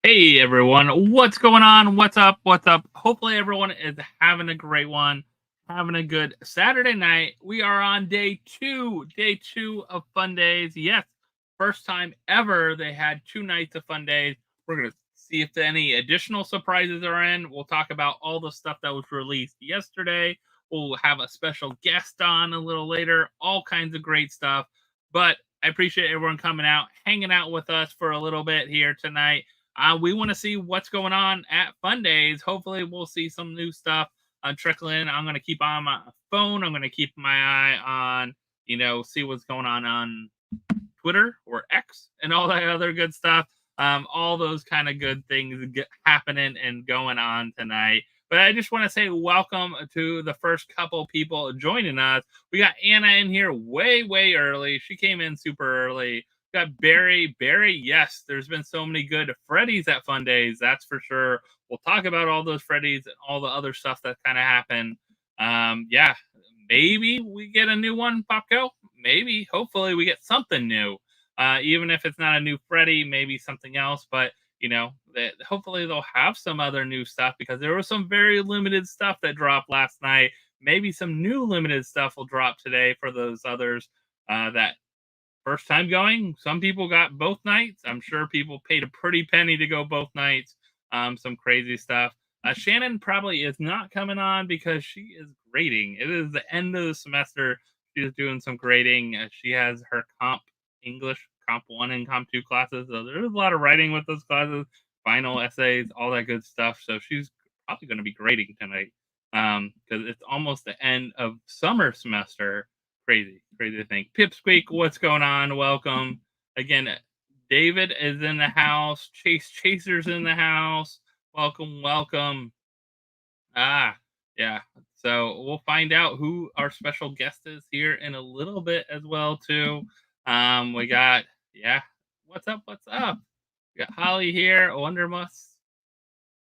Hey everyone, what's going on? What's up? What's up? Hopefully everyone is having a great one, having a good Saturday night. We are on day two of Fun Days. Yes, first time ever they had 2 nights of Fun Days. We're gonna see if any additional surprises are in. We'll talk about all the stuff that was released yesterday. We'll have a special guest on a little later. All kinds of great stuff. But I appreciate everyone coming out, hanging out with us for a little bit here tonight. We want to see what's going on at Fun Days. Hopefully, we'll see some new stuff trickling. I'm going to keep on my phone. I'm going to keep my eye on, see what's going on Twitter or X and all that other good stuff. All those kind of good things happening and going on tonight. But I just want to say welcome to the first couple people joining us. We got Anna in here way, way early. She came in super early. Got Barry. Barry, yes, there's been so many good Freddies at Fun Days, that's for sure. We'll talk about all those Freddies and all the other stuff that kind of happened. Yeah, maybe we get a new one, Popco. Maybe, hopefully, we get something new. Even if it's not a new Freddy, maybe something else. But hopefully they'll have some other new stuff because there was some very limited stuff that dropped last night. Maybe some new limited stuff will drop today for those others that first time going. Some people got both nights. I'm sure people paid a pretty penny to go both nights. Some crazy stuff. Shannon probably is not coming on because she is grading. It is the end of the semester. She is doing some grading. She has her English comp 1 and comp 2 classes. So there's a lot of writing with those classes, final essays, all that good stuff. So she's probably going to be grading tonight because it's almost the end of summer semester. Crazy to think. Pipsqueak, what's going on? Welcome. Again, David is in the house. Chaser's in the house. Welcome. Yeah. So we'll find out who our special guest is here in a little bit as well, too. We got, what's up? We got Holly here. Wondermus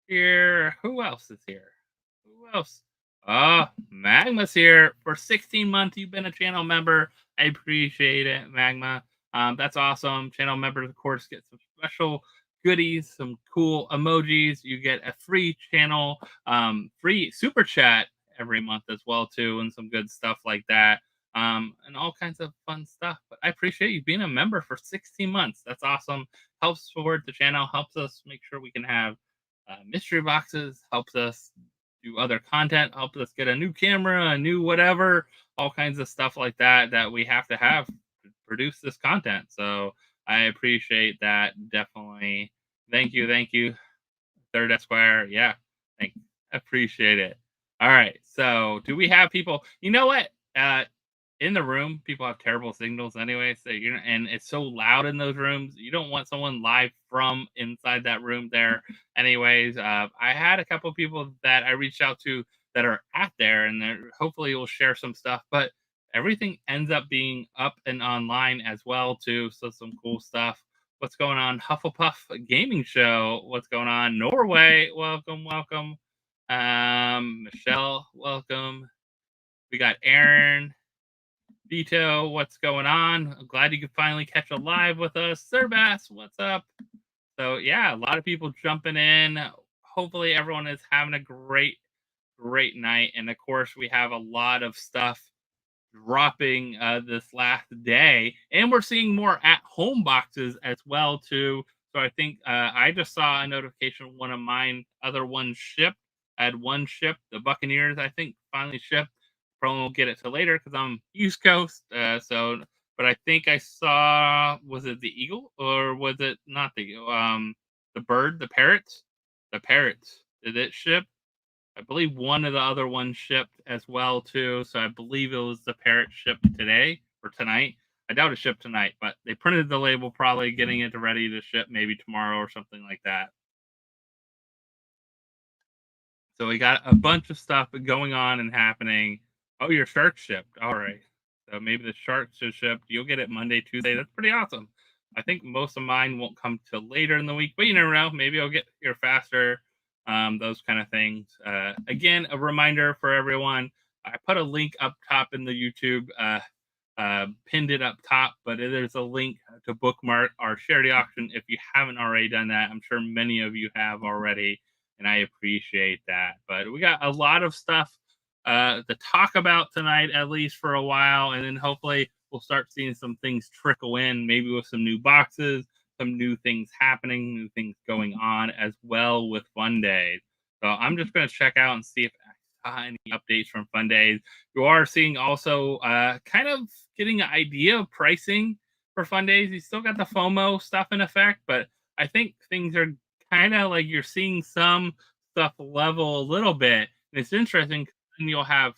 here. Who else is here? Who else? Oh, Magma's here for 16 months. You've been a channel member. I appreciate it, Magma. That's awesome. Channel members, of course, get some special goodies, some cool emojis. You get a free channel, free super chat every month as well, too, and some good stuff like that. And all kinds of fun stuff. But I appreciate you being a member for 16 months. That's awesome. Helps support the channel, helps us make sure we can have mystery boxes, helps us do other content, helps us get a new camera, a new whatever, all kinds of stuff like that we have to produce this content. So I appreciate that. Definitely. Thank you. Third Esquire. Yeah. Appreciate it. All right. So do we have people? You know what? In the room, people have terrible signals anyway. So and it's so loud in those rooms. You don't want someone live from inside that room there. Anyways, I had a couple people that I reached out to that are at there, and hopefully we'll share some stuff. But everything ends up being up and online as well too. So some cool stuff. What's going on? Hufflepuff Gaming Show. What's going on? Norway. Welcome. Michelle. Welcome. We got Aaron. Vito, what's going on? I'm glad you could finally catch a live with us. Sir Bass, what's up? So yeah, a lot of people jumping in. Hopefully everyone is having a great night. And of course, we have a lot of stuff dropping this last day, and we're seeing more at-home boxes as well too. So I think I just saw a notification one of mine, other ones shipped. I had one shipped. The Buccaneers, I think, finally shipped. Probably won't get it till later because I'm East Coast. But I think I saw, was it the eagle or was it not the eagle? The bird, the parrots, the parrots. Did it ship? I believe one of the other ones shipped as well too. So I believe it was the parrot shipped today or tonight. I doubt it shipped tonight, but they printed the label, probably getting it ready to ship maybe tomorrow or something like that. So we got a bunch of stuff going on and happening. Oh, your shark shipped. All right. So maybe the sharks just shipped. You'll get it Monday, Tuesday. That's pretty awesome. I think most of mine won't come till later in the week, but you never know. Maybe I'll get here faster. Those kind of things. Again, a reminder for everyone. I put a link up top in the YouTube, pinned it up top, but there's a link to bookmark our charity auction if you haven't already done that. I'm sure many of you have already, and I appreciate that. But we got a lot of stuff to talk about tonight, at least for a while, and then hopefully we'll start seeing some things trickle in, maybe with some new boxes, some new things happening, new things going on as well with Fun Days. So I'm just going to check out and see if I saw any updates from Fun Days. You are seeing also kind of getting an idea of pricing for Fun Days. You still got the FOMO stuff in effect, but I think things are kind of like you're seeing some stuff level a little bit. And it's interesting because you'll have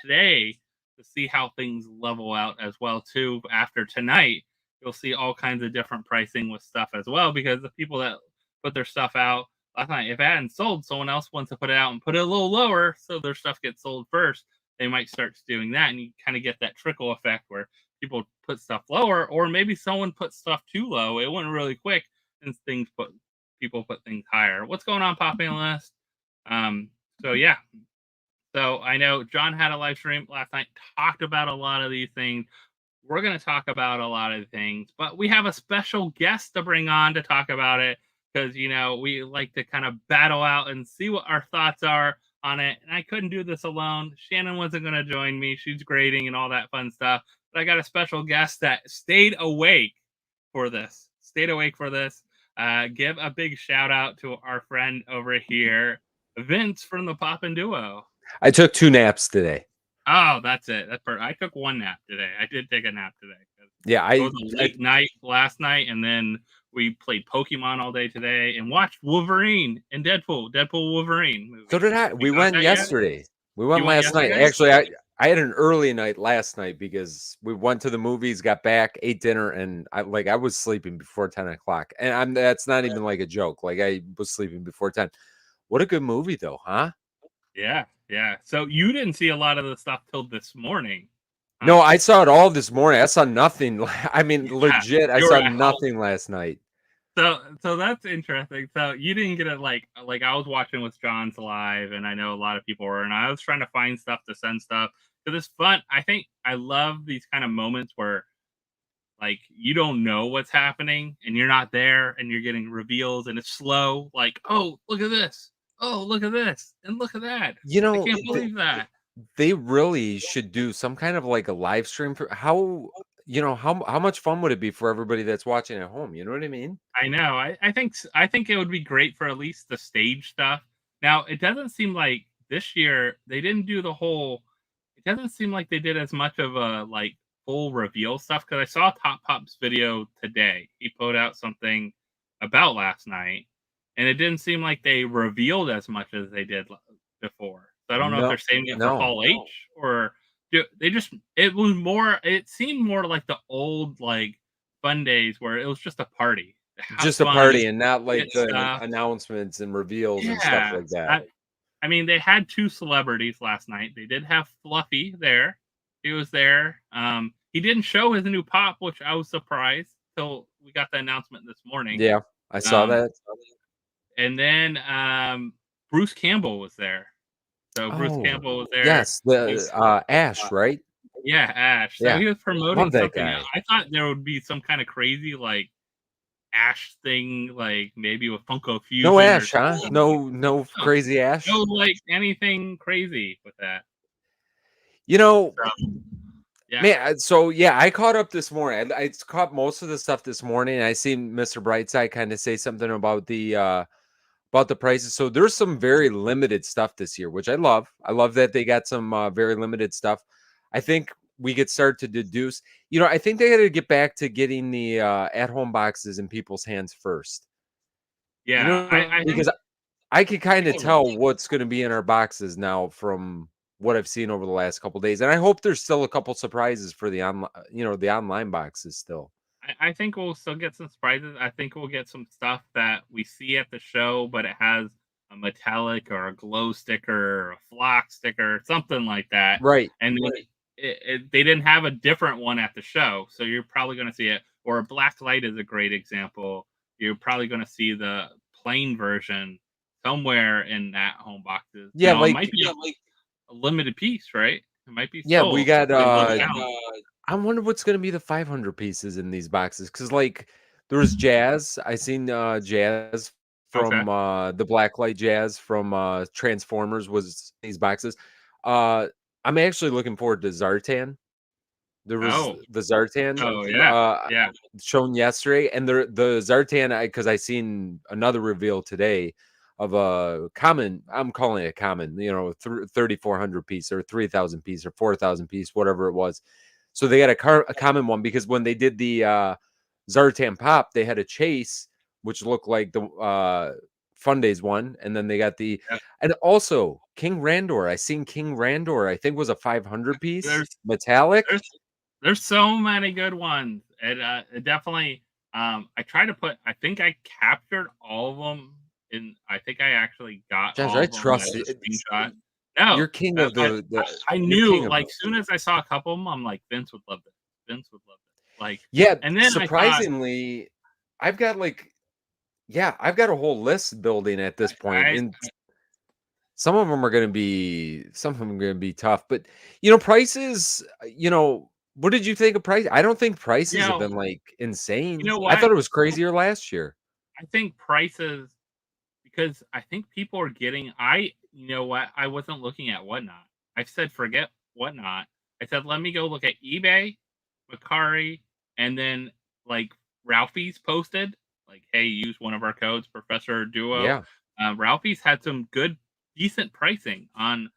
today to see how things level out as well too. After tonight, you'll see all kinds of different pricing with stuff as well, because the people that put their stuff out last night, if it hadn't sold, someone else wants to put it out and put it a little lower so their stuff gets sold first. They might start doing that, and you kind of get that trickle effect where people put stuff lower, or maybe someone put stuff too low. It went really quick, and people put things higher. What's going on, Pop Analyst? So yeah. So I know John had a live stream last night, talked about a lot of these things. We're going to talk about a lot of things, but we have a special guest to bring on to talk about it because, you know, we like to kind of battle out and see what our thoughts are on it. And I couldn't do this alone. Shannon wasn't going to join me. She's grading and all that fun stuff. But I got a special guest that stayed awake for this. Give a big shout out to our friend over here, Vince from the Poppin Duo. I took 2 naps today. Oh, that's it. That's perfect. I took 1 nap today. I did take a nap today. Yeah, it was a late night last night, and then we played Pokemon all day today and watched Wolverine and Deadpool Wolverine movie. So did I. We went yesterday. We went last night. Actually, I had an early night last night because we went to the movies, got back, ate dinner, and I was sleeping before 10 o'clock. And that's not even like a joke. Like I was sleeping before 10. What a good movie though, huh? Yeah. So you didn't see a lot of the stuff till this morning. Huh? No, I saw it all this morning. I saw nothing. I mean, legit, I saw nothing last night. So that's interesting. So you didn't get it like I was watching with John's live, and I know a lot of people were, and I was trying to find stuff to send stuff because it's fun. I think I love these kind of moments where like you don't know what's happening and you're not there and you're getting reveals and it's slow. Like, oh, look at this. Oh, look at this and look at that. You know, I can't believe that. They really should do some kind of like a live stream for how much fun would it be for everybody that's watching at home? You know what I mean? I know. I think it would be great for at least the stage stuff. Now, it doesn't seem like this year they didn't do the whole. It doesn't seem like they did as much of a like full reveal stuff because I saw Top Pop's video today. He put out something about last night, and it didn't seem like they revealed as much as they did before. So I don't know if they're saving it for Hall H or they just. It seemed more like the old like Fun Days where it was just a party. Just a party and not like the announcements and reveals and stuff like that. I mean, they had 2 celebrities last night. They did have Fluffy there. He was there. He didn't show his new pop, which I was surprised till we got the announcement this morning. Yeah, I saw that. And then Bruce Campbell was there. So Bruce Campbell was there. Yes, the Ash, right? Yeah, Ash. So he was promoting something. I thought there would be some kind of crazy like Ash thing, like maybe with Funko Fusion. No Ash, huh? No crazy Ash. No, like anything crazy with that. You know, Yeah. Man, so yeah, I caught up this morning. I caught most of the stuff this morning. I seen Mr. Brightside kind of say something about the prices. So there's some very limited stuff this year, which I love. I love that they got some very limited stuff. I think we could start to deduce. I think they got to get back to getting the at-home boxes in people's hands first. Yeah, I think Because I can kind of people tell what's going to be in our boxes now from what I've seen over the last couple days, and I hope there's still a couple surprises for the online, the online boxes still. I think we'll still get some surprises. I think we'll get some stuff that we see at the show, but it has a metallic or a glow sticker or a flock sticker, something like that. Right. And Right. they didn't have a different one at the show, so you're probably going to see it. Or a Blacklight is a great example. You're probably going to see the plain version somewhere in that home boxes. Yeah, Now it like might be a limited piece, right? It might be yeah, we sold. got It looks out. I wonder what's gonna be the 500 pieces in these boxes because like there was Jazz. I seen Jazz Okay. from the Blacklight Jazz from Transformers was these boxes. Uh I'm actually looking forward to Zartan. There was Oh. the Zartan Oh yeah. Yeah. shown yesterday, and the Zartan because I seen another reveal today of a common. I'm calling it a common, 3,400 piece or 3,000 piece or 4,000 piece, whatever it was. So they got a common one because when they did the Zartan pop, they had a chase which looked like the Fundays one, and then they got the Yeah. and also King Randor. I seen King Randor. I think was a 500 piece There's metallic. there's there's so many good ones. It definitely I try to put I think I captured all of them in I think I actually got Josh, all I of them trust as a it. screenshot. No, You're king of but the I you're knew king of like those. soon as I saw a couple of them, I'm like Vince would love this. Vince would love this. Like Yeah, and then I thought surprisingly, I've got like I've got a whole list building at this point, I and some of them are gonna be tough. But prices. What did you think of price? I don't think you prices have know been like you insane. know I what? thought it was crazier last year. I think prices because I think people are getting you know what? I wasn't looking at Whatnot. I said forget Whatnot. I said let me go look at eBay, Macari, and then like Ralphie's posted like, hey, use one of our codes, Professor Duo. Yeah, Ralphie's had some good, decent pricing on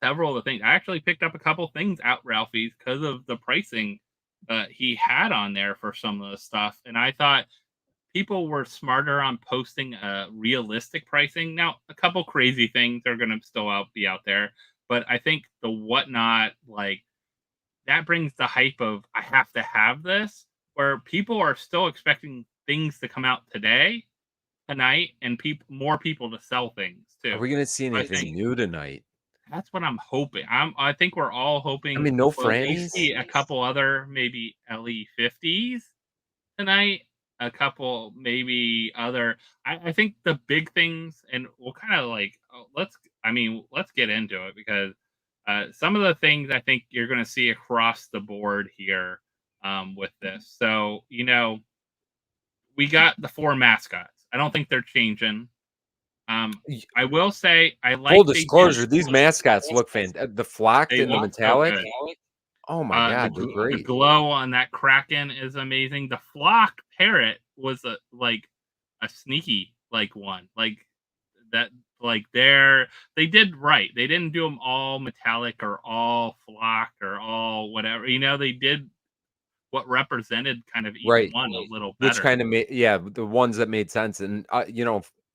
several of the things. I actually picked up a couple things at Ralphie's because of the pricing he had on there for some of the stuff, and I thought people were smarter on posting realistic pricing. Now, a couple crazy things are going to still be out there, but I think the Whatnot like that brings the hype of I have to have this, where people are still expecting things to come out tonight, and more people to sell things are too. we gonna see So I think anything new tonight? that's what I'm hoping. I think we're all I hoping mean, no we'll at frannies. least see a couple other maybe LE50s tonight. A couple, maybe other. I think the big things, and we'll kind of like let's get into it because some of the things I think you're going to see across the board here with this. So we got the 4 mascots. I don't think they're changing. I will say I Full like they did. disclosure, these mascots look fantastic. The flocked They and the look so metallic. good. Oh my god, they're The great. glow on that Kraken is amazing. The flock parrot was a sneaky like one like that like they did right. They didn't do them all metallic or all flock or all whatever. They did what represented kind of each Right. one a little Which better. kind of made the ones that made sense. And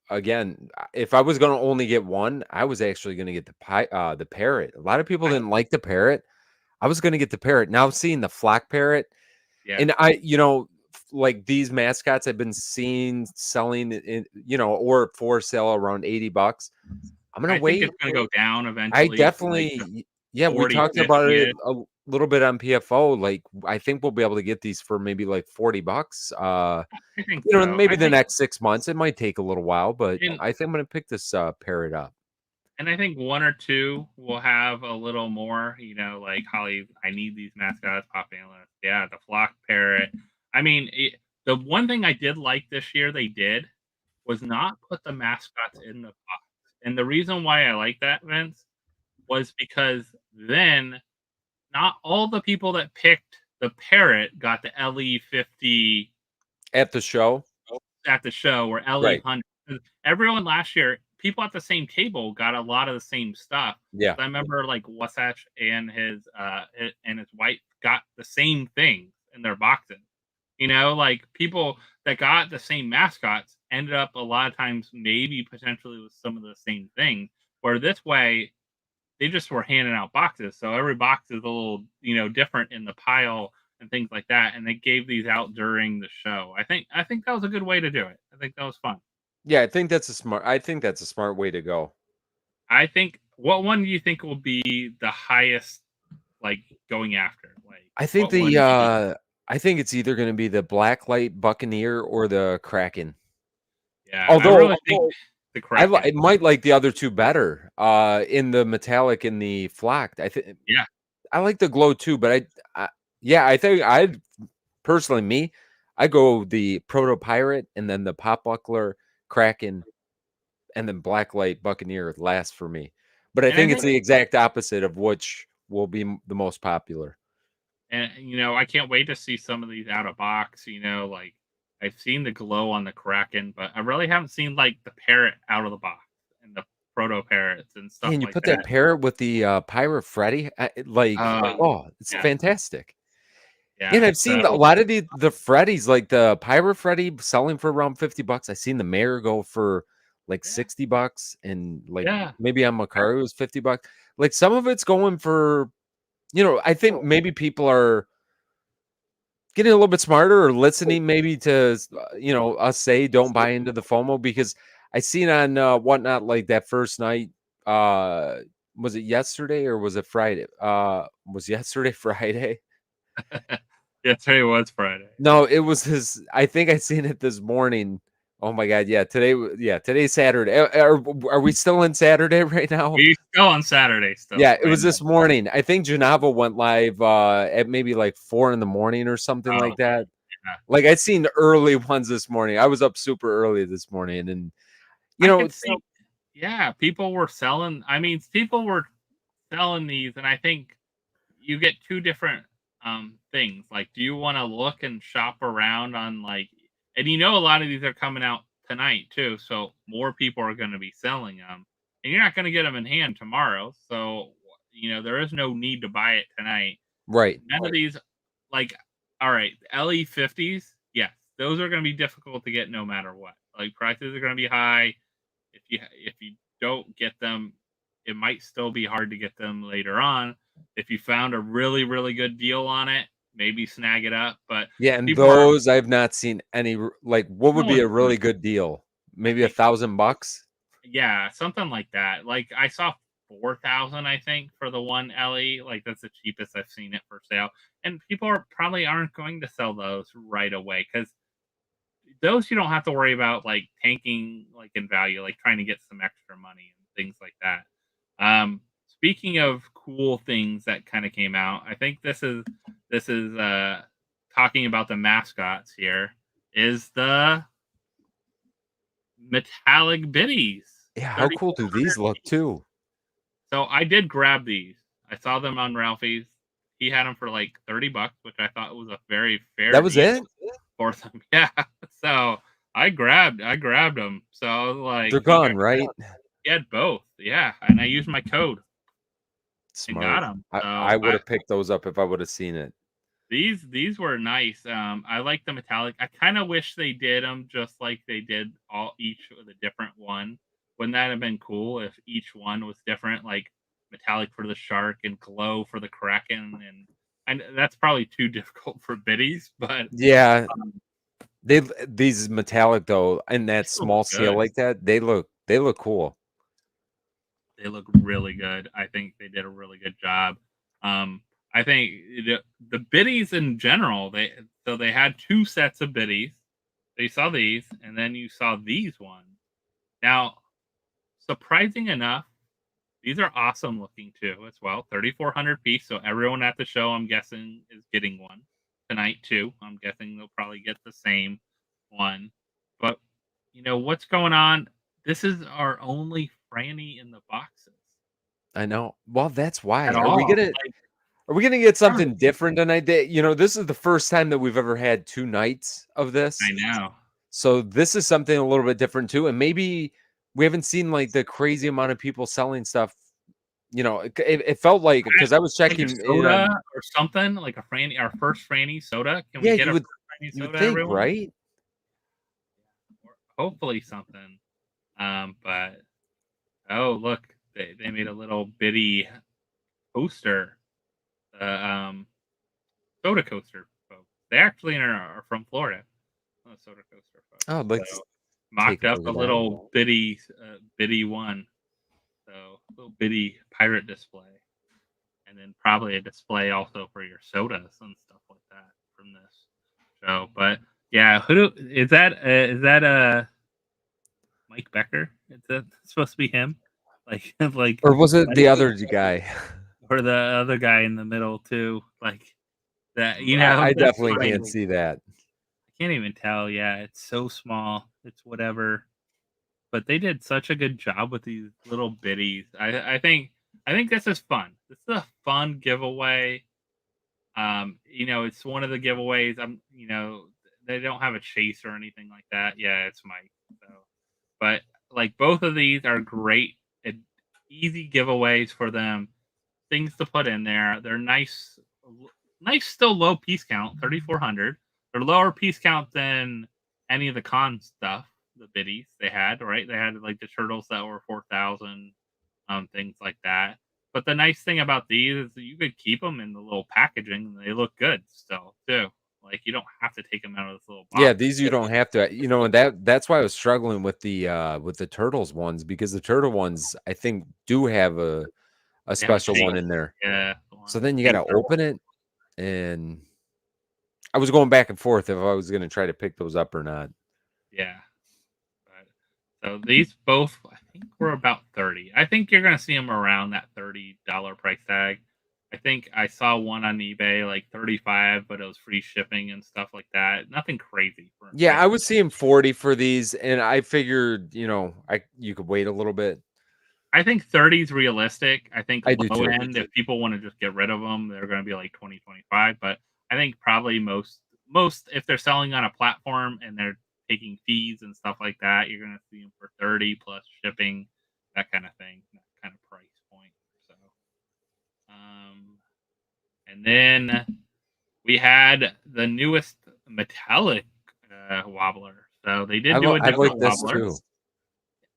again, if I was gonna only get one, I was actually gonna get the parrot. A lot of people I, didn't like the parrot. I was gonna get the parrot. Now seeing the flock parrot, yeah, and like these mascots I've been seeing selling or for sale around $80. I'm gonna I think wait. it's gonna go down I eventually to like the definitely yeah, we 40, talked about 50 it ish. a little bit on PFO. Like, I think we'll be able to get these for maybe like $40. I think so. Maybe the next 6 months. It might take a little while, but And I think I'm gonna pick this parrot up. And I think one or two will have a little more, like Holly, I need these mascots, Pop Analyst. Yeah, the flock parrot. I mean, the one thing I did like this year they did was not put the mascots in the box. And the reason why I like that, Vince, was because then not all the people that picked the parrot got the LE50 at the show. at the show or Right. LE100. Everyone last year, people at the same table got a lot of the same stuff. Yeah. I remember like Wasatch and his wife got the same thing in their boxes. You know, like people that got the same mascots ended up a lot of times maybe potentially with some of the same things. Where this way, they just were handing out boxes, so every box is a little, different in the pile and things like that. And they gave these out during the show. I think that was a good way to do it. I think that was fun. Yeah, I think that's a smart way to go. I think what one do you think will be the highest, like going after? Like I think I think it's either going to be the Blacklight Buccaneer or the Kraken. Yeah, I Although really think the Kraken. I might like the other two better. In the metallic and the flocked. Yeah, I like the glow too, but I think I'd personally I go the Proto Pirate and then the Pop Buckler, Kraken, and then Blacklight Buccaneer last for me. But I and I think it's think, the exact opposite of which will be the most popular. and I can't wait to see some of these out of box. Like I've seen the glow on the Kraken, but I really haven't seen like the parrot out of the box and the proto parrots and Yeah, stuff and you like put that. that parrot with the Pirate Freddy, it's Yeah, fantastic. yeah. And I've So seen a lot of the Freddys, like the Pirate Freddy selling for around $50. I've seen the mayor go for like yeah, $60 and like yeah. maybe on Macari it was $50. Like some of it's going for, I think maybe people are getting a little bit smarter or listening maybe to, us say don't buy into the FOMO because I seen on whatnot like that first night. Was it yesterday or was it Friday? Was yesterday Friday? Yeah, today was Friday. No, it was his. I think I seen it this morning. Oh my god, yeah, today's Saturday. Are we still in Saturday right now? We still on Saturday still. Yeah, it Right was now. this morning. I think Janava went live at maybe like 4 in the morning or something Oh, like that. yeah. Like I seen the early ones this morning. I was up super early this morning, and I could see. Yeah, people were selling. People were selling these, and I think you get two different things. Like, do you want to look and shop around on like, and a lot of these are coming out tonight too, so more people are going to be selling them, and you're not going to get them in hand tomorrow. So there is no need to buy it tonight. right. None of these, like, all right, LE50s, yes, those are going to be difficult to get no matter what. Like prices are going to be high. If you don't get them, it might still be hard to get them later on. If you found a really really good deal on it, maybe snag it up. But Yeah, and people are those I've not seen any. Like, what would no be a one's doing really good deal? I Maybe think $1,000. yeah, something like that. Like I saw 4,000, I think, for the one LE. Like that's the cheapest I've seen it for sale. And people probably aren't going to sell those right away because those you don't have to worry about like tanking like in value, like trying to get some extra money and things like that. Speaking of cool things that kind of came out, I think this is talking about the mascots here is the metallic biddies. Yeah, how cool do these look too? So I did grab these. I saw them on Ralphie's. He had them for like $30, which I thought was a very fair That was deal it? for them. Yeah. So I grabbed them. So I was like, They're gone, right? He had both. Yeah. And I used my code and got Smart. them. So I would have picked those up if I would have seen it. these were nice. I like the metallic. I kind of wish they did them just like they did each of the different one. Wouldn't that have been cool if each one was different, like metallic for the shark and glow for the kraken? And that's probably too difficult for biddies, but Yeah, these metallic though, in that they look small scale good. like that, they look cool. They look really good. I think they did a really good job. I think the biddies in general, they had two sets of biddies. You saw these, and then you saw these ones. Now, surprising enough, these are awesome looking too as well. 3,400 piece. So everyone at the show, I'm guessing, is getting one tonight too. I'm guessing they'll probably get the same one. But what's going on? This is our only Franny in the boxes I know. Well, that's why. at Are we all. gonna? Are we gonna get something different tonight? You know, this is the first time that we've ever had 2 nights of this. I know. So this is something a little bit different too, and maybe we haven't seen like the crazy amount of people selling stuff. You know, it felt like because I was checking like a soda or something, like a Franny, our first Franny soda. Can we get a first Franny you soda, would think, everyone? right? Hopefully something. But oh look, they made a little bitty coaster. Soda coaster folks. They actually are from Florida. Soda coaster folks. Oh, let's mocked up a little bitty one. So a little bitty pirate display. And then probably a display also for your sodas and stuff like that from this show. But yeah, is that Mike Becker? Is that supposed to be him? Like or was it the other guy? Or the other guy in the middle too? Like that, you know. I definitely can't see that. I can't even tell. Yeah, it's so small. It's whatever. But they did such a good job with these little biddies. I think this is fun. This is a fun giveaway. You know, it's one of the giveaways. You know, they don't have a chase or anything like that. Yeah, it's Mike. So, but like both of these are great, easy giveaways for them. Things to put in there. They're nice, still low piece count, 3,400. They're lower piece count than any of the con stuff, the biddies they had, right? They had like the turtles that were 4,000, things like that. But the nice thing about these is that you could keep them in the little packaging and they look good still too. Like you don't have to take them out of this little box. Yeah, these you don't have to. You know, and that's why I was struggling with the turtles ones, because the turtle ones I think do have a special one in there. Yeah. So then you got to open it, and I was going back and forth if I was going to try to pick those up or not. Yeah. So these both, I think, were about 30. I think you're going to see them around that $30 price tag. I think I saw one on eBay like 35, but it was free shipping and stuff like that. Nothing crazy. Yeah, I was seeing 40 for these, and I figured, you know, you could wait a little bit. I think 30 is realistic. I think I low end, if people want to just get rid of them, they're going to be like 20, 25. But I think probably most if they're selling on a platform and they're taking fees and stuff like that, you're going to see them for 30 plus shipping, that kind of thing, that kind of price point. So, and then we had the newest metallic wobbler. So they did do a different wobbler. Too.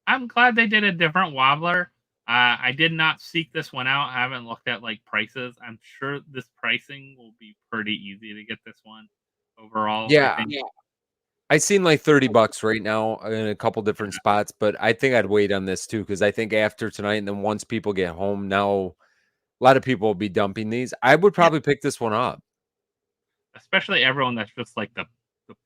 I'm glad they did a different wobbler. I did not seek this one out. I haven't looked at like prices. I'm sure this pricing will be pretty easy to get this one overall. Yeah. I seen like $30 right now in a couple different spots, but I think I'd wait on this too, because I think after tonight and then once people get home, now a lot of people will be dumping these. I would probably pick this one up. Especially everyone that's just like the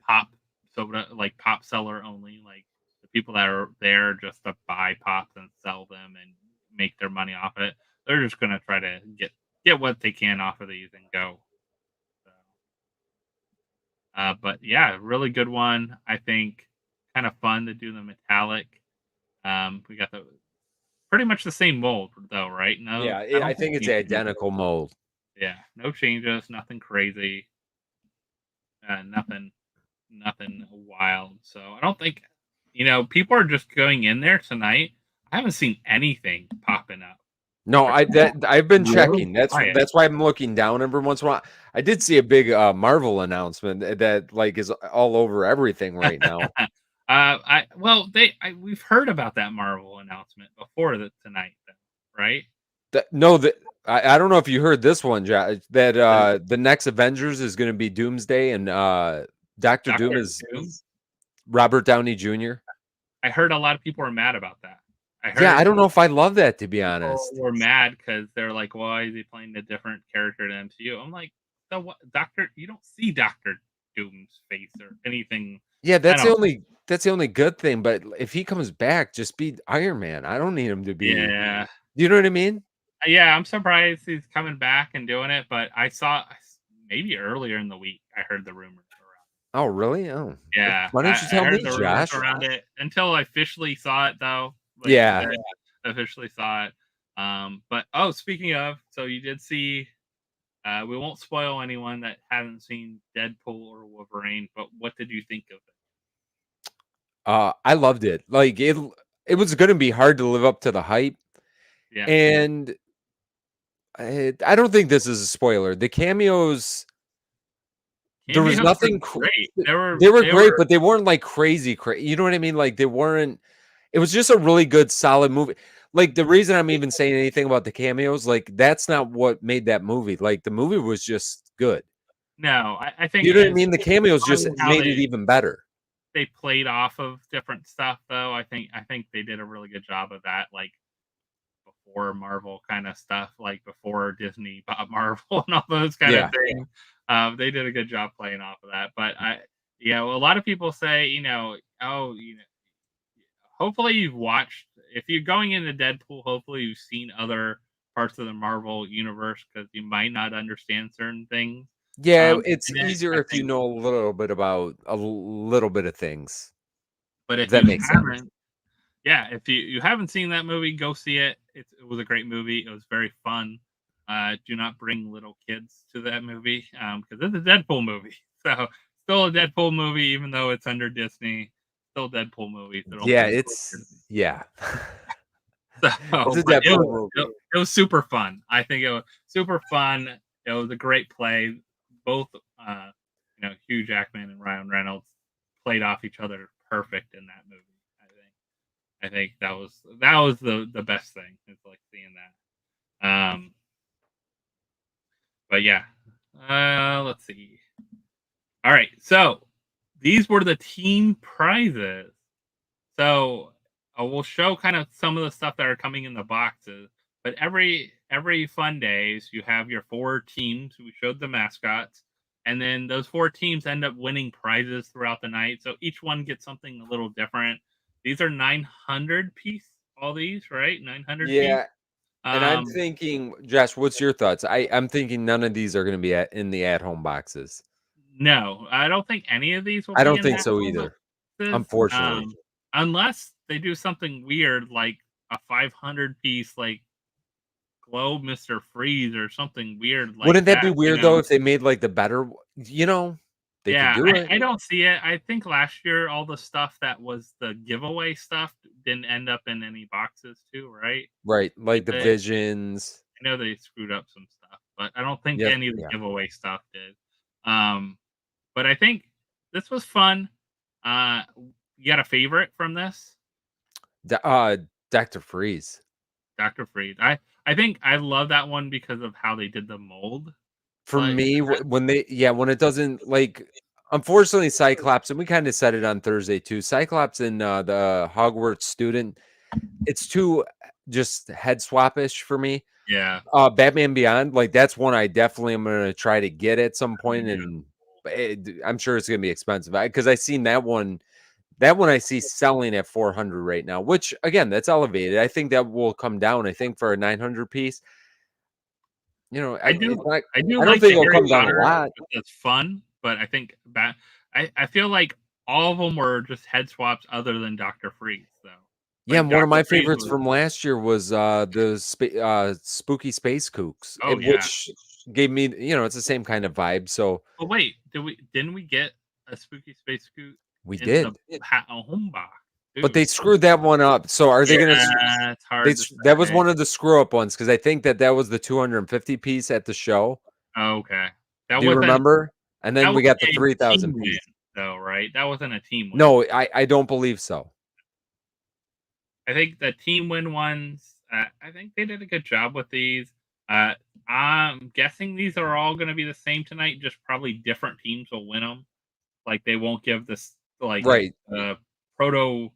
pop soda, like pop seller only, like the people that are there just to buy pops and sell them and make their money off it. They're just gonna try to get what they can off of these and go. So, but yeah, really good one. I think kind of fun to do the metallic. We got the pretty much the same mold though, right? No, yeah, I think it's identical mold. Yeah, no changes, nothing crazy, nothing wild. So I don't think, you know, people are just going in there tonight. I haven't seen anything popping up. No, I've been checking. That's why I'm looking down every once in a while. I did see a big Marvel announcement that like is all over everything right now. We've heard about that Marvel announcement before tonight, right? I don't know if you heard this one, Josh, that the next Avengers is going to be Doomsday and Dr. Doom is Robert Downey Jr. I heard a lot of people are mad about that. I don't know if I love that, to be honest. We're mad because they're like, why is he playing a different character to MCU? I'm like, so what? You don't see Dr. Doom's face or anything. Yeah, that's the only good thing. But if he comes back, just be Iron Man. I don't need him to be. Yeah. You know what I mean? Yeah, I'm surprised he's coming back and doing it. But I saw maybe earlier in the week, I heard the rumors around. Oh, really? Oh, yeah. Why don't you tell me, Josh? Around it until I officially saw it, though. Like, yeah, officially saw it. But speaking of, so you did see We won't spoil anyone that hasn't seen Deadpool or Wolverine, but what did you think of it? I loved it. Like it was going to be hard to live up to the hype, Yeah, and I don't think this is a spoiler. The cameos, there was cameos were nothing. great. They were great, but they weren't like crazy. You know what I mean? Like they weren't. It was just a really good, solid movie. Like the reason I'm even saying anything about the cameos, like that's not what made that movie. Like the movie was just good. No, I think You know what I mean? The cameos just funny how made it even better. they played off of different stuff though. I think they did a really good job of that, like before Marvel kind of stuff, like before Disney bought Marvel and all those kind of Yeah. things. They did a good job playing off of that. But a lot of people say, oh, hopefully you've watched. If you're going into Deadpool, hopefully you've seen other parts of the Marvel universe because you might not understand certain things. Yeah, it's In it, easier I if you think. know a little bit about a little bit of things, But if if that you makes sense. haven't, yeah, if you haven't seen that movie, go see it. It was a great movie. It was very fun. Do not bring little kids to that movie because it's a Deadpool movie. So still a Deadpool movie, even though it's under Disney. Still a Deadpool movie. So don't Yeah, bring little it's kids. yeah. It's So, a but Deadpool movie. it was super fun. I think it was super fun. It was a great play. Both, Hugh Jackman and Ryan Reynolds played off each other perfect in that movie. I think that was the best thing. It's like seeing that. But yeah. Let's see. All right. So these were the team prizes. So we'll show kind of some of the stuff that are coming in the boxes. But every fun days, you have your 4 teams. We showed the mascots, and then those 4 teams end up winning prizes throughout the night. So each one gets something a little different. These are 900 piece. All these, right? 900 piece. Yeah, and I'm thinking, Josh, what's your thoughts? I'm thinking none of these are going to be in the at-home boxes. No, I don't think any of these will I be don't in think that so boxes, either, unfortunately. unless they do something weird like a 500 piece like globe Mr. Freeze or something weird like Wouldn't that be that, weird though if they made like the better, they could Yeah, do it. I don't see it. I think last year all the stuff that was the giveaway stuff didn't end up in any boxes too, right? Right, like the They visions. I know they screwed up some stuff, but I don't think Yes, any of the yeah. giveaway stuff did. Um, but I think this was fun. Uh, you got a favorite from this? Dr. Freeze. Dr. Freeze. I think I love that one because of how they did the mold. For Like me, when when it doesn't like, unfortunately, Cyclops, and we kind of said it on Thursday too. Cyclops and the Hogwarts student, it's too just head swappish for me. yeah, Batman Beyond, like that's one I definitely am gonna try to get at some point, and I'm sure it's gonna be expensive because I seen that one. That one I see selling at 400 right now, which again, that's elevated. I think that will come down. I think for a 900 piece, I it's do not. I do I don't like think the it'll Harry come down a Potter. lot. It's fun, but I think I feel like all of them were just head swaps other than Dr. Freeze, though. Yeah, Like and one of Dr. my Freeze favorites was from last year was the spooky space kooks, oh yeah. which gave me, it's the same kind of vibe. So But wait, didn't we get a spooky space scoot we in the did, home box but they too? screwed that one up. So are they going to? Yeah, it's hard to That was say. one of the screw up ones because I think that was the 250 piece at the show. Okay. That Do you wasn't remember? And that then we was got the a 3,000 team win, piece. though, right? That wasn't a team win. No, I don't believe so. I think the team win ones, I think they did a good job with these. I'm guessing these are all going to be the same tonight, just probably different teams will win them. Like they won't give this like Right. proto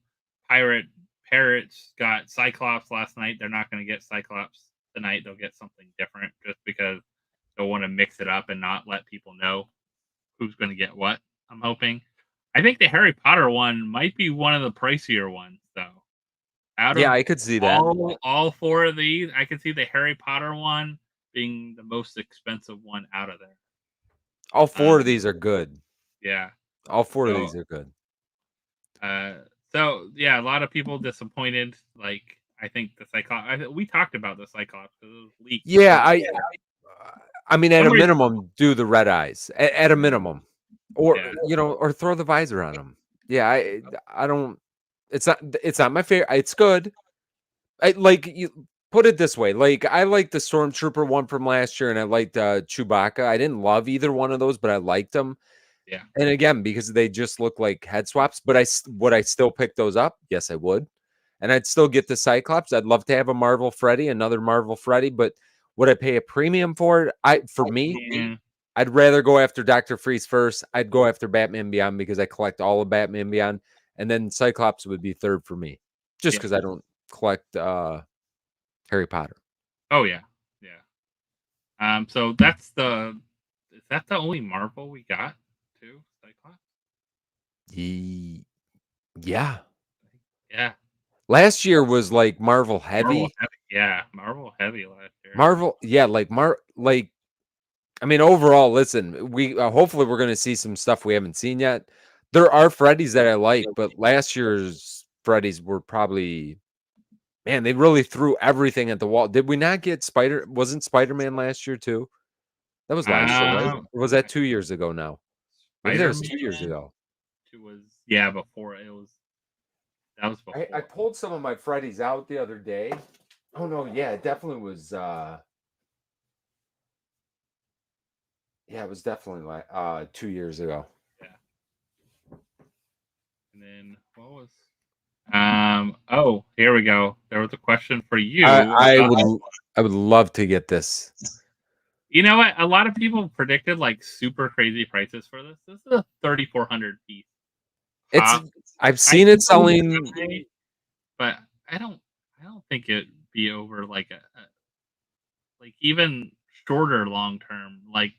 pirate parrots got Cyclops last night. They're not going to get Cyclops tonight. They'll get something different just because they'll want to mix it up and not let people know who's going to get what. I'm hoping. I think the Harry Potter one might be one of the pricier ones, though. Out Yeah, of I could see that. all 4 of these, I could see the Harry Potter one being the most expensive one out of there. All 4 of these are good. Yeah. All 4 of So, these are good. yeah, a lot of people disappointed. Like, I think the Cyclops. We talked about the Cyclops because it was leaked. Yeah, I mean, at a minimum, do the red eyes at a minimum, or or throw the visor on them. Yeah, I don't. It's not my favorite. It's good. You put it this way. Like I like the Stormtrooper one from last year, and I liked Chewbacca. I didn't love either one of those, but I liked them. Yeah. And again, because they just look like head swaps. But would I still pick those up? Yes, I would. And I'd still get the Cyclops. I'd love to have a Marvel Freddy, another Marvel Freddy, but would I pay a premium for it? For me, I'd rather go after Dr. Freeze first. I'd go after Batman Beyond because I collect all of Batman Beyond. And then Cyclops would be third for me. Just because I don't collect Harry Potter. Oh yeah. Yeah. So is that the only Marvel we got too? Cyclops? Yeah. Yeah. Last year was like Marvel heavy. Yeah, Marvel heavy last year. Marvel, yeah, I mean, overall, listen, we hopefully we're going to see some stuff we haven't seen yet. There are Freddys that I like, but last year's Freddys were probably, man, they really threw everything at the wall. Did we not get wasn't Spider-Man last year too? That was last year, right? Or was that 2 years ago now? Maybe that was 2 years ago. Before it was. That was before. I pulled some of my Freddys out the other day. Oh no, yeah, it definitely was. Yeah, it was definitely like 2 years ago. Yeah. And then what was? Oh, here we go. There was a question for you. I would love to get this. You know what? A lot of people predicted like super crazy prices for this. This is a 3,400 piece. I've seen it selling, but I don't think it'd be over like like even shorter long term, like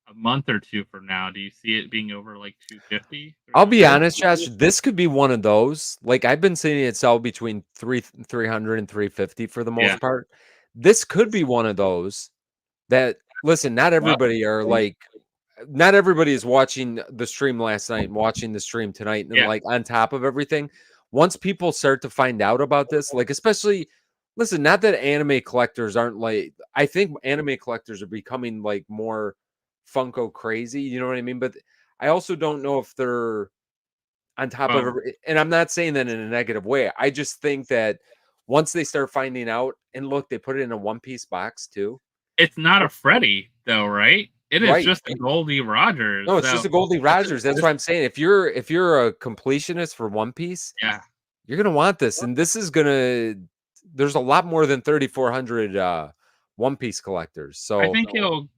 a month or two from now. Do you see it being over like 250? I'll be honest, Josh, this could be one of those. Like I've been seeing it sell between 300 and 350 for the most part. This could be one of those that, listen, not everybody is watching the stream last night and watching the stream tonight and like on top of everything. Once people start to find out about this, like especially, listen, not that anime collectors aren't like, I think anime collectors are becoming like more Funko crazy, you know what I mean? But I also don't know if they're on top of it, and I'm not saying that in a negative way. I just think that once they start finding out, and look, they put it in a one-piece box too. It's not a Freddy though, right? It is just a Goldie Rogers. No, it's just a Goldie Rogers. That's what I'm saying. If you're a completionist for One Piece, you're gonna want this, and this is gonna. There's a lot more than 3,400 One Piece collectors. So I think it'll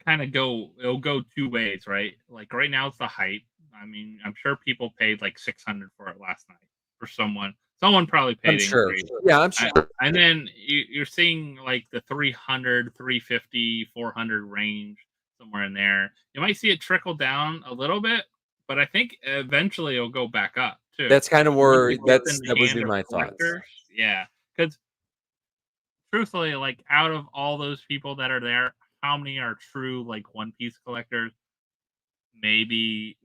go two ways, right? Like right now it's the hype. I mean, I'm sure people paid like 600 for it last night for someone. Someone probably paid. I'm sure. Yeah, I'm sure. And then you're seeing like the 300, 350, 400 range, somewhere in there. You might see it trickle down a little bit, but I think eventually it'll go back up too. That's kind of where that would be my thoughts. Yeah, because truthfully, like out of all those people that are there, how many are true like One Piece collectors? Maybe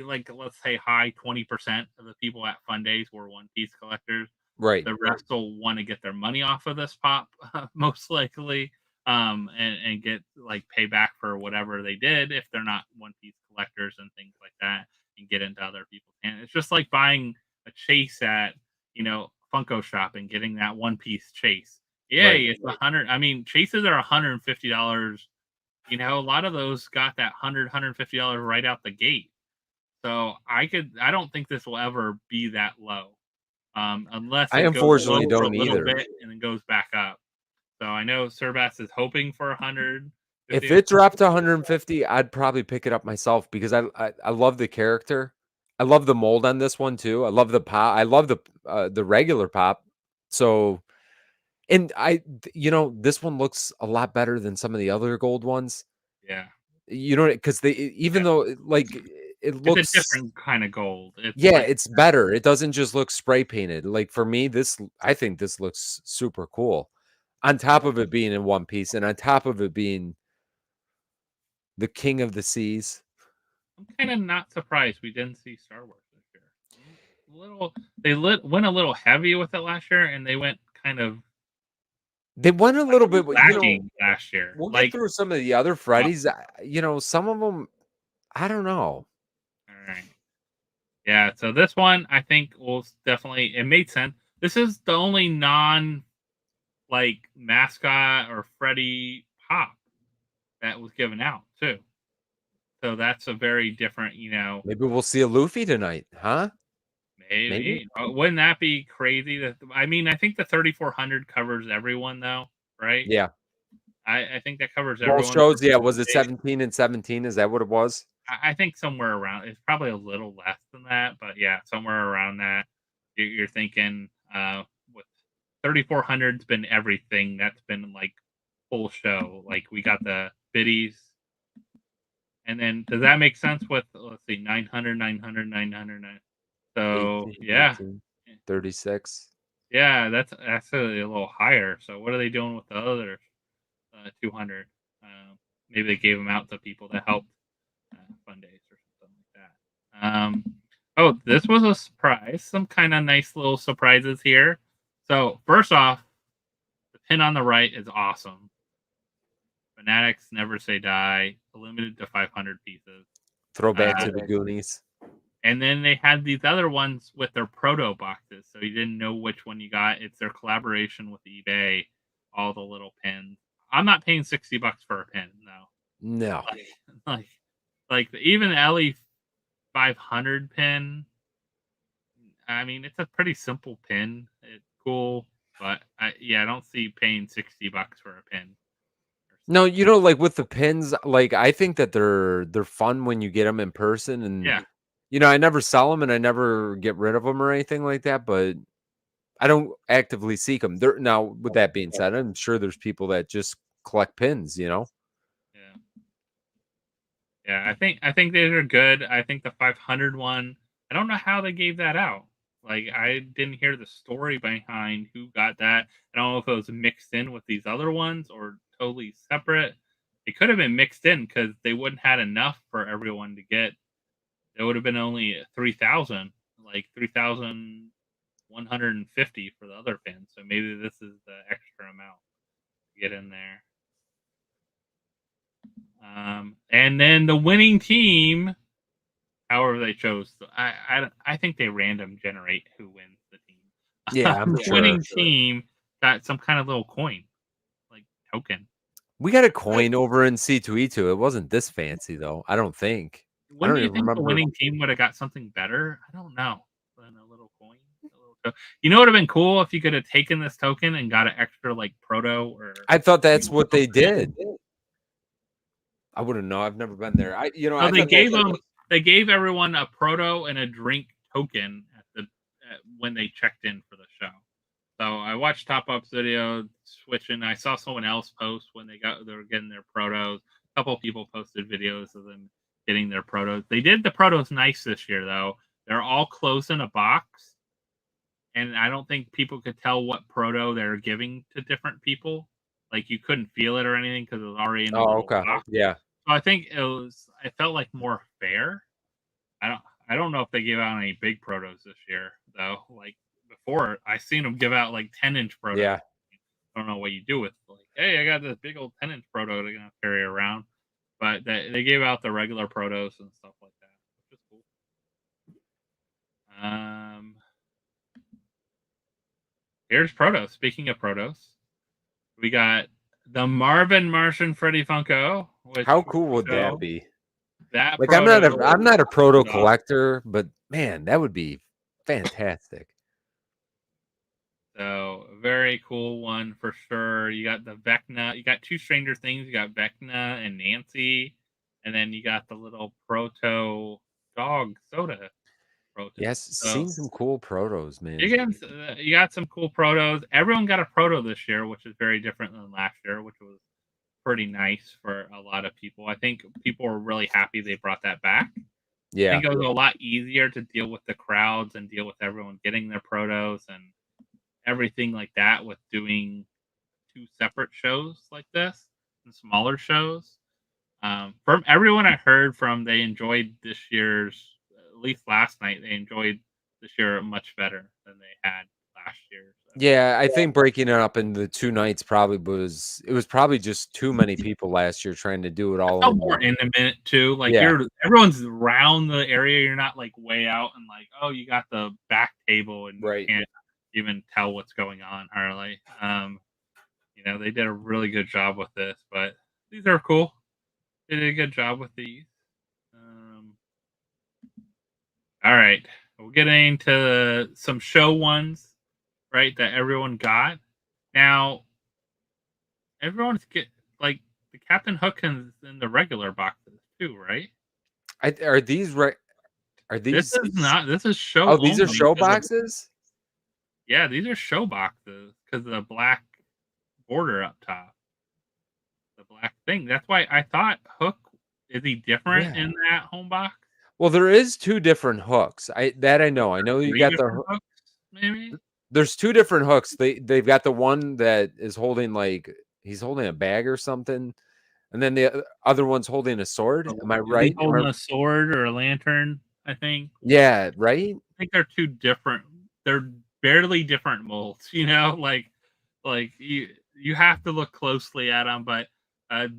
like let's say high 20% of the people at Fundays were One Piece collectors. Right. The rest will want to get their money off of this pop, most likely, and get like payback for whatever they did if they're not One Piece collectors and things like that, and get into other people's hands. It's just like buying a chase at Funko Shop and getting that One Piece chase. Yay, it's $100. I mean, chases are $150. A lot of those got that $150 right out the gate. So I don't think this will ever be that low, unless I unfortunately don't either, bit and then goes back up. So I know Surbass is hoping for 100. If it dropped to 150, I'd probably pick it up myself because I love the character. I love the mold on this one too. I love the pop. I love the regular pop. So. And this one looks a lot better than some of the other gold ones. Yeah. Because even though like it looks it's a different kind of gold. It's better. It doesn't just look spray painted. Like for me, I think this looks super cool. On top of it being in one piece, and on top of it being the king of the seas. I'm kind of not surprised we didn't see Star Wars this year. They went a little heavy with it last year, and they went kind of They went a little bit, lacking last year. We'll get through some of the other Freddys. Some of them, I don't know. All right. Yeah, so this one I think will definitely, it made sense. This is the only non Mascot or Freddy pop that was given out too. So that's a very different, Maybe we'll see a Luffy tonight, huh? Maybe. Wouldn't that be crazy? I think the 3400 covers everyone though, right? Yeah. I think that covers Both everyone. shows, yeah. Was it 17 and 17? Is that what it was? I think somewhere around. It's probably a little less than that, but yeah, somewhere around that. You're thinking with 3400's been everything. That's been full show. We got the biddies. And then does that make sense with, let's see, 900, 900, 900, 900. So 18, yeah, 18, 36. Yeah, that's actually a little higher. So what are they doing with the other 200? Maybe they gave them out to people that helped Fundays or something like that. Oh, this was a surprise. Some kind of nice little surprises here. So first off, the pin on the right is awesome. Fanatics Never Say Die, limited to 500 pieces. Throwback to the Goonies. And then they had these other ones with their proto boxes, so you didn't know which one you got. It's their collaboration with eBay, all the little pins. I'm not paying $60 for a pin, no. No. Even the LE 500 pin. I mean, it's a pretty simple pin. It's cool, but I don't see paying $60 for a pin. No, with the pins, I think that they're fun when you get them in person, and yeah. I never sell them and I never get rid of them or anything like that, but I don't actively seek them. Now, with that being said, I'm sure there's people that just collect pins, Yeah. Yeah, I think these are good. I think the 500 one, I don't know how they gave that out. I didn't hear the story behind who got that. I don't know if it was mixed in with these other ones or totally separate. It could have been mixed in because they wouldn't had enough for everyone to get. There would have been only 3,000, 3,150 for the other pins. So maybe this is the extra amount to get in there. And then the winning team, however they chose, I think they random generate who wins the team. Yeah, I'm the winning team got some kind of little coin, token. We got a coin over in C2E2. It wasn't this fancy though. I don't think. Wouldn't you think the winning team would have got something better? I don't know. Than a little coin. You know what would have been cool if you could have taken this token and got an extra proto or. I thought that's what they did. I wouldn't know. I've never been there. They gave everyone a proto and a drink token when they checked in for the show. So I watched Top Up's video switching. I saw someone else post when they were getting their protos. A couple of people posted videos of them getting their protos. They did the protos nice this year though. They're all close in a box, and I don't think people could tell what proto they're giving to different people. You couldn't feel it or anything because it was already in the box. Yeah. So I think it felt more fair. I don't know if they gave out any big protos this year though. Before, I seen them give out 10-inch protos. Yeah. I don't know what you do with hey, I got this big old 10-inch proto to carry around, but they gave out the regular protos and stuff like that, which is cool. Here's protos. Speaking of protos, we got the Marvin Martian Freddy Funko. How cool would that be? That I'm not a proto collector, but man, that would be fantastic. So very cool one for sure. You got the Vecna. You got two Stranger Things. You got Vecna and Nancy, and then you got the little proto dog soda. Proto. Yes, seen some cool protos, man. You got some cool protos. Everyone got a proto this year, which is very different than last year, which was pretty nice for a lot of people. I think people were really happy they brought that back. Yeah, I think it was a lot easier to deal with the crowds and deal with everyone getting their protos and everything like that with doing two separate shows like this and smaller shows. From everyone I heard from, they enjoyed this year's, at least last night, they enjoyed this year much better than they had last year. So. Yeah, I think breaking it up into 2 nights probably was probably just too many people last year trying to do it all. It felt more intimate too. Like everyone's around the area. You're not like way out and like, oh, you got the back table and you can't even tell what's going on hardly. You know, they did a really good job with this, but these are cool. They did a good job with these. All right, we'll get into some show ones, right? That everyone got. Now, everyone's get like the Captain Hook in the regular boxes too, right? Are these right? Are these? This is not. This is show. Oh, these are show boxes. Yeah, these are show boxes because of the black border up top, the black thing. That's why I thought Hook is he different in that home box. Well, there is 2 different hooks. I know. I know you got the hooks, maybe. There's 2 different hooks. They've got the one that is holding like he's holding a bag or something, and then the other one's holding a sword. Am I right? Holding a sword or a lantern, I think. Yeah, right. I think they're 2 different. They're barely different molds. You know, like you have to look closely at them. But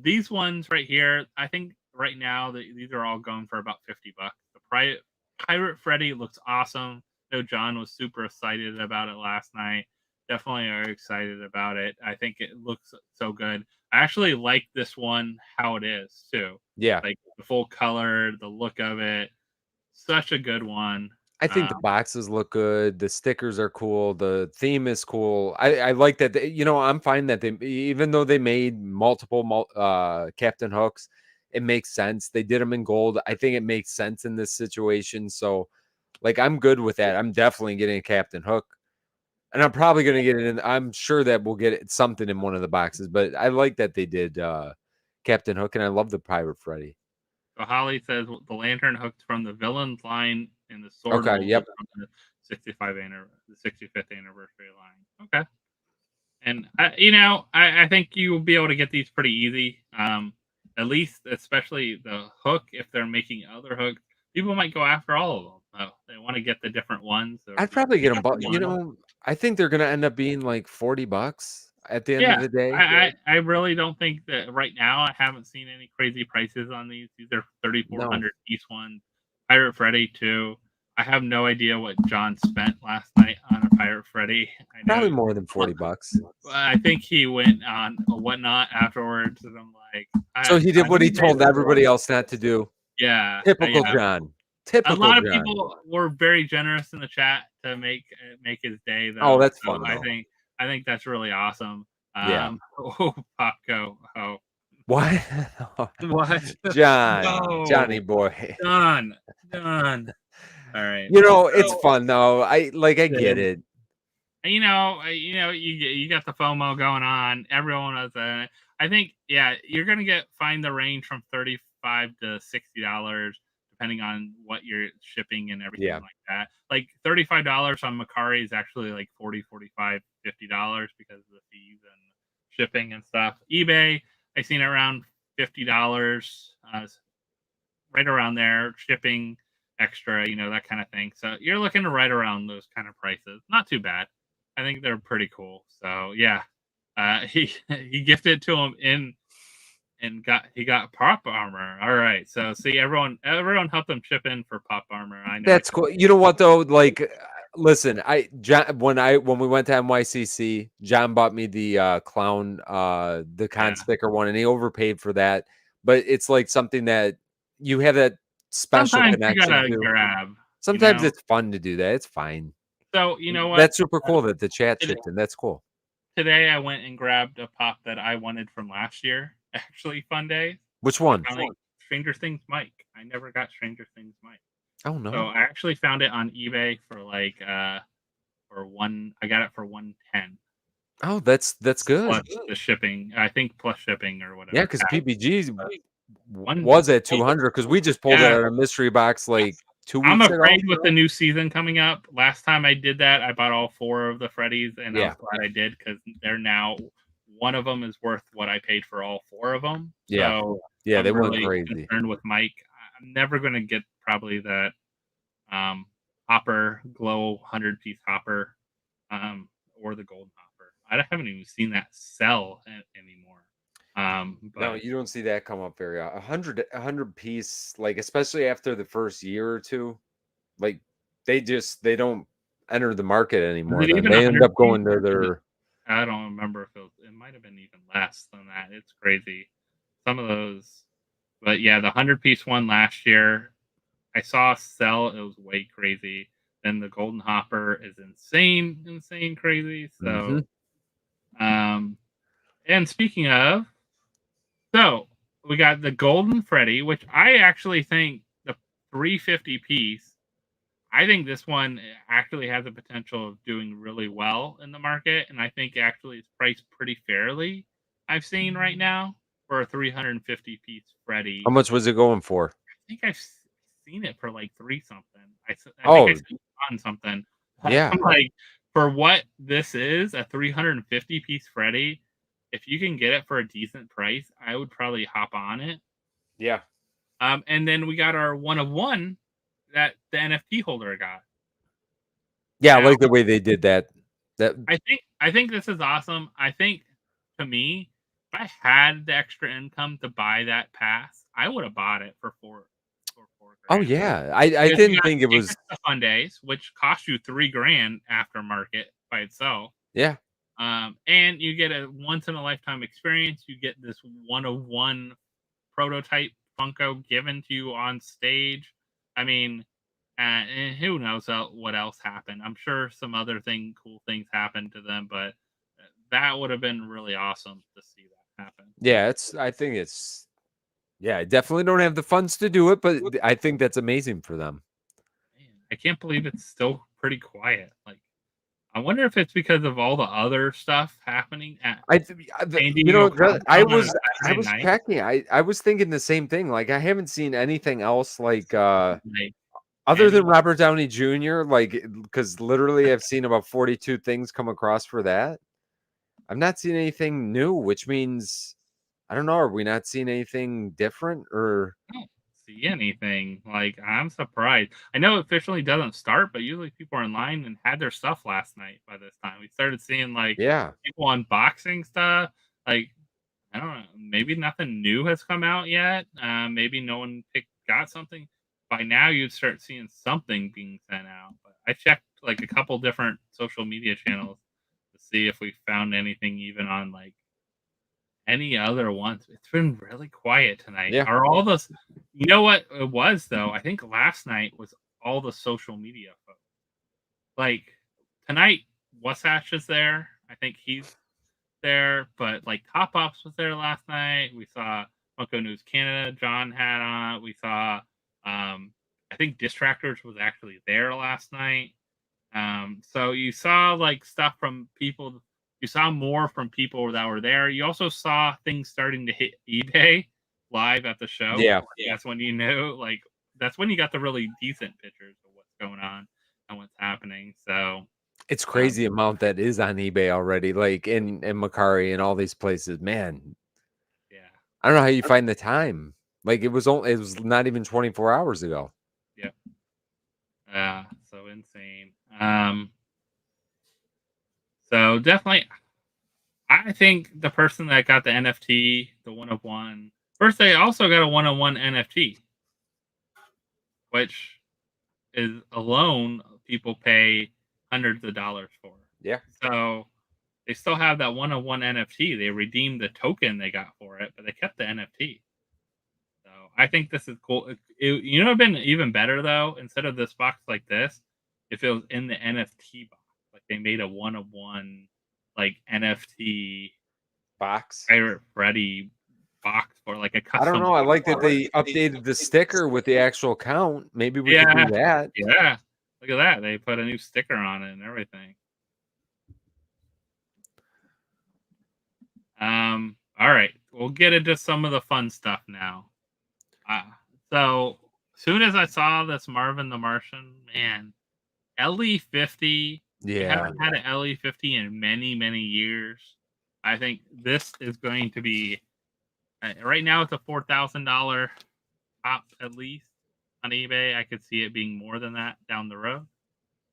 these ones right here, I think right now these are all going for about $50. The Pirate Freddy looks awesome. I know John was super excited about it last night. Definitely are excited about it. I think it looks so good. I actually like this one how it is too. Yeah, like the full color, the look of it. Such a good one. I think the boxes look good. The stickers are cool. The theme is cool. I like that. I'm fine that they, even though they made multiple Captain Hooks, it makes sense. They did them in gold. I think it makes sense in this situation. So, like, I'm good with that. I'm definitely getting a Captain Hook, and I'm probably going to get it in. I'm sure that we'll get something in one of the boxes. But I like that they did Captain Hook, and I love the Pirate Freddy. So Holly says the lantern hooked from the villain's line in the sword. Okay, yep. From the 65th anniversary line. Okay. And I think you will be able to get these pretty easy. At least, especially the hook. If they're making other hooks, people might go after all of them. They want to get the different ones. I'd probably get them, but I think they're going to end up being like $40 at the end of the day. I really don't think that right now. I haven't seen any crazy prices on these. These are 3,400 piece ones. Pirate Freddy too. I have no idea what John spent last night on a Pirate Freddy. Probably more than $40. I think he went on a Whatnot afterwards, and I'm like, so he did what he told everybody else not to do. Yeah, typical John. Typical. A lot of people were very generous in the chat to make his day. Though. Oh, that's fun. I think that's really awesome. Yeah. Oh, Popco. Oh. What? What? John. No. Johnny boy. Done. All right. It's fun though. I get it. You got the FOMO going on. Everyone has I think, you're gonna find the range from $35 to $60, depending on what you're shipping and everything like that. Like $35 on Macari is actually like $40, $45, $50 because of the fees and shipping and stuff. eBay, I seen it around $50, right around there. Shipping extra, that kind of thing. So you're looking to right around those kind of prices. Not too bad. I think they're pretty cool. So yeah, he gifted it to him and he got pop armor. All right. So see, everyone helped them chip in for pop armor. I know that's cool. You know what though? Like, listen, when we went to NYCC, John bought me the clown, the con sticker one, and he overpaid for that. But it's like something that you have that special connection to. Grab. Sometimes it's fun to do that. It's fine. So you know what? That's super cool that the chat chipped in. That's cool. Today I went and grabbed a pop that I wanted from last year. Actually, Fun Day. Which one? Stranger Things Mike. I never got Stranger Things Mike. Oh no! So I actually found it on eBay for like for one. I got it for $110. Oh, that's good. Plus the shipping, I think, plus shipping or whatever. Yeah, because PBG's was at 200 because we just pulled it out of a mystery box like 2 weeks ago. I'm afraid with the new season coming up. Last time I did that, I bought all 4 of the Freddys, and I'm glad I did because they're now. One of them is worth what I paid for all 4 of them. Yeah, so yeah, they really weren't crazy. Concerned with Mike. I'm never going to get probably that hopper glow 100-piece hopper. or the golden hopper. I haven't even seen that sell anymore. No, But you don't see that come up very often. 100 piece, like especially after the first year or two, like they don't enter the market is anymore. it Then even they end 100 up piece? going to their. I don't remember if it might have been even less than that. It's crazy. Some of those, but yeah, the 100-piece one last year, I saw sell. It was way crazy. Then the golden hopper is insane crazy. Mhm. So, and speaking of, so we got the golden Freddy, which I actually think the 350 piece. I think this one actually has the potential of doing really well in the market, and I think actually it's priced pretty fairly. I've seen right now for a 350 piece How Freddy. much was it going for? I think I've seen it for like three something. I think I Oh, seen it on something. yeah. I'm like, for what this is, a 350 piece Freddy. If you can get it for a decent price, I would probably hop on it. Yeah. And then we got our one of one that the NFT holder got. Yeah, I Now, like the way they did that. That I think this is awesome. I think to me, if I had the extra income to buy that pass, I would have bought it for four Oh, grand. yeah. I Because you didn't got think it was. tickets to Fundays, which cost you 3 grand aftermarket by itself. Yeah. And you get a once in a lifetime experience. You get this one of one prototype Funko given to you on stage. I mean, and who knows what else happened? I'm sure some other cool things happened to them, but that would have been really awesome to see that happen. Yeah, I think it's yeah, I definitely don't have the funds to do it, but I think that's amazing for them. Man, I can't believe it's still pretty quiet. Like, I wonder if it's because of all the other stuff happening at San Diego Comic I Con on a was Saturday night. checking. I was thinking the same thing. Like I haven't seen anything else like Like, other than any Robert Downey Jr. like because literally I've seen about 42 things come across for that. I've not seen anything new, which means I don't know, are we not seeing anything different or I don't see anything. Like, I'm surprised. I know it officially doesn't start, but usually people are in line and had their stuff last night by this time. We started seeing like yeah. people unboxing stuff. Like, I don't know, maybe nothing new has come out yet. Maybe no one got something. By now, you'd start seeing something being sent out. But I checked like a couple different social media channels to see if we found anything even on like any other ones. It's been really quiet tonight. Yeah. Are all the you know what it was though? I think last night was all the social media folks. Like tonight, Wasatch is there. I think he's there, but like Top Ops was there last night. We saw Funko News Canada, John had on. We saw I think Distractors was actually there last night. So you saw like stuff from people. You saw more from people that were there. You also saw things starting to hit eBay live at the show. Yeah. That's when you knew, like, that's when you got the really decent pictures of what's going on and what's happening. So, It's um, crazy amount that is on eBay already, like in Macari and all these places. Man, yeah, I don't know how you find the time. Like it was not even 24 hours ago. yeah, so insane. So definitely, I think the person that got the NFT, the one of one, first they also got a one of one NFT, which is alone people pay hundreds of dollars for. Yeah. So they still have that one of one NFT. They redeemed the token they got for it, but they kept the NFT. So I think this is cool. You know, it'd been even better though. Instead of this box like this, if it was in the NFT box, like they made a one of one, like NFT Box. Pirate Freddy box for like a I don't custom know. I box like that for it. they updated the sticker with the actual count. Maybe we could do Yeah, that. yeah. Look at that. They put a new sticker on it and everything. All right. We'll get into some of the fun stuff now. Uh, so soon as I saw this Marvin the Martian, man, LE50. We Yeah. haven't had an LE50 in many years. I think this is going to be right now. It's a $4,000 top at least on eBay. I could see it being more than that down the road.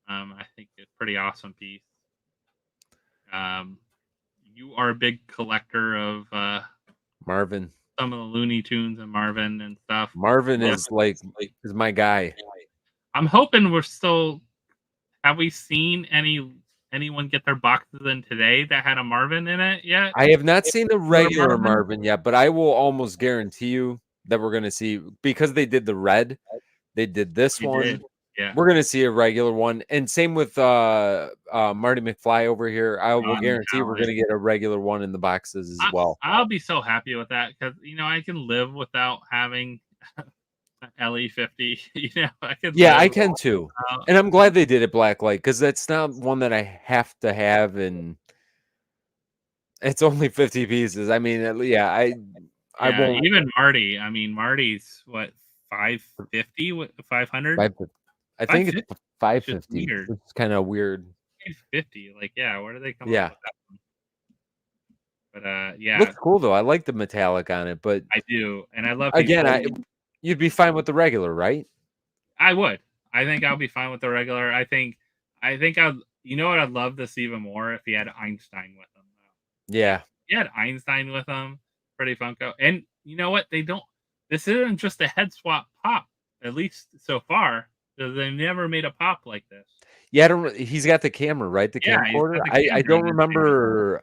I think it's a pretty awesome piece. You are a big collector of Marvin. some of the Looney Tunes and Marvin and stuff. Marvin is my guy. I'm hoping we're still. Have we seen anyone get their boxes in today that had a Marvin in it yet? I have not seen the regular Marvin yet, but I will almost guarantee you that we're going to see, because they did the red, they did this one. Yeah. We're going to see a regular one. And same with Marty McFly over here. I will guarantee we're going to get a regular one in the boxes as well. I'll be so happy with that because, I can live without having LE50. I can too. And I'm glad they did it Blacklight, because that's not one that I have to have, and it's only 50 pieces. I mean, I won't. Even Marty. I mean, Marty's what, 550, 500? I think it's 550. It's kind of weird. 50, where do they come up with that one? But looks cool though. I like the metallic on it, but I do, and I love. You'd be fine with the regular, right? I would. I think I'll be fine with the regular. I think I'd. You know what? I'd love this even more if he had Einstein with him. Yeah, he had Einstein with him, Freddy Funko, and you know what? They don't. This isn't just a head swap pop, at least so far. They never made a pop like this. Yeah, he's got the camera, right? The camcorder. I don't remember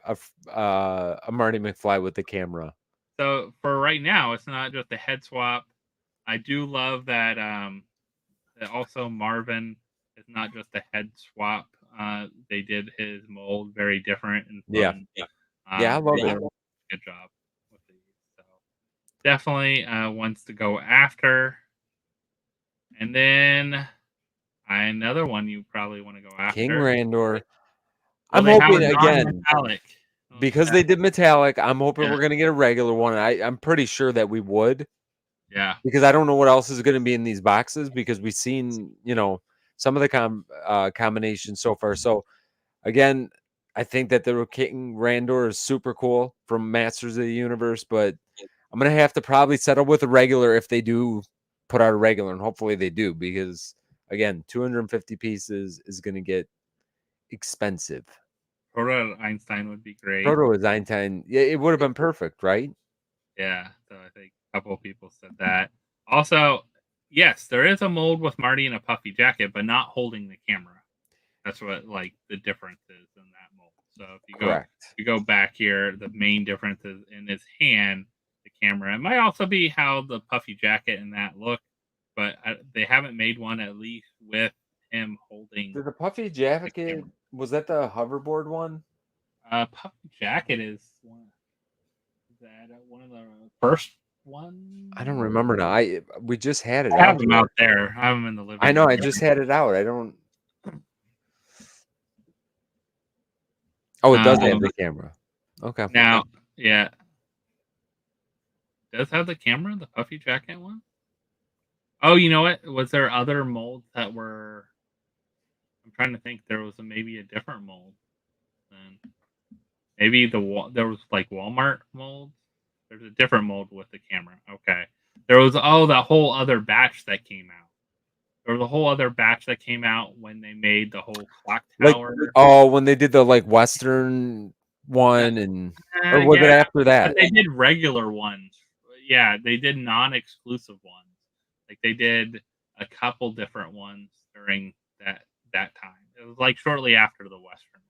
a Marty McFly with the camera. So for right now, it's not just a head swap. I do love that. That also Marvin is not just a head swap. They did his mold very different and fun. I love it. Good job with these. So definitely wants to go after. And then another one you probably want to go after. King Randor. I'm hoping again, because they did metallic, I'm hoping we're going to get a regular one. I'm pretty sure that we would. Yeah. Because I don't know what else is going to be in these boxes, because we've seen, some of the combinations so far. So again, I think that the King Randor is super cool from Masters of the Universe, but I'm going to have to probably settle with a regular if they do put out a regular, and hopefully they do, because again, 250 pieces is going to get expensive. Proto Einstein would be great. Proto Einstein, it would have been perfect, right? Yeah, so I think a couple of people said that. Also, yes, there is a mold with Marty in a puffy jacket, but not holding the camera. That's what the difference is in that mold. So if you go back here, the main difference is in his hand, the camera. It might also be how the puffy jacket and that look, but they haven't made one at least with him holding. The puffy jacket, was that the hoverboard one? Puffy jacket is one. Is that one of the first one? I don't remember now. We just had it. I have them out there. I have them in the living room. I know. I just had it out. I don't. Oh, it does have the camera. Okay. Now, yeah. Does have the camera, the puffy jacket one? Oh, you know what? Was there other molds that were? I'm trying to think. There was maybe a different mold. Then maybe there was Walmart molds. There's a different mold with the camera. Okay. There was that whole other batch that came out. There was a whole other batch that came out when they made the whole clock tower. When they did the Western one, and or was it after that? But they did regular ones. Yeah, they did non-exclusive ones. They did a couple different ones during that time. It was shortly after the Western one.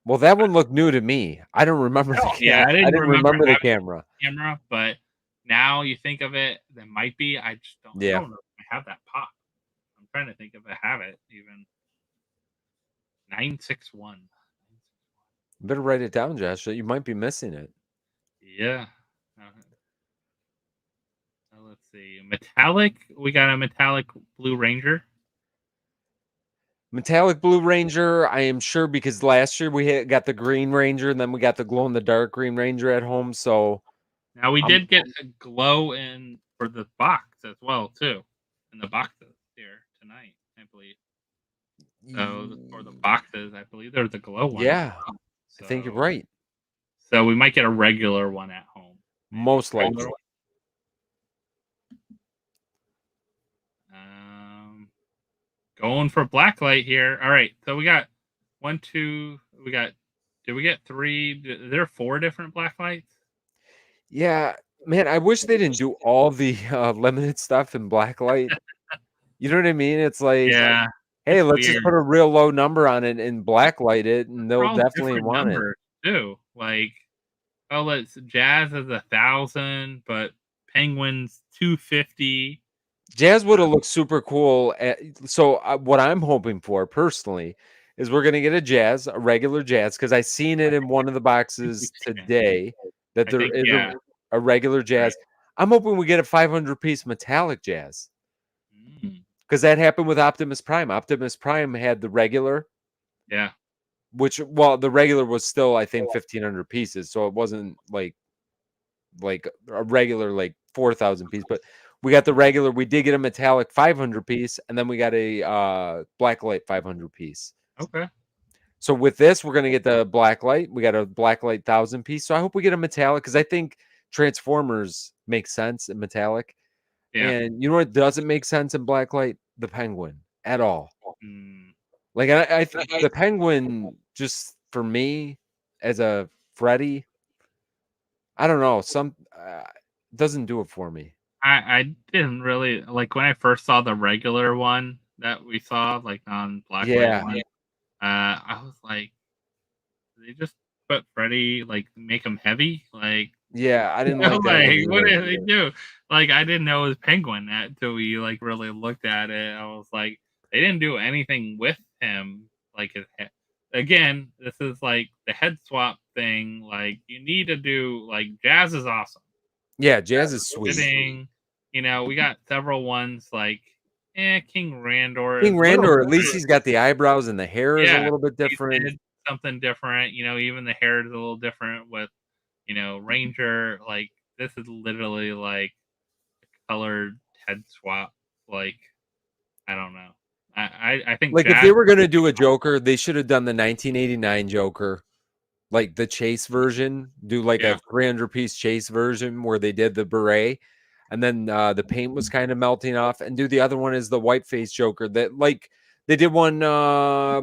Well, that one looked new to me. I don't remember. I didn't remember the camera. But now you think of it, there might be. I just don't. I don't know if I have that pop. I'm trying to think if I have it even. 961. Better write it down, Josh. You might be missing it. Yeah. Let's see. Metallic. We got a metallic Blue Ranger. Metallic Blue Ranger, I am sure, because last year we got the Green Ranger, and then we got the glow in the dark Green Ranger at home. So now we did get a glow in for the box as well too, in the boxes here tonight, I believe. So for the boxes, I believe there's a glow one. Yeah, I think you're right. So we might get a regular one at home. Most likely. Going for Blacklight here. All right, so we got 1, 2. We got Did we get 3? There are 4 different Blacklights? Yeah, man, I wish they didn't do all the limited stuff in Blacklight. You know what I mean? It's like, Yeah, hey, it's let's just put weird. a real low number on it and blacklight it, and They're they'll all definitely different want it. numbers too. Like, oh, let's Jazz is 1,000, but Penguin's 250. Jazz would have looked super cool. So what I'm hoping for personally is we're gonna get a regular Jazz, because I seen it in one of the boxes today that I there think is yeah. a regular Jazz. I'm hoping we get a 500 piece metallic Jazz, because that happened with Optimus Prime. Optimus Prime had the regular, Yeah. which, well, the regular was still, I think, 1,500 pieces, so it wasn't like a regular like 4,000 piece, but we got the regular. We did get a metallic 500 piece, and then we got a blacklight 500 piece. Okay. So with this, we're gonna get the blacklight. We got a blacklight 1,000 piece. So I hope we get a metallic, because I think Transformers makes sense in metallic. Yeah. And you know what doesn't make sense in blacklight? The Penguin at all. Mm. Like I think the Penguin, just for me as a Freddy, I don't know, doesn't do it for me. I didn't really like when I first saw the regular one that we saw, like on Blacklight Yeah. one. I was like, they just put Freddy, like, make him heavy, like, Yeah, I didn't you know, like that one like, what either. did they do? Like, I didn't know it was Penguin until we like really looked at it. I was like, they didn't do anything with him, like his head. Again, this is like the head swap thing. Like, you need to do like Jazz is awesome. Yeah, Jazz is sweet. Fitting, you know, we got several ones like King Randor. King Randor, at least he's got the eyebrows, and the hair is a little bit he different. did something different. You know, even the hair is a little different with, you know, Ranger. Like, this is literally like a colored head swap. Like, I don't know. I think Like, if Jazz, they were gonna do a Joker, they should have done the 1989 Joker, like the Chase version. Do like yeah, a 300 piece Chase version where they did the beret, and then the paint was kind of melting off. And do the other one is the white face Joker that, like, they did one.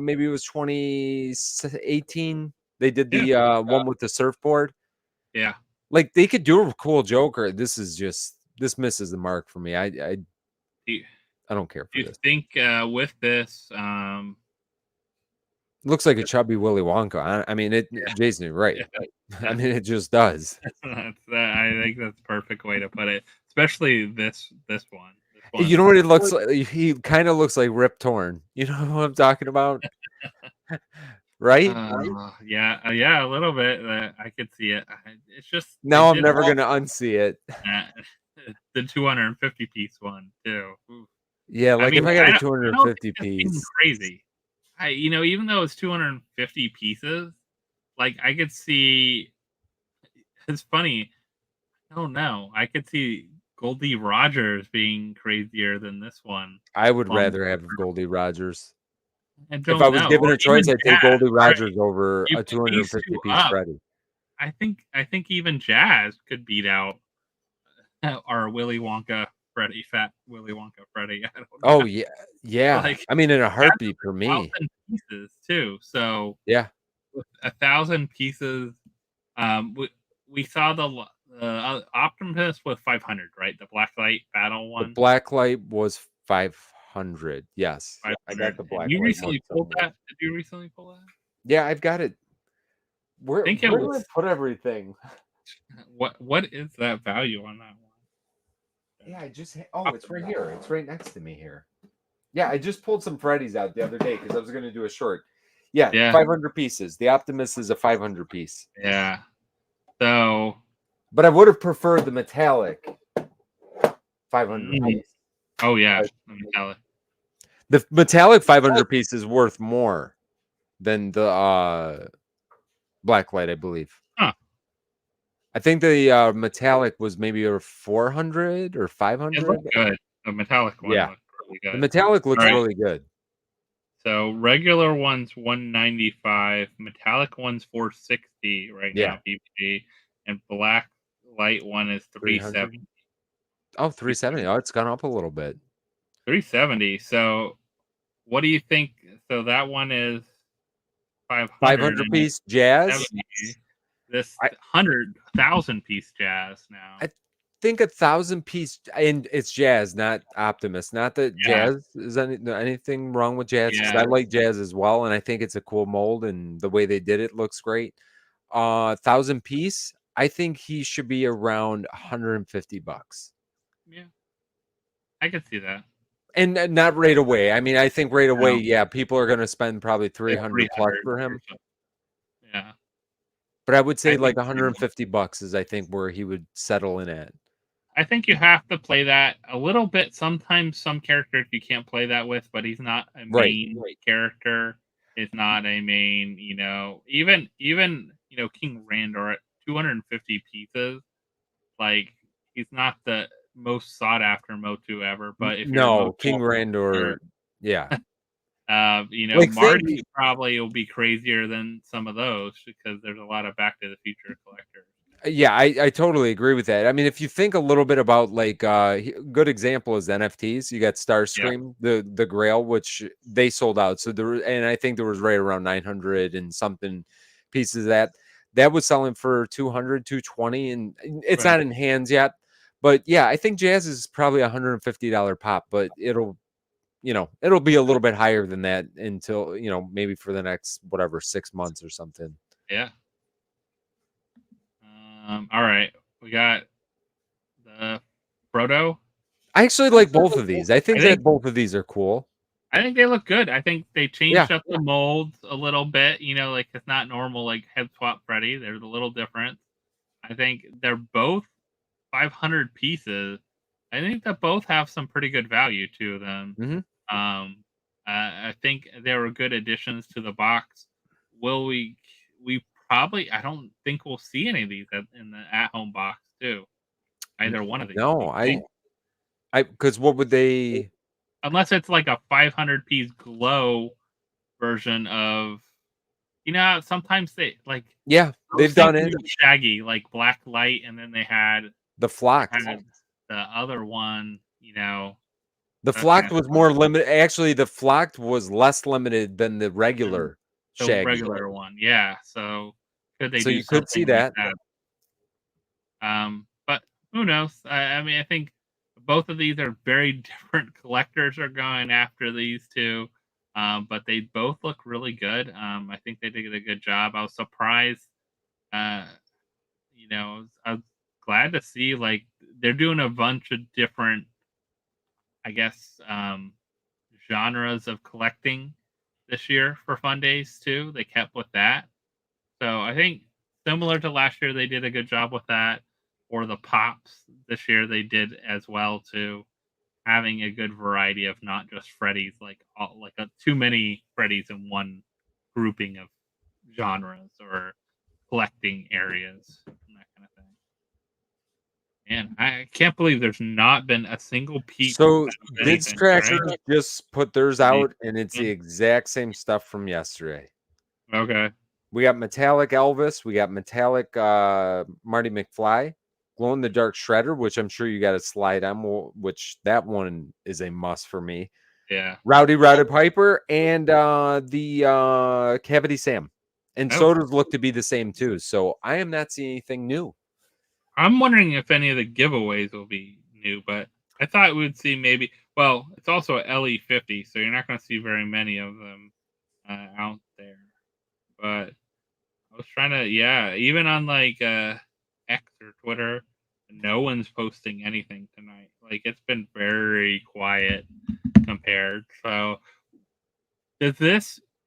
Maybe it was 2018. They did the one with the surfboard. yeah. Like, they could do a cool Joker. This misses the mark for me. I don't care for Do you this. think with this, Looks like a chubby Willy Wonka. I mean, Jason, you're right. yeah. I mean, it just does. I think that's the perfect way to put it, especially this one. You know what it looks like? He kind of looks like Rip Torn. You know what I'm talking about? Right? Yeah, yeah, a little bit. I could see it. It's just Now I'm never going to unsee it. The 250 piece one too. Oof. Yeah, like, if I got a 250 piece. Crazy. You know, even though it's 250 pieces, like, I could see. It's funny. I don't know. I could see Goldie Rogers being crazier than this one. I would rather have Goldie Rogers. If I was given a choice, I'd take Goldie Rogers over a 250 piece Freddy. I think even Jazz could beat out our Willy Wonka Freddy, fat Willy Wonka Freddy. I don't know. Oh yeah, yeah. Like, I mean, in a heartbeat for me. 1,000 pieces too. So yeah, 1,000 pieces. We saw the Optimus with 500, right? The Blacklight battle one. The Blacklight was 500. Yes, 500. I got the Blacklight. You recently pulled that? Did you recently pull that? Yeah, I've got it. Where did I put everything? What is that value on that one? Yeah, it's right here. It's right next to me here. Yeah, I just pulled some Freddy's out the other day because I was going to do a short. Yeah, 500 pieces. The Optimus is a 500 piece. Yeah. So, but I would have preferred the metallic 500 piece. Oh yeah, the metallic. The metallic 500 piece is worth more than the Blacklight, I believe. Huh. I think the metallic was maybe a 400 or 500. It looked good. The metallic one looked really good. The metallic looks really good. So regular one's 195, metallic one's 460 right now, PPG, and black light one is 370. Oh, 370. Oh, it's gone up a little bit. 370. So what do you think? So that one is 500 piece Jazz. This 100,000 piece Jazz now. I think 1,000 piece, and it's Jazz, not Optimus. Not that Jazz is anything wrong with Jazz, because I like Jazz as well, and I think it's a cool mold, and the way they did it looks great. 1,000 piece, I think he should be around $150. Yeah, I could see that. And not right away. I mean, I think right away, yeah, people are going to spend probably 300 plus for him. Yeah. But I would say like $150 is, I think, where he would settle in at. I think you have to play that a little bit. Sometimes some characters you can't play that with, but he's not a main character. He's not a main, even King Randor at 250 pieces. Like, he's not the most sought after Motu ever, but if King Randor, yeah. Marty probably will be crazier than some of those because there's a lot of Back to the Future collectors. Yeah, I totally agree with that. I mean, if you think a little bit about like good example is NFTs. You got Starscream, the Grail, which they sold out. So and I think there was right around 900 and something pieces of that was selling for 200, 220, and it's not in hands yet. But yeah, I think Jazz is probably $150 pop, but it'll be a little bit higher than that until, maybe for the next, 6 months or something. Yeah. All right. We got the Frodo. I actually like both of these. I think that both of these are cool. I think they look good. I think they changed up the molds a little bit. Like it's not normal like head swap Freddy. There's a little different. I think they're both 500 pieces. I think that both have some pretty good value to them. Mm-hmm. I think they were good additions to the box. Will we probably, I don't think we'll see any of these in the at-home box too. Either one of these. No, because what would they? Unless it's like a 500 piece glow version of, sometimes they like. Yeah, they've done it. Shaggy, like Blacklight, and then they had the Flocked. The other one, The Flocked was more limited. Actually, the Flocked was less limited than the regular Shaggy. The regular one, yeah. So could they? So do you could see that. But who knows? I mean, I think both of these are very different collectors are going after these two. But they both look really good. I think they did a good job. I was surprised. I was glad to see like they're doing a bunch of different, I guess, genres of collecting this year for Fundays too. They kept with that. So I think similar to last year, they did a good job with that. Or the Pops this year, they did as well too. Having a good variety of not just Freddy's, like too many Freddy's in one grouping of genres or collecting areas and that kind of thing. And I can't believe there's not been a single piece. So Vids Tracker just put theirs out, and it's the exact same stuff from yesterday. Okay. We got metallic Elvis. We got metallic Marty McFly. Glow in the Dark Shredder, which I'm sure you got to slide on, which that one is a must for me. Yeah. Rowdy Piper and the Cavity Sam. And sodas look to be the same too. So I am not seeing anything new. I'm wondering if any of the giveaways will be new, but I thought we would see maybe. Well, it's also a LE50, so you're not going to see very many of them out there. But I was trying to, even on like X or Twitter, no one's posting anything tonight. Like it's been very quiet compared. So do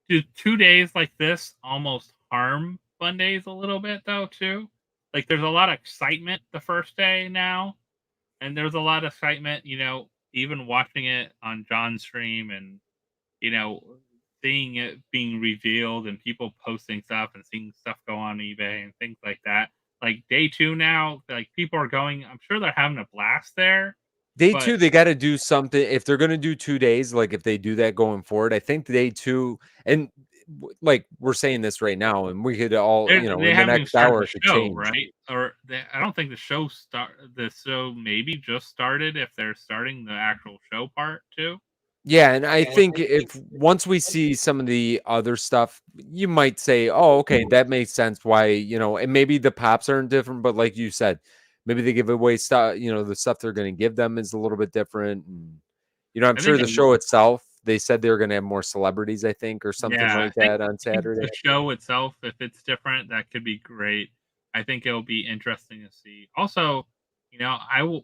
2 days like this almost harm Fundays a little bit though too? Like there's a lot of excitement the first day now, and there's a lot of excitement, even watching it on John's stream and seeing it being revealed and people posting stuff and seeing stuff go on eBay and things like that. Like day 2 now, like people are going, I'm sure they're having a blast there. Day 2, they got to do something. If they're going to do 2 days, like if they do that going forward, I think day 2, and like we're saying this right now, and we could all, in the next hour should change, right? Or I don't think the show maybe just started if they're starting the actual show part too. Yeah, and I think if once we see some of the other stuff, you might say, "Oh, okay, that makes sense." Why, and maybe the pops aren't different, but like you said, maybe they give away stuff. The stuff they're going to give them is a little bit different. And I'm I sure think, the show itself, they said they were going to have more celebrities, I think, or something yeah, like that on I think Saturday. the show itself, if it's different, that could be great. I think it'll be interesting to see. Also,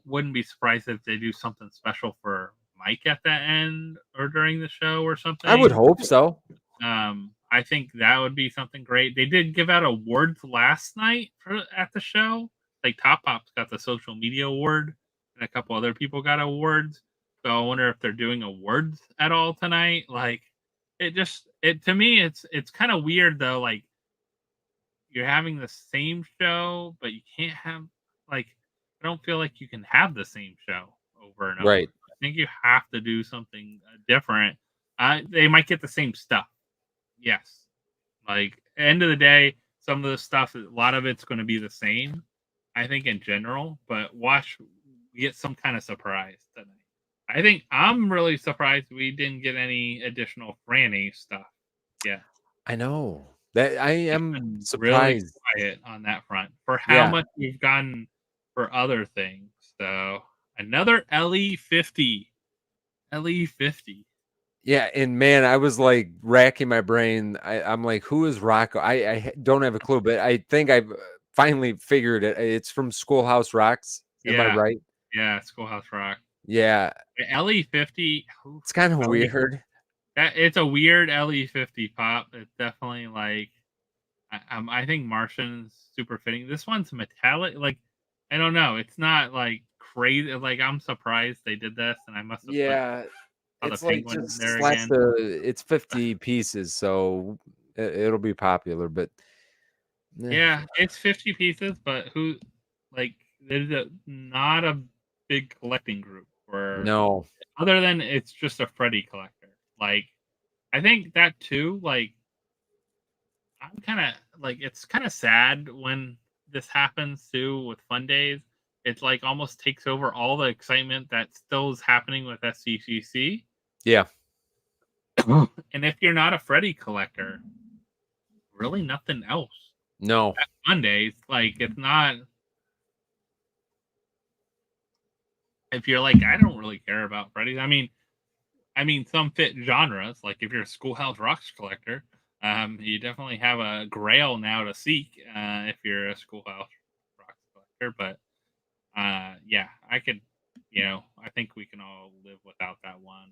wouldn't be surprised if they do something special for Mike at the end or during the show or I would something. hope so. I think that would be something great. They did give out awards last night at the show. Like Top Pops got the social media award, and a couple other people got awards. So I wonder if they're doing awards at all tonight. Like, it to me, it's kind of weird though. Like, you're having the same show, but you can't have, like, I don't feel like you can have the same show over and over. Right. I think you have to do something different. They might get the same stuff. Yes. Like, end of the day, some of the stuff, a lot of it's going to be the same, I think, in general, but we get some kind of surprise tonight. I think I'm really surprised we didn't get any additional Franny stuff. Yeah. I know that I am Really surprised. quiet on that front for how Yeah. much we've gotten for other things. So another LE50. LE50. Yeah, and man, I was like racking my brain. I'm like, who is Rocco? I don't have a clue, but I think I've finally figured it. It's from Schoolhouse Rocks. Am I Yeah. right? Yeah. Schoolhouse Rock. Yeah, The LE50. it's kind of weird. It's a weird LE50 pop. It's definitely like I think Martian's super fitting. This one's metallic. Like, I don't know. It's not like crazy. Like, I'm surprised they did this, and I must have put Yeah, the it's like penguin in just there slap again. it's 50 pieces, so it'll be popular. But Yeah, it's 50 pieces, but like, there's not a big collecting group for, no, other than it's just a Freddy collector. Like, I think that too, like, I'm kind of like, it's kind of sad when this happens too with Fun Days. It's like almost takes over all the excitement that still is happening with SDCC. yeah, And if you're not a Freddy collector, really nothing else. no, At Fun Days, like, it's not. If you're like, I don't really care about Freddy's. I mean, some fit genres. Like, if you're a Schoolhouse Rocks collector, you definitely have a grail now to seek if you're a Schoolhouse Rocks collector. But yeah, I could, I think we can all live without that one.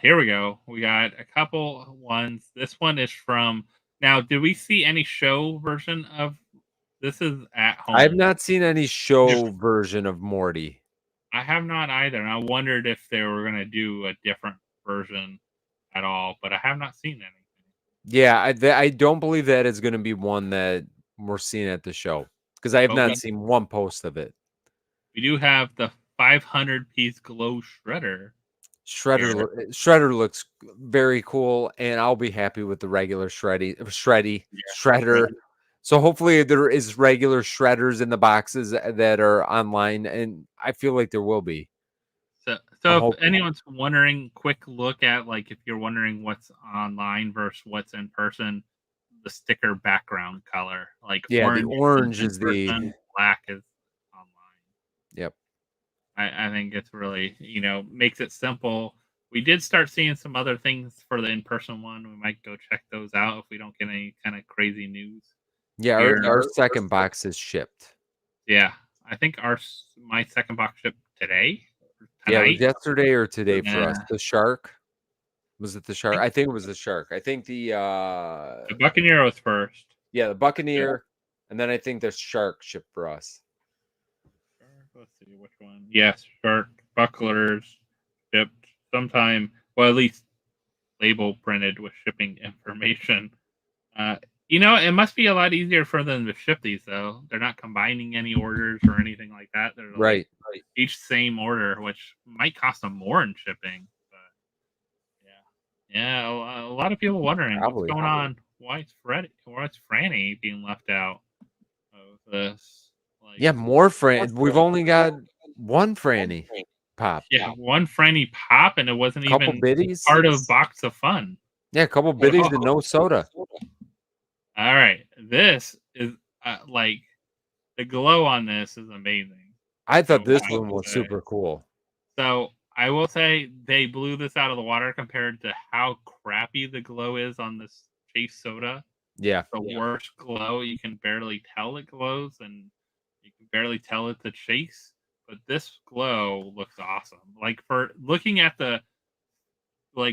Here we go. We got a couple ones. This one is from. Now, did we see any show version of this? Is at home. I have not seen any show version of Morty. I have not either, and I wondered if they were going to do a different version at all, but I have not seen anything. Yeah, I don't believe that is going to be one that we're seeing at the show because I have But not seen one post of it. we do have the 500-piece glow shredder. Shredder looks very cool, and I'll be happy with the regular shredder. So hopefully there is regular shredders in the boxes that are online, and I feel like there will be. So if anyone's wondering, quick look at, like, if you're wondering what's online versus what's in person, the sticker background color, like, Yeah, the orange is the black is online. Yep. I think it's really, makes it simple. We did start seeing some other things for the in-person one. We might go check those out if we don't get any kind of crazy news. Yeah, our second box is shipped. Yeah, I think my second box shipped today. Yeah, it was yesterday or today for us. The shark. Was it the shark? I think it was the shark. I think the Buccaneer was first. Yeah, the Buccaneer, and then I think the shark shipped for us. Let's see which one. Yes, shark bucklers shipped sometime. Well, at least label printed with shipping information. It must be a lot easier for them to ship these, though. They're not combining any orders or anything like that. They're right. Each same order, which might cost them more in shipping. But yeah, a lot of people wondering what's going on. Why is Franny being left out of this? Yeah, more Fran. We've only got one Franny. pop. Yeah, one Franny pop, and it wasn't Couple even biddies. part of Box of Fun. Yeah, a couple biddies and no soda. All right, this is like the glow on this is amazing. I thought So this one was super cool. So I will say they blew this out of the water compared to how crappy the glow is on this Chase soda. Yeah. The worst glow. You can barely tell it glows, and you can barely tell it's a Chase. But this glow looks awesome. Like for looking at the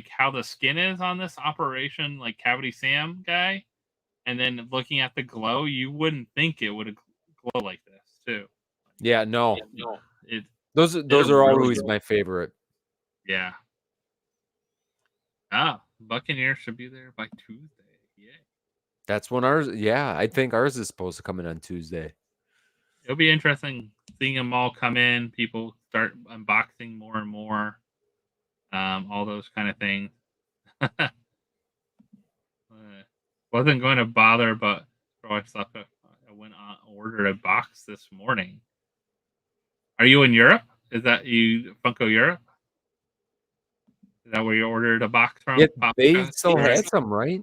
how the skin is on this Operation like Cavity Sam guy, and then looking at the glow, you wouldn't think it would glow like this too. Yeah, no. Those are really always my favorite. Yeah. Ah, Buccaneers should be there by Tuesday. Yeah. That's when ours. Yeah, I think ours is supposed to come in on Tuesday. It'll be interesting seeing them all come in. People start unboxing more and more. All those kind of things. Wasn't going to bother, but I went on ordered a box this morning. Are you in Europe? Is that you Funko Europe? Is that where you ordered a box from? Yeah, they still had some, right?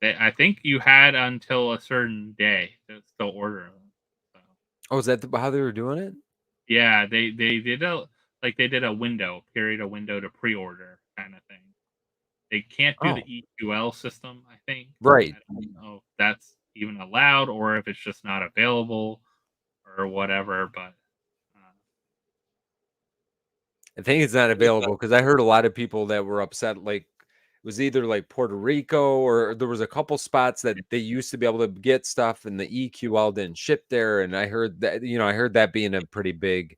I think you had until a certain day to still order them. So. Oh, is that how they were doing it? Yeah, they did a window to pre-order kind of thing. They can't do the EQL system, I think. Right. I don't know if that's even allowed or if it's just not available or whatever, but I think it's not available because I heard a lot of people that were upset. Like it was either like Puerto Rico or there was a couple spots that they used to be able to get stuff and the EQL didn't ship there. And I heard that, I heard that being a pretty big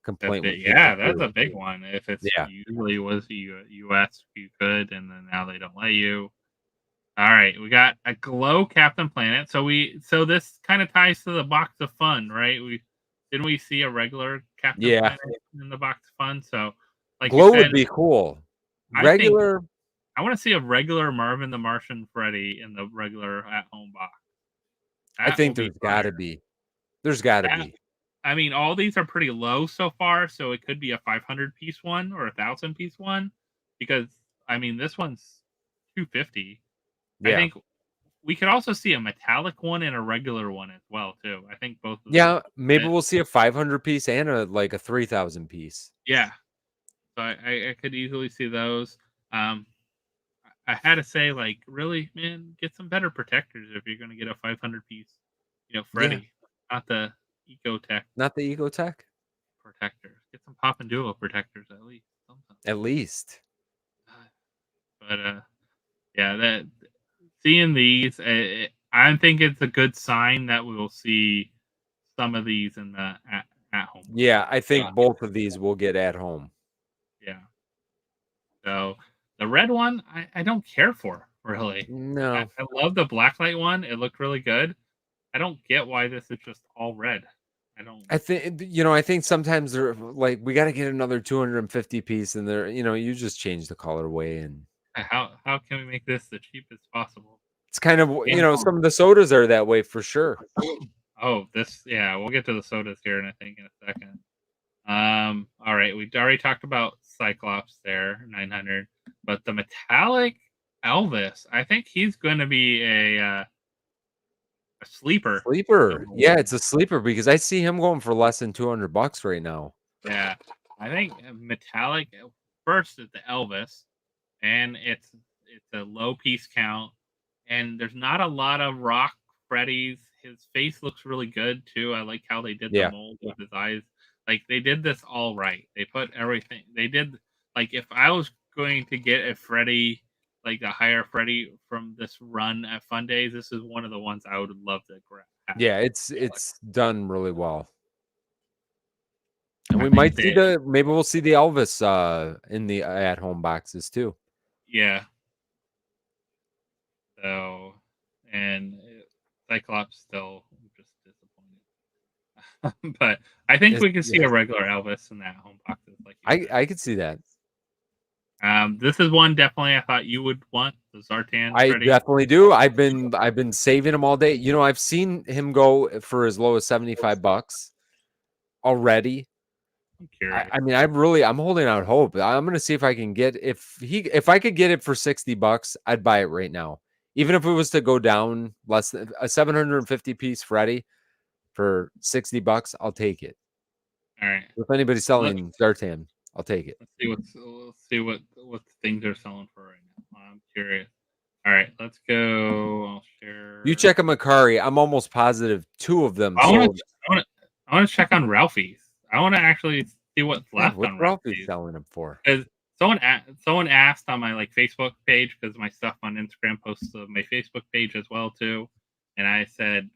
complaint. That's a big one. If it's usually was US, you could, and then now they don't let you. All right, we got a glow Captain Planet. So this kind of ties to the Box of Fun, right? Didn't we see a regular Captain Planet in the Box of Fun? So like glow would be cool. Regular. I want to see a regular Marvin the Martian Freddy in the regular at home box. I think there's got to be. There's got to be. I mean, all these are pretty low so far, so it could be a 500 piece one or a 1,000 piece one. Because I mean, this one's 250. Yeah. I think we could also see a metallic one and a regular one as well too. I think both. Maybe we'll see a 500 piece and a 3,000 piece. Yeah, so I could easily see those. I had to say, really, man, get some better protectors if you're going to get a 500 piece. Freddy, not the Ecotech. Not the Ecotech protectors. Get some Poppin Duo protectors at least. Sometimes. At least. But that seeing these, I think it's a good sign that we will see some of these in the at home. Yeah, I think both of these will get at home. Yeah. So the red one, I don't care for really. No, I love the Blacklight one. It looked really good. I don't get why this is just all red. I think sometimes they're like, we got to get another 250 piece, and they're you just change the colorway and how can we make this the cheapest possible? It's kind of some of the sodas are that way for sure. Oh, we'll get to the sodas here in a second. All right, we already talked about Cyclops there, 900, but the metallic Elvis, I think he's going to be a sleeper. Yeah, it's a sleeper because I see him going for less than $200 right now. Yeah, I think metallic first is the Elvis, and it's a low piece count, and there's not a lot of rock Freddy's. His face looks really good too. I like how they did the mold with his eyes. Like they did this all right. They put everything. They did if I was going to get a Freddy, like a higher Freddy from this run at Fun Days, this is one of the ones I would love to grab. Yeah, it's done really well. And we might see maybe we'll see the Elvis in the at home boxes too. Yeah. So, and Cyclops still just disappointed. But I think we can see a regular Elvis in that home boxes. I could see that. This is one definitely I thought you would want, the Zartan. I definitely do. I've been saving him all day. I've seen him go for as low as $75 already. I'm curious. I mean, I'm holding out hope. I'm gonna see if I can get if I could get it for $60, I'd buy it right now. Even if it was to go down less than a 750 piece Freddy for $60, I'll take it. All right. If anybody's selling Zartan, I'll take it. Let's see what things are selling for right now. I'm curious. All right, let's go. I'll share. You check a Macari. I'm almost positive 2 of them I sold. want to check on Ralphie's. I want to actually see what's left What on Ralphie's Ralphie's. selling them for? Because someone asked on my Facebook page, because my stuff on Instagram posts to my Facebook page as well too, and I said,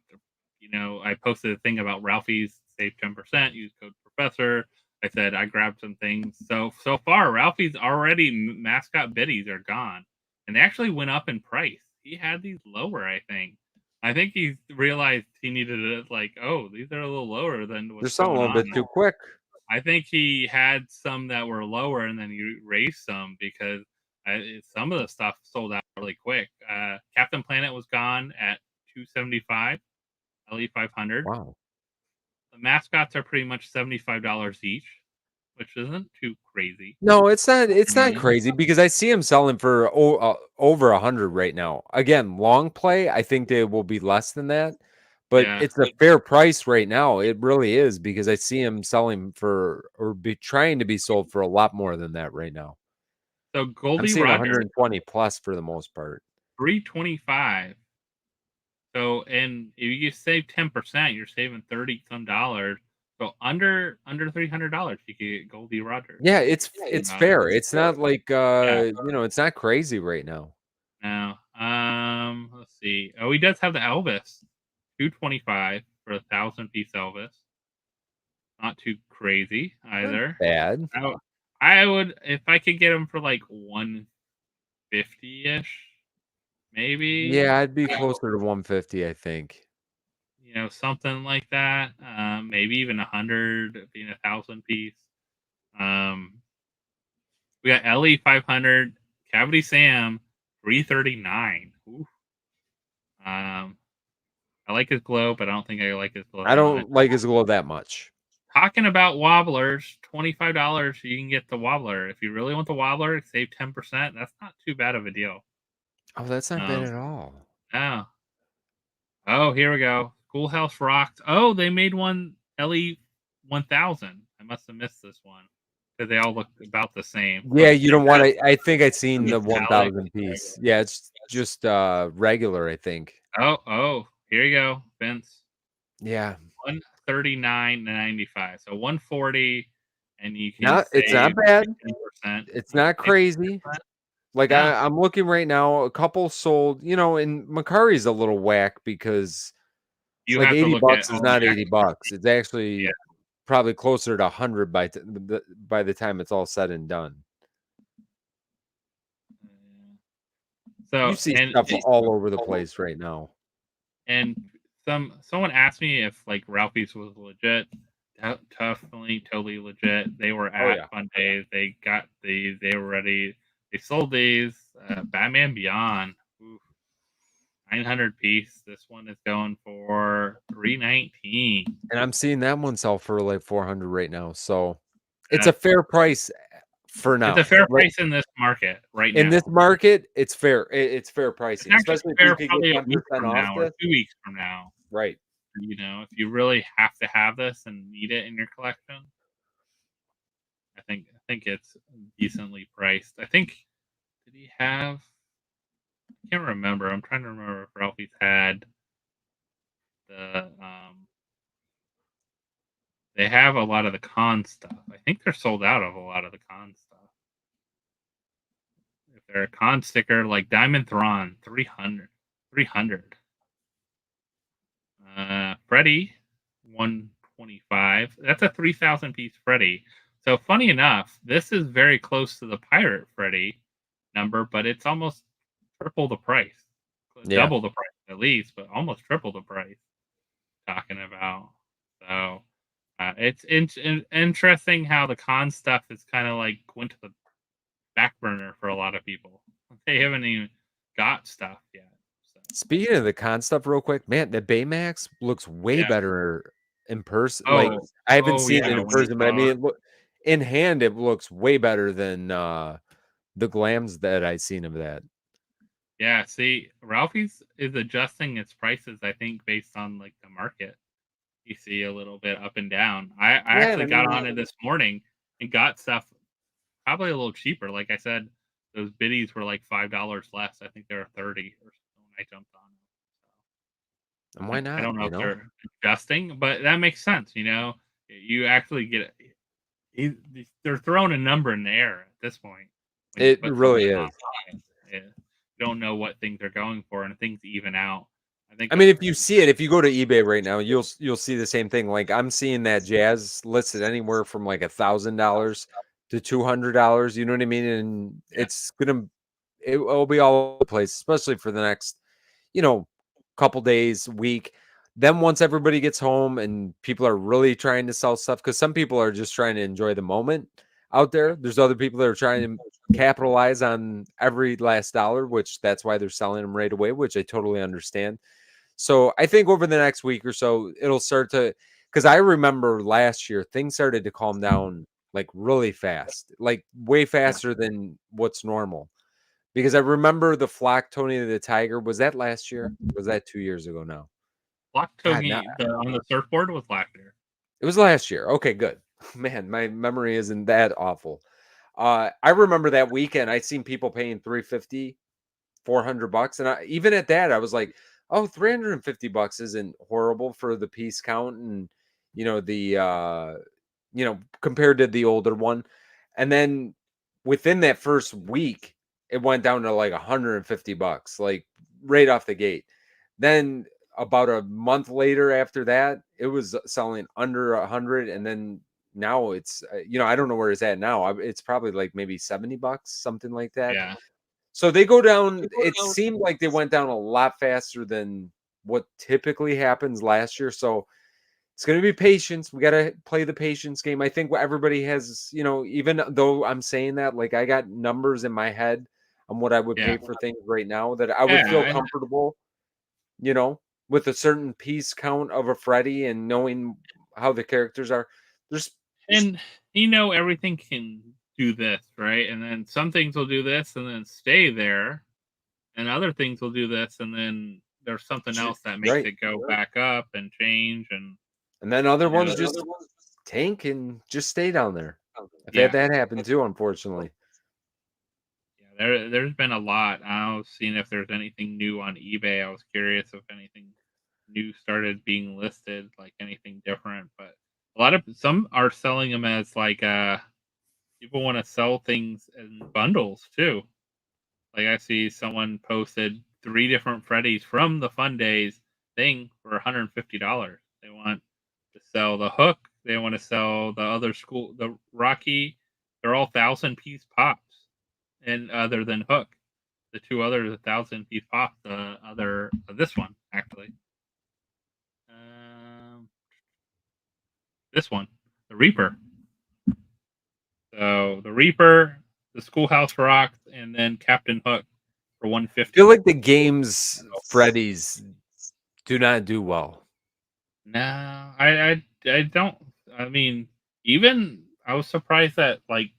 I posted a thing about Ralphie's, save 10%, use code Professor. I said I grabbed some things. So far, Ralphie's already mascot biddies are gone, and they actually went up in price. He had these lower, I think. I think he realized he needed it. Like, oh, these are a little lower than what's They're selling a little bit too quick. I think he had some that were lower, and then he raised some because some of the stuff sold out really quick. Captain Planet was gone at $275, LE 500. Wow. The mascots are pretty much $75 each, which isn't too crazy. No, it's not. It's not crazy because I see them selling for over 100 right now. Again, long play, I think they will be less than that, but it's a fair price right now. It really is because I see them selling for trying to be sold for a lot more than that right now. So Goldie I'm seeing Roger, 120 plus for the most part. 325. So, and if you save 10%, you're saving $30 some. So under $300, you can get Goldie Roger. Yeah, it's fair. It's not like it's not crazy right now. No. Let's see. Oh, he does have the Elvis, $225 for 1,000-piece Elvis. Not too crazy either. Not bad. I would, if I could get him for like 150-ish, maybe. Yeah, I'd be closer to 150, I think. Something like that. Maybe even 100 being 1,000-piece. We got LE 500, Cavity Sam, 339. Ooh. I like his glow, but I don't think I like his glow. I don't like his glow that much. Talking about Wobblers, $25, you can get the Wobbler. If you really want the Wobbler, save 10%. That's not too bad of a deal. Oh, that's not bad at all. No. Oh, here we go. Schoolhouse Rocked. Oh, they made one LE 1000. I must have missed this one because they all look about the same. Yeah, you don't want to. I think I'd seen the 1,000 piece. Yeah, it's just regular, I think. Oh, here you go, Vince. Yeah, 139.95. So 140, and you can. It's not bad. 10%. It's not crazy. Like I'm looking right now, a couple sold. And Macari's a little whack because it's like $80 is not $80. It's actually probably closer to 100 by the time it's all said and done. So you see stuff all over the place right now. And someone asked me if like Ralphie's was legit. Definitely, totally legit. They were at Fundays. They got these. They were ready. They sold these. Batman Beyond, 900 piece. This one is going for $319. And I'm seeing that one sell for like 400 right now. So it's a fair price for now. It's a fair price in this market right now. In this market, it's fair. It's fair pricing, especially if you could get 10% off or 2 weeks from now. Right. If you really have to have this and need it in your collection, I think it's decently priced. I think, did he have? I can't remember. I'm trying to remember if Ralphie's had the. They have a lot of the con stuff. I think they're sold out of a lot of the con stuff. If they're a con sticker like Diamond Thrawn, 300. Freddy, 125. That's a 3,000 piece Freddy. So funny enough, this is very close to the Pirate Freddy number, but it's almost triple the price. Double the price at least, but almost triple the price. Talking about. So it's interesting how the con stuff is kind of like went to the back burner for a lot of people. They haven't even got stuff yet. So. Speaking of the con stuff, real quick, man, the Baymax looks way better in person. I haven't seen it in person, but I mean, in hand, it looks way better than the glams that I seen of that. Yeah, see, Ralphie's is adjusting its prices, I think, based on like the market. You see a little bit up and down. I Yeah, and actually I got mean, on it this morning and got stuff probably a little cheaper. Like I said, those biddies were like $5 less. I think they were 30 or something when I jumped on and why them. I not? don't know You if know, they're adjusting, but that makes sense. You know, you actually get they're throwing a number in the air at this point when you it put something really is. online. Yeah. You don't know what things are going for, and things even out. I think I mean, if you see it, if you go to eBay right now, you'll see the same thing. Like I'm seeing that jazz listed anywhere from like $1,000 to $200. You know what I mean? And yeah, it will be all over the place, especially for the next, you know, couple days, week. Then once everybody gets home and people are really trying to sell stuff, because some people are just trying to enjoy the moment out there. There's other people that are trying to capitalize on every last dollar, which that's why they're selling them right away, which I totally understand. So I think over the next week or so, it'll start to, because I remember last year things started to calm down like really fast, like way yeah. faster than what's normal. Because I remember the flock Tony the Tiger. Was that last year? Was that 2 years ago now? Block God, no, Togi on the surfboard was last year. it was last year. Okay, good. Man, my memory isn't that awful. I remember that weekend I seen people paying 350, $400, and even at that I was like, oh, 350 bucks isn't horrible for the piece count, and the compared to the older one. And then within that first week it went down to like 150 bucks, like right off the gate. Then about a month later after that, it was selling under 100, and then now it's I don't know where it's at now. It's probably like maybe 70 bucks, something like that. Yeah, So they go down. It seemed like they went down a lot faster than what typically happens last year. So it's going to be patience. We got to play the patience game. I think what everybody has, even though I'm saying that, like I got numbers in my head on what I would yeah, pay for things right now that I would feel yeah, comfortable, you know, with a certain piece count of a Freddy and knowing how the characters are. There's, and everything can do this, right? And then some things will do this and then stay there, and other things will do this, and then there's something else that makes right. it go back up and change, and And then other you know, ones just tank and just stay down there. I've had yeah, that happen too, unfortunately. yeah. There's been a lot. I was seeing if there's anything new on eBay. I was curious if anything new started being listed, like anything different. But a lot of some are selling them as like people want to sell things in bundles too. Like I see someone posted 3 different Freddies from the Fun Days thing for $150. They want to sell the Hook. They want to sell the other school, the Rocky. They're all 1,000 piece pops, and other than Hook, the two others 1,000 piece pops. The other this one actually, um, this one, the Reaper. So the Reaper, the Schoolhouse Rock, and then Captain Hook for one I feel fifty. like the games Freddy's do not do well. No, I don't. I mean, even I was surprised that like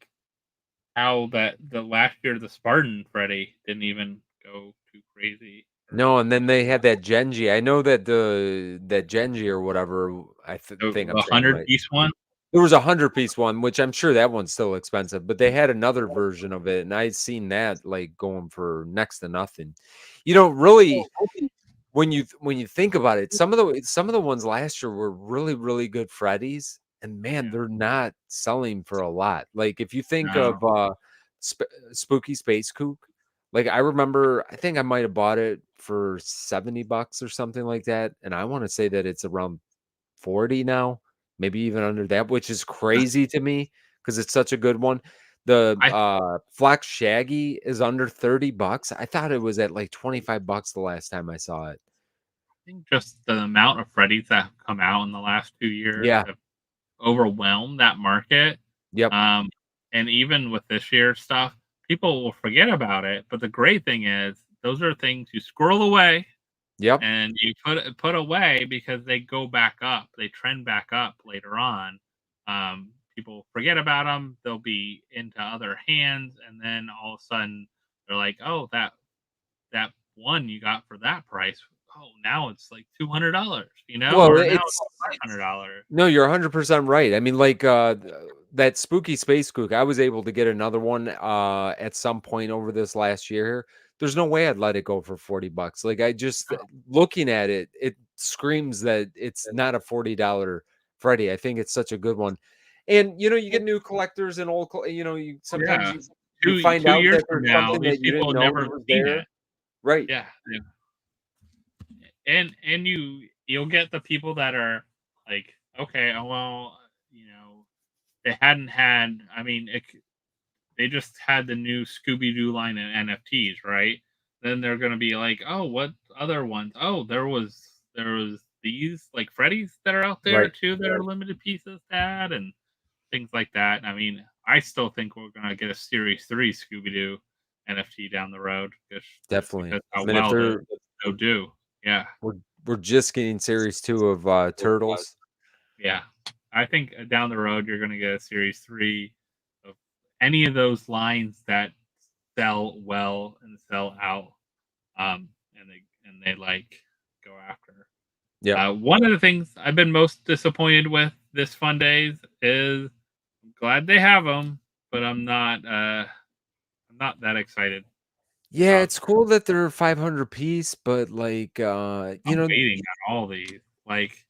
how that the last year the Spartan Freddy didn't even go too crazy. Or No, and then they had that Genji. I know that that Genji or whatever, think I'm the saying hundred right. piece one. There was a 100-piece one, which I'm sure that one's still expensive, but they had another version of it, and I'd seen that like going for next to nothing. Really, when you think about it, some of the ones last year were really, really good Freddies, and man, Yeah, they're not selling for a lot. Like if you think no, of Spooky Space Kook, like I think I might have bought it for 70 bucks or something like that, and I want to say that it's around 40 now, maybe even under that, which is crazy to me because it's such a good one. The I Flock Shaggy is under 30 bucks. I thought it was at like 25 bucks the last time I saw it. think just the amount of Freddies that have come out in the last 2 years Yeah. have overwhelmed that market. Yep. Um, and even with this year's stuff, people will forget about it. But the great thing is, those are things you squirrel away Yep. and you put away because they go back up. They trend back up later on. people forget about them. They'll be into other hands, and then all of a sudden they're like, "Oh, that one you got for that price. Oh, now it's like $200, Well, or now it's it's $500." no, you're 100% right. I mean, like that spooky space kook, I was able to get another one at some point over this last year. There's no way I'd let it go for $40. Like I just looking at it, it screams that it's not a $40 Freddy. I think it's such a good one. And you get new collectors and old, you sometimes Yeah. you find Two out years that from there's now, something these that you people didn't have know never that was seen there. it. Right. Yeah, yeah. And you'll get the people that are like, okay, well, they hadn't had. I mean, they just had the new Scooby Doo line in NFTs, right? Then they're gonna be like, oh, what other ones? Oh, there was these like Freddy's that are out there Right. too that are limited pieces, Dad, and things like that. I mean, I still think we're gonna get a Series 3 Scooby Doo NFT down the road, just Definitely. because I how mean, if well they're they'll do. Yeah, we're just getting series 2 of Turtles. yeah. I think down the road you're gonna get a Series 3 of any of those lines that sell well and sell out, and they like go after. Yep. One of the things I've been most disappointed with this Fun Days is I'm glad they have them, but I'm not that excited Yeah, about. it's cool that they're 500 piece, but like I'm waiting on all these. Like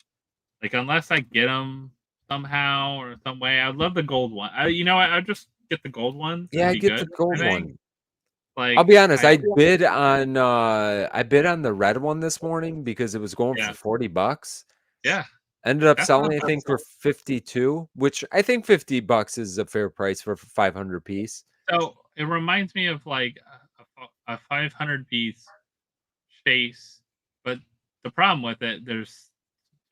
unless I get them somehow or some way, I'd love the gold one. I'd just get the gold ones yeah, and I be get the good. I gold think. one. I'll Like be honest, I I bid on the red one this morning because it was going yeah for $40. yeah Ended up that's not selling, I bad. think, for 52, which I think $50 is a fair price for 500 piece. So it reminds me of like a 500 piece chase, but the problem with it, there's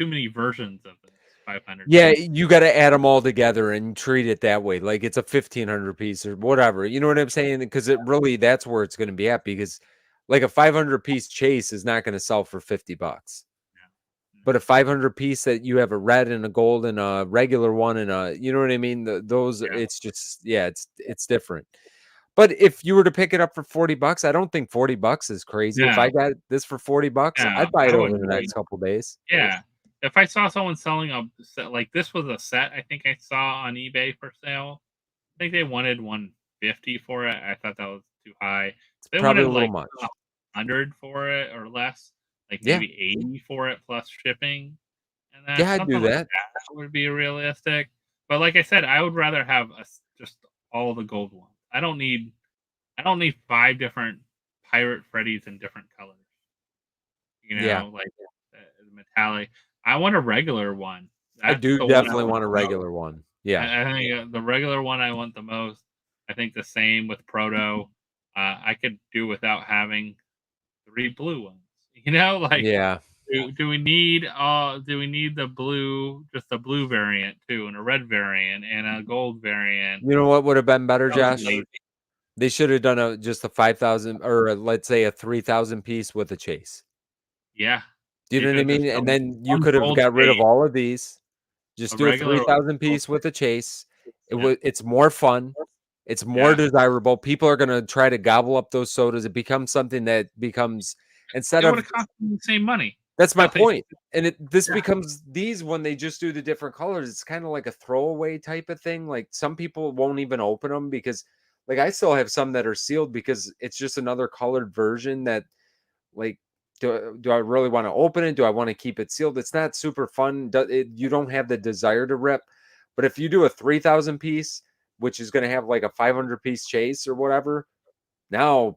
too many versions of this 500 Yeah, piece. you got to add them all together and treat it that way, like it's a 1,500 piece or whatever. You know what I'm saying? Because that's where it's going to be at. Because like a 500 piece chase is not going to sell for $50, Yeah. but a 500 piece that you have a red and a gold and a regular one and you know what I mean? Those, Yeah. it's just, yeah, it's different. But if you were to pick it up for $40, I don't think $40 is crazy. If Yeah. I got this for $40, Yeah. I'd buy it I over wouldn't the wait. next couple days. Yeah. If I saw someone selling a set like this was a set I think I saw on eBay for sale. I think they wanted 150 for it. I thought that was too high. It's They probably a wanted little like much. 100 for it or less, like Yeah. maybe 80 for it plus shipping. And Yeah, I'd do something like that. that would be realistic. But like I said, I would rather have just all the gold ones. I don't need 5 different Pirate Freddys in different colors. Yeah. Like metallic. I want a regular one. I That's do the one I definitely want want a the most. regular one. Yeah. I think the regular one I want the most. I think the same with Proto. I could do without having 3 blue ones. Like Yeah. do we need the blue, just a blue variant too, and a red variant and a gold variant? You know what would have been better, That was Josh? lazy. They should have done just a 5,000 or let's say a 3,000 piece with a chase. Yeah, Do you you know could what I have just mean? And done then you one could have gold got rid of chase, all of these. a Just do a regular 3,000 gold piece with a chase. chase. It's more fun. It's more Yeah, desirable. People are gonna try to gobble up those sodas. It becomes something that becomes instead it would of have cost them the same money. that's my Really. point. And this Yeah, becomes these when they just do the different colors. It's kind of like a throwaway type of thing. Like some people won't even open them because, like, I still have some that are sealed because it's just another colored version that, like, do I really want to open it? Do I want to keep it sealed? It's not super fun. You don't have the desire to rip. But if you do a 3,000 piece, which is going to have like a 500 piece chase or whatever, now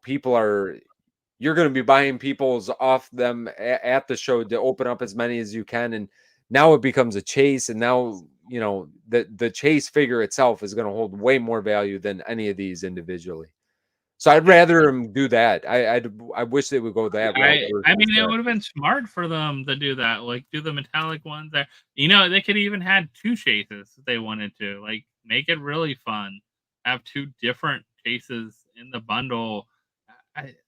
you're going to be buying people's off them at the show to open up as many as you can. And now it becomes a chase. And now, the chase figure itself is going to hold way more value than any of these individually. So I'd yeah. rather them do that. I wish they would go that route I versus mean, it the would have been smart for them to do that. Like, do the metallic ones. There, they could even had 2 chases if they wanted to. Like, make it really fun. Have 2 different chases in the bundle.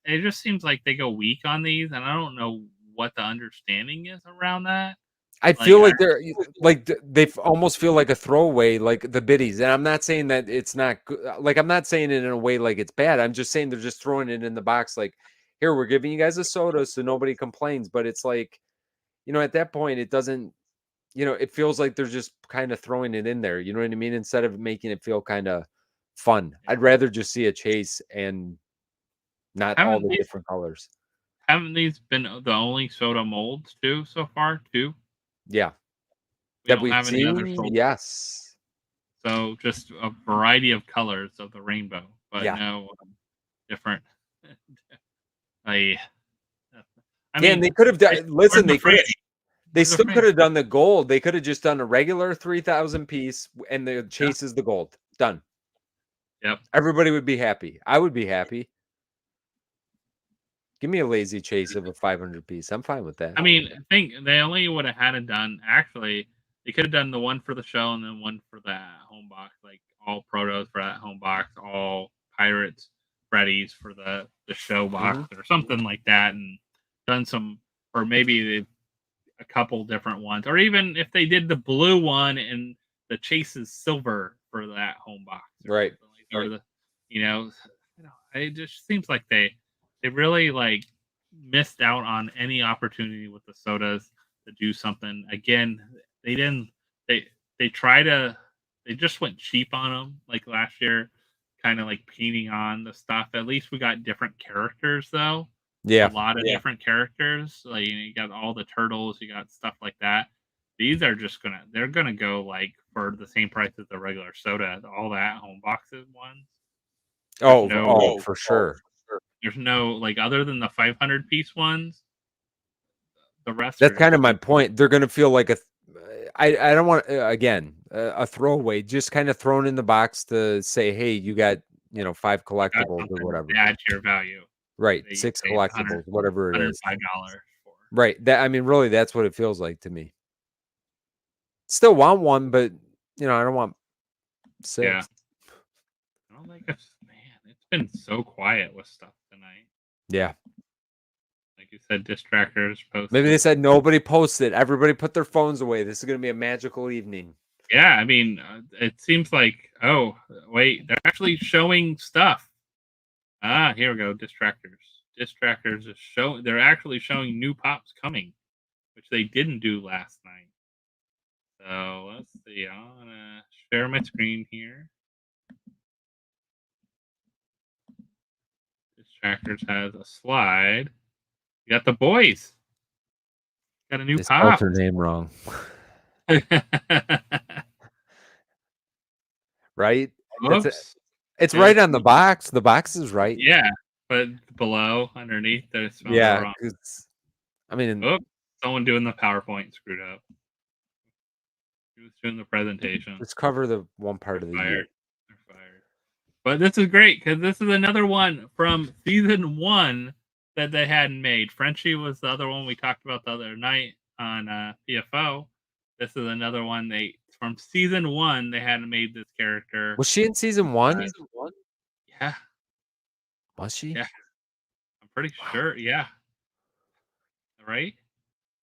It just seems like they go weak on these, and I don't know what the understanding is around that. I feel like they're like they almost feel like a throwaway, like the biddies. And I'm not saying that it's not good. Like I'm not saying it in a way like it's bad. I'm just saying they're just throwing it in the box. Like, here, we're giving you guys a soda so nobody complains. But it's like, at that point, it doesn't. It feels like they're just kind of throwing it in there. You know what I mean? Instead of making it feel kind of fun. I'd rather just see a chase and not all the different colors. Haven't these been the only soda molds too so far too? Yeah. We don't have any other soda. Yes. So just a variety of colors of the rainbow, but no different. I mean, they could have done. Listen, they still Freddy? could have done the gold. They could have just done a regular 3,000 piece, and the chase is the gold. Done. Yep. Everybody would be happy. I would be happy. Give me a lazy chase of a 500 piece. I'm fine with that. I mean, I think they only would have had it done. Actually, they could have done the one for the show and then one for the home box, like all protos for that home box, all pirates, Freddy's for the show box or something like that, and done some, or maybe a couple different ones, or even if they did the blue one and the chase is silver for that home box, right? Or the, it just seems like they really like missed out on any opportunity with the sodas to do something. Again, they didn't. They just went cheap on them like last year, kind of like painting on the stuff. At least we got different characters though. Yeah, a lot of different characters. Like you got all the turtles, you got stuff like that. These are just they're gonna go like for the same price as the regular soda. All that home boxes ones. For sure. There's no like other than the 500 piece ones. The rest. That's kind of my point. They're gonna feel like I don't want a throwaway, just kind of thrown in the box to say, hey, you got 5 collectibles or whatever. Add to your value. Right, 6 collectibles, whatever it is. $105. Right. Really, that's what it feels like to me. Still want one, but I don't want 6. Yeah. I don't think it's been so quiet with stuff tonight. Yeah. Like you said, distractors posted. Maybe they said nobody posted. Everybody put their phones away. This is going to be a magical evening. Yeah, I mean, it seems like, oh, wait, they're actually showing stuff. Ah, here we go. Distractors. Distractors is they're actually showing new pops coming, which they didn't do last night. So let's see. I'm gonna share my screen here. Distractors has a slide. You got the boys. Got a new pop. Spelled her name wrong. Right? It's right on the box. The box is right. Yeah, but below, underneath, there's wrong. Someone doing the PowerPoint screwed up. He was doing the presentation. Let's cover the one part of the year. They're fired. But this is great because this is another one from season 1 that they hadn't made. Frenchie was the other one we talked about the other night on PFO. This is another one from season 1 they hadn't made this character. Was she in season 1? Yeah. Was she? Yeah. I'm pretty sure. Yeah. Right?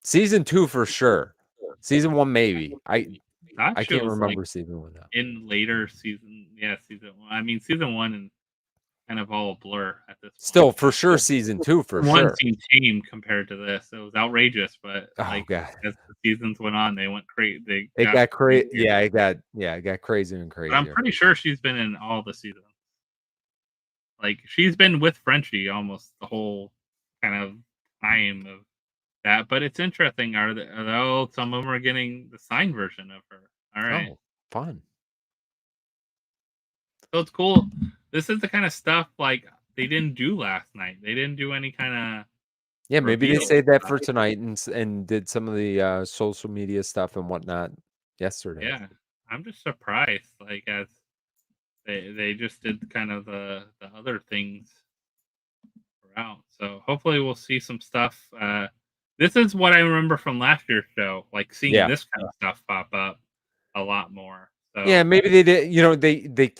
Season 2 for sure. Season 1 maybe. I can't remember season 1 now. In later season, season 1. I mean, season 1 and kind of all a blur at this point. Still, for sure, season 2 for sure. One seemed tame compared to this. It was outrageous, but God. As the seasons went on, they went crazy. It got crazy. Yeah, it got crazier and crazier. But I'm pretty sure she's been in all the seasons. Like she's been with Frenchie almost the whole kind of time of that. But it's interesting. Some of them are getting the signed version of her. All right. Oh, fun. So it's cool. This is the kind of stuff like they didn't do last night. They didn't do any kind of. Yeah, maybe they saved that for tonight and did some of the social media stuff and whatnot yesterday. Yeah, I'm just surprised. Like as they just did kind of the other things around. So hopefully we'll see some stuff. This is what I remember from last year's show, like seeing this kind of stuff pop up a lot more. So yeah, maybe they did. They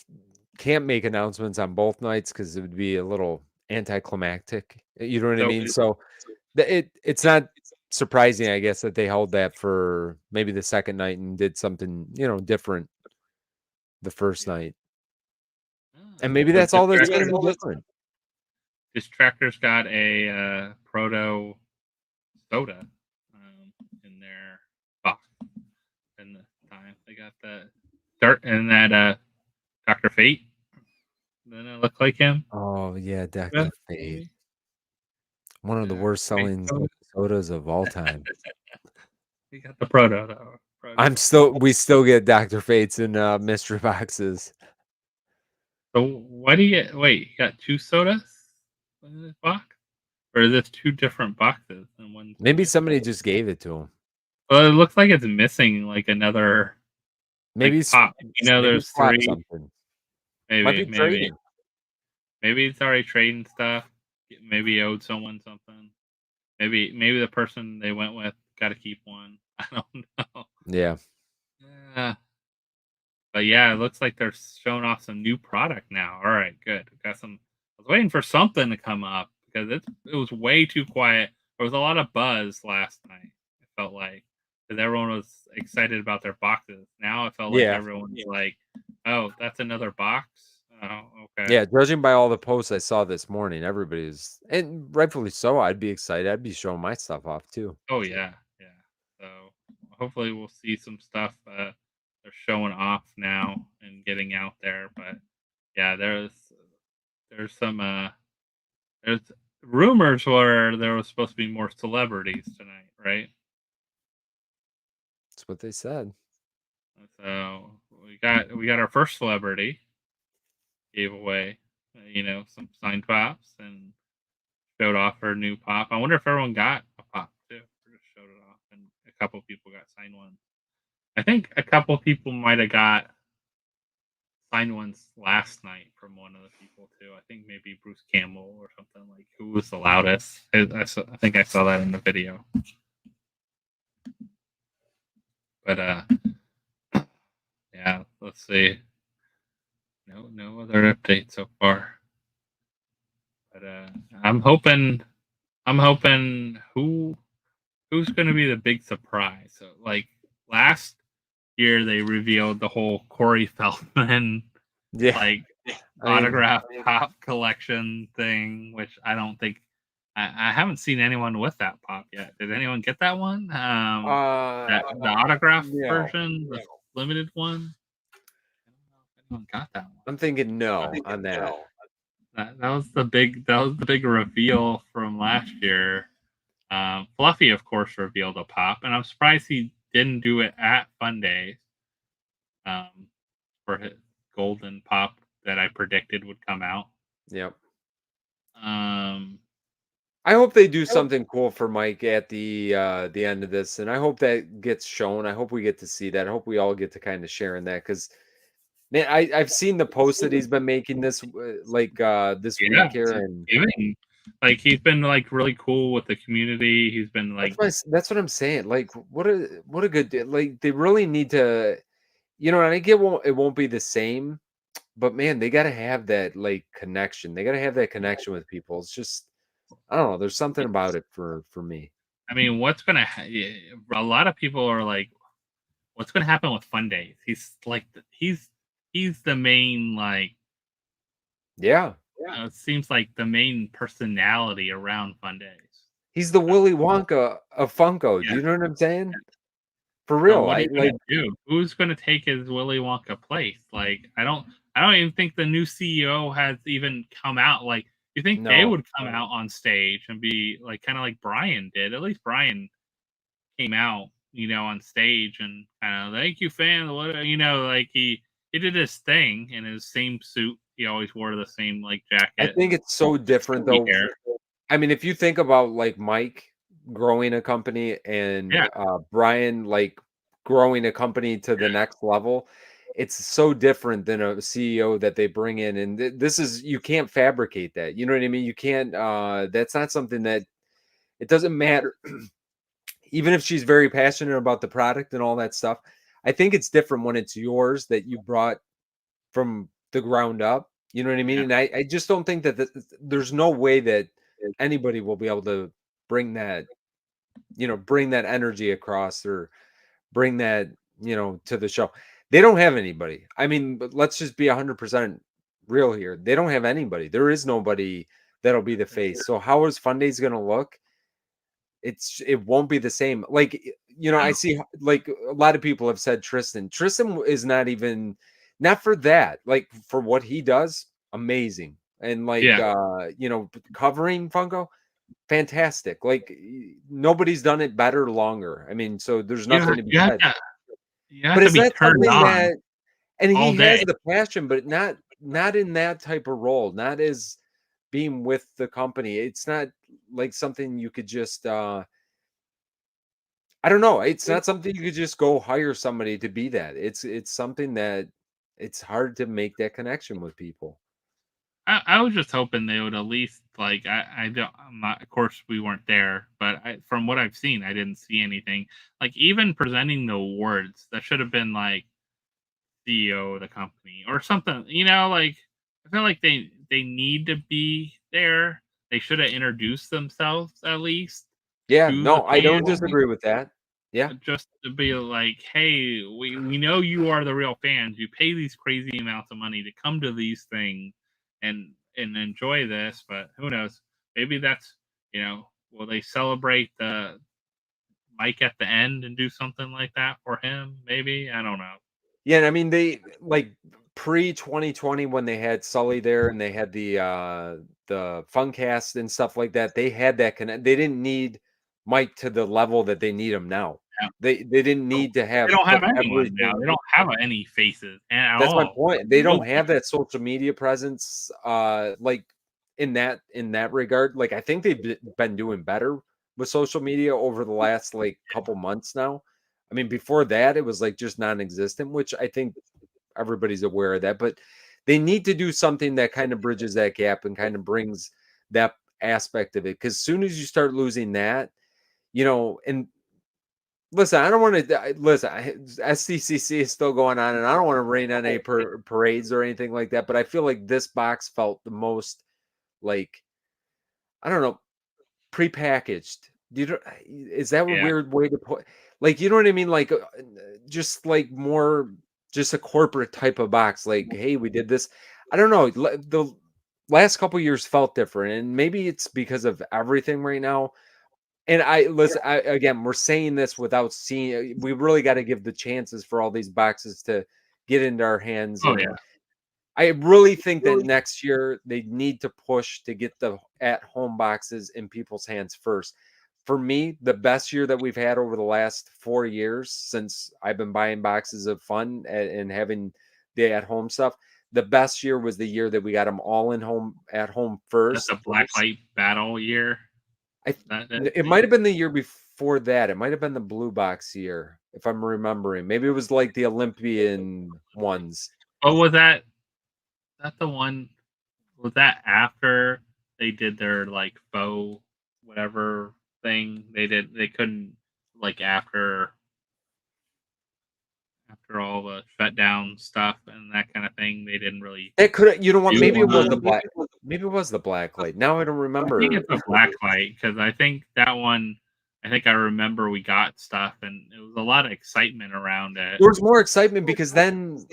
can't make announcements on both nights because it would be a little anticlimactic. You know what I mean? So it's not surprising, I guess, that they held that for maybe the second night and did something, different the first night. And maybe that's all that's going to be different. Distractor's got a proto soda in their box in the time. They got the Dart and that Dr. Fate. Doesn't it look like him? Oh, yeah, Dr. Fate. One of the worst selling sodas of all time. We got the proto though. We still get Dr. Fates in mystery boxes. So what do you get? Wait, you got 2 sodas in this box? Or is this 2 different boxes and one? Maybe somebody just gave it to him. Well, it looks like it's missing like another maybe pop. There's 3. Something. Maybe it's already trading stuff. Maybe he owed someone something. Maybe the person they went with got to keep one. I don't know. Yeah. But yeah, it looks like they're showing off some new product now. All right, good. Got some. I was waiting for something to come up because it was way too quiet. There was a lot of buzz last night. It felt like because everyone was excited about their boxes. Now it felt like everyone's like, "Oh, that's another box." Oh, okay. Yeah, judging by all the posts I saw this morning, everybody's, and rightfully so. I'd be excited. I'd be showing my stuff off too. Oh yeah. So hopefully we'll see some stuff they're showing off now and getting out there. But yeah, there's some there's rumors where there was supposed to be more celebrities tonight, right? That's what they said. So we got our first celebrity. Gave away, some signed pops and showed off her new pop. I wonder if everyone got a pop too, or just showed it off, and a couple people got signed ones. I think a couple people might have got signed ones last night from one of the people too. I think maybe Bruce Campbell or something, like who was the loudest. I think I saw that in the video. But yeah, let's see. No other updates so far. But I'm hoping who's going to be the big surprise. So like last year they revealed the whole Corey Feldman autograph pop collection thing, which I don't think I haven't seen anyone with that pop yet. Did anyone get that one? The autograph version, the limited one. Got that one. I'm thinking no on that. That was the big reveal from last year. Fluffy, of course, revealed a pop, and I'm surprised he didn't do it at Fundays for his golden pop that I predicted would come out. Yep. I hope they do something cool for Mike at the end of this, and I hope that gets shown. I hope we get to see that. I hope we all get to kind of share in that, because man, I've seen the posts that he's been making this week here, and like he's been like really cool with the community. He's been like that's what I'm saying. Like what a good, like they really need to, and I get it won't be the same, but man, they got to have that like connection. They got to have that connection with people. It's just, I don't know. There's something about it for me. I mean, a lot of people are like, what's going to happen with Fundays? He's like, he's the main, like, it seems like the main personality around Fundays. He's the Willy Wonka of Funko. Do you know what I'm saying? For real. So what are you gonna do? Who's going to take his Willy Wonka place? Like, I don't even think the new CEO has even come out. Like, you think they would come out on stage and be like, kind of like Brian did? At least Brian came out, on stage and kind of, thank you, fans. Like he did his thing in his same suit. He always wore the same like jacket. I think it's so different though. I mean, if you think about like Mike growing a company and Brian like growing a company to the next level, it's so different than a CEO that they bring in. And this is, you can't fabricate that. You know what I mean? You can't, that's not something that, it doesn't matter. Even if she's very passionate about the product and all that stuff, I think it's different when it's yours that you brought from the ground up. You know what I mean? And I just don't think that there's no way that anybody will be able to bring that bring that energy across or bring that, to the show. They don't have anybody. I mean, but let's just be 100% real here. They don't have anybody. There is nobody that'll be the face. So how is Fundays going to look? It won't be the same. Like, I see like a lot of people have said Tristan. Tristan is not for that. Like for what he does, amazing. And like covering Funko, fantastic. Like nobody's done it better longer. I mean, so there's nothing to be said. But is that something that, and he day. has the passion, but not in that type of role, not as being with the company. It's not like something you could just I don't know. It's not something you could just go hire somebody to be that. It's something that it's hard to make that connection with people. I was just hoping they would at least like I'm not, of course we weren't there, but from what I've seen, I didn't see anything like even presenting the awards. That should have been like CEO of the company or something. Like I feel like they need to be there. They should have introduced themselves at least. Yeah, no, I don't disagree with that. Yeah, just to be like, hey, we know you are the real fans. You pay these crazy amounts of money to come to these things and enjoy this, but who knows? Maybe that's will they celebrate the Mike at the end and do something like that for him? Maybe, I don't know. Yeah, and I mean they like pre-2020 when they had Sully there and they had the Funcast and stuff like that. They had that connect. They didn't need Mike to the level that they need him now. Yeah. They didn't need to have. They don't have anyone now. They don't have any faces at That's all. my point. They don't have that social media presence. Like in that regard. Like I think they've been doing better with social media over the last like couple months now. I mean, before that, it was like just non-existent, which I think everybody's aware of that. But they need to do something that kind of bridges that gap and kind of brings that aspect of it. Because as soon as you start losing that, and listen, I don't want to listen. SDCC is still going on, and I don't want to rain on any parades or anything like that. But I feel like this box felt the most like, I don't know, prepackaged. Is that a weird way to put? Like, you know what I mean? Like, just like more, just a corporate type of box. Like, hey, we did this. I don't know. The last couple years felt different, and maybe it's because of everything right now. And listen, again, we're saying this without seeing. We really got to give the chances for all these boxes to get into our hands. Oh, yeah. I really think that next year they need to push to get the at-home boxes in people's hands first. For me, the best year that we've had over the last 4 years since I've been buying boxes of fun and having the at-home stuff, the best year was the year that we got them all at home first. That's a Blacklight battle year. It might have been the year before that. It might have been the blue box year, if I'm remembering. Maybe it was like the Olympian ones. Oh, was that the one? Was that after they did their like faux whatever thing they did? They couldn't like after all the shutdown stuff and that kind of thing. They didn't really. It could. You know what? Maybe it was the black. Maybe it was the Blacklight. Now I don't remember. I think it's the Blacklight because I think that one. I think I remember we got stuff and it was a lot of excitement around it. There was more excitement because then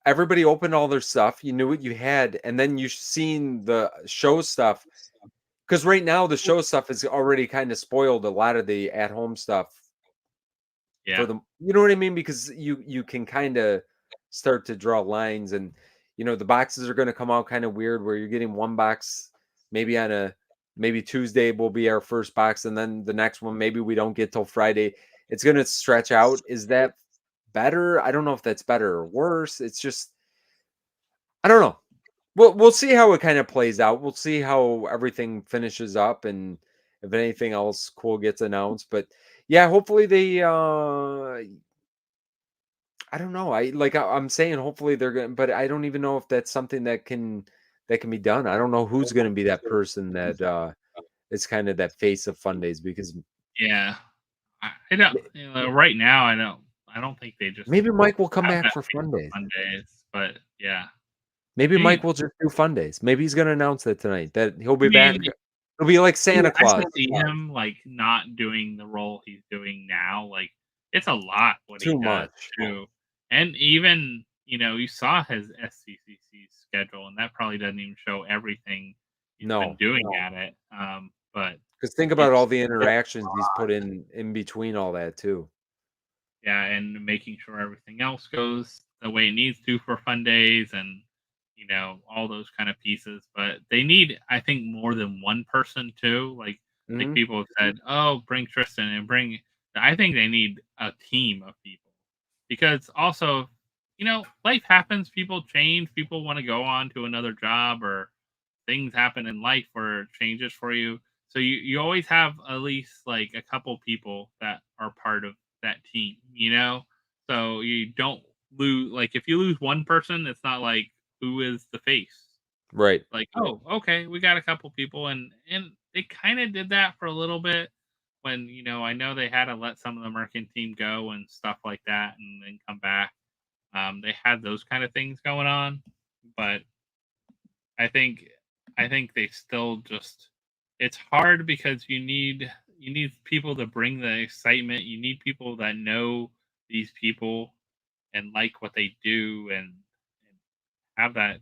everybody opened all their stuff. You knew what you had, and then you seen the show stuff. Because right now the show stuff is already kind of spoiled a lot of the at-home stuff. Yeah, for them, you know what I mean? Because you can kind of start to draw lines, and the boxes are going to come out kind of weird, where you're getting one box maybe Tuesday will be our first box, and then the next one maybe we don't get till Friday. It's going to stretch out. Is that better? I don't know if that's better or worse. It's just, I don't know. We'll see how it kind of plays out. We'll see how everything finishes up and if anything else cool gets announced. But yeah, hopefully they I don't know. I'm saying hopefully they're going to, but I don't even know if that's something that can be done. I don't know who's going to be that person that is kind of that face of Fundays, because yeah, I don't right now I don't think they just maybe Mike will come back for Fundays, but yeah. Maybe Mike will just do Fundays. Maybe he's going to announce that tonight, that he'll be back. It'll be like Santa I Claus. can see him like not doing the role he's doing now. Like it's a lot what he Too does much. too, and even you saw his SDCC schedule, and that probably doesn't even show everything he's been No, doing at it. But because think about all it's the interactions he's put in between all that too. yeah, and making sure everything else goes the way it needs to for fun days and all those kind of pieces. But they need, I think, more than one person too. Like Hmm. people have said, oh, bring Tristan and bring. I think they need a team of people because also, life happens. People change. People want to go on to another job or things happen in life where it changes for you. So you always have at least like a couple people that are part of that team. So you don't lose like if you lose one person, it's not like who is the face. Right. Like, oh, okay, we got a couple people and they kind of did that for a little bit when, I know they had to let some of the Merkin team go and stuff like that and then come back. They had those kind of things going on, but I think I think they still just it's hard because you need people to bring the excitement. You need people that know these people and like what they do and have that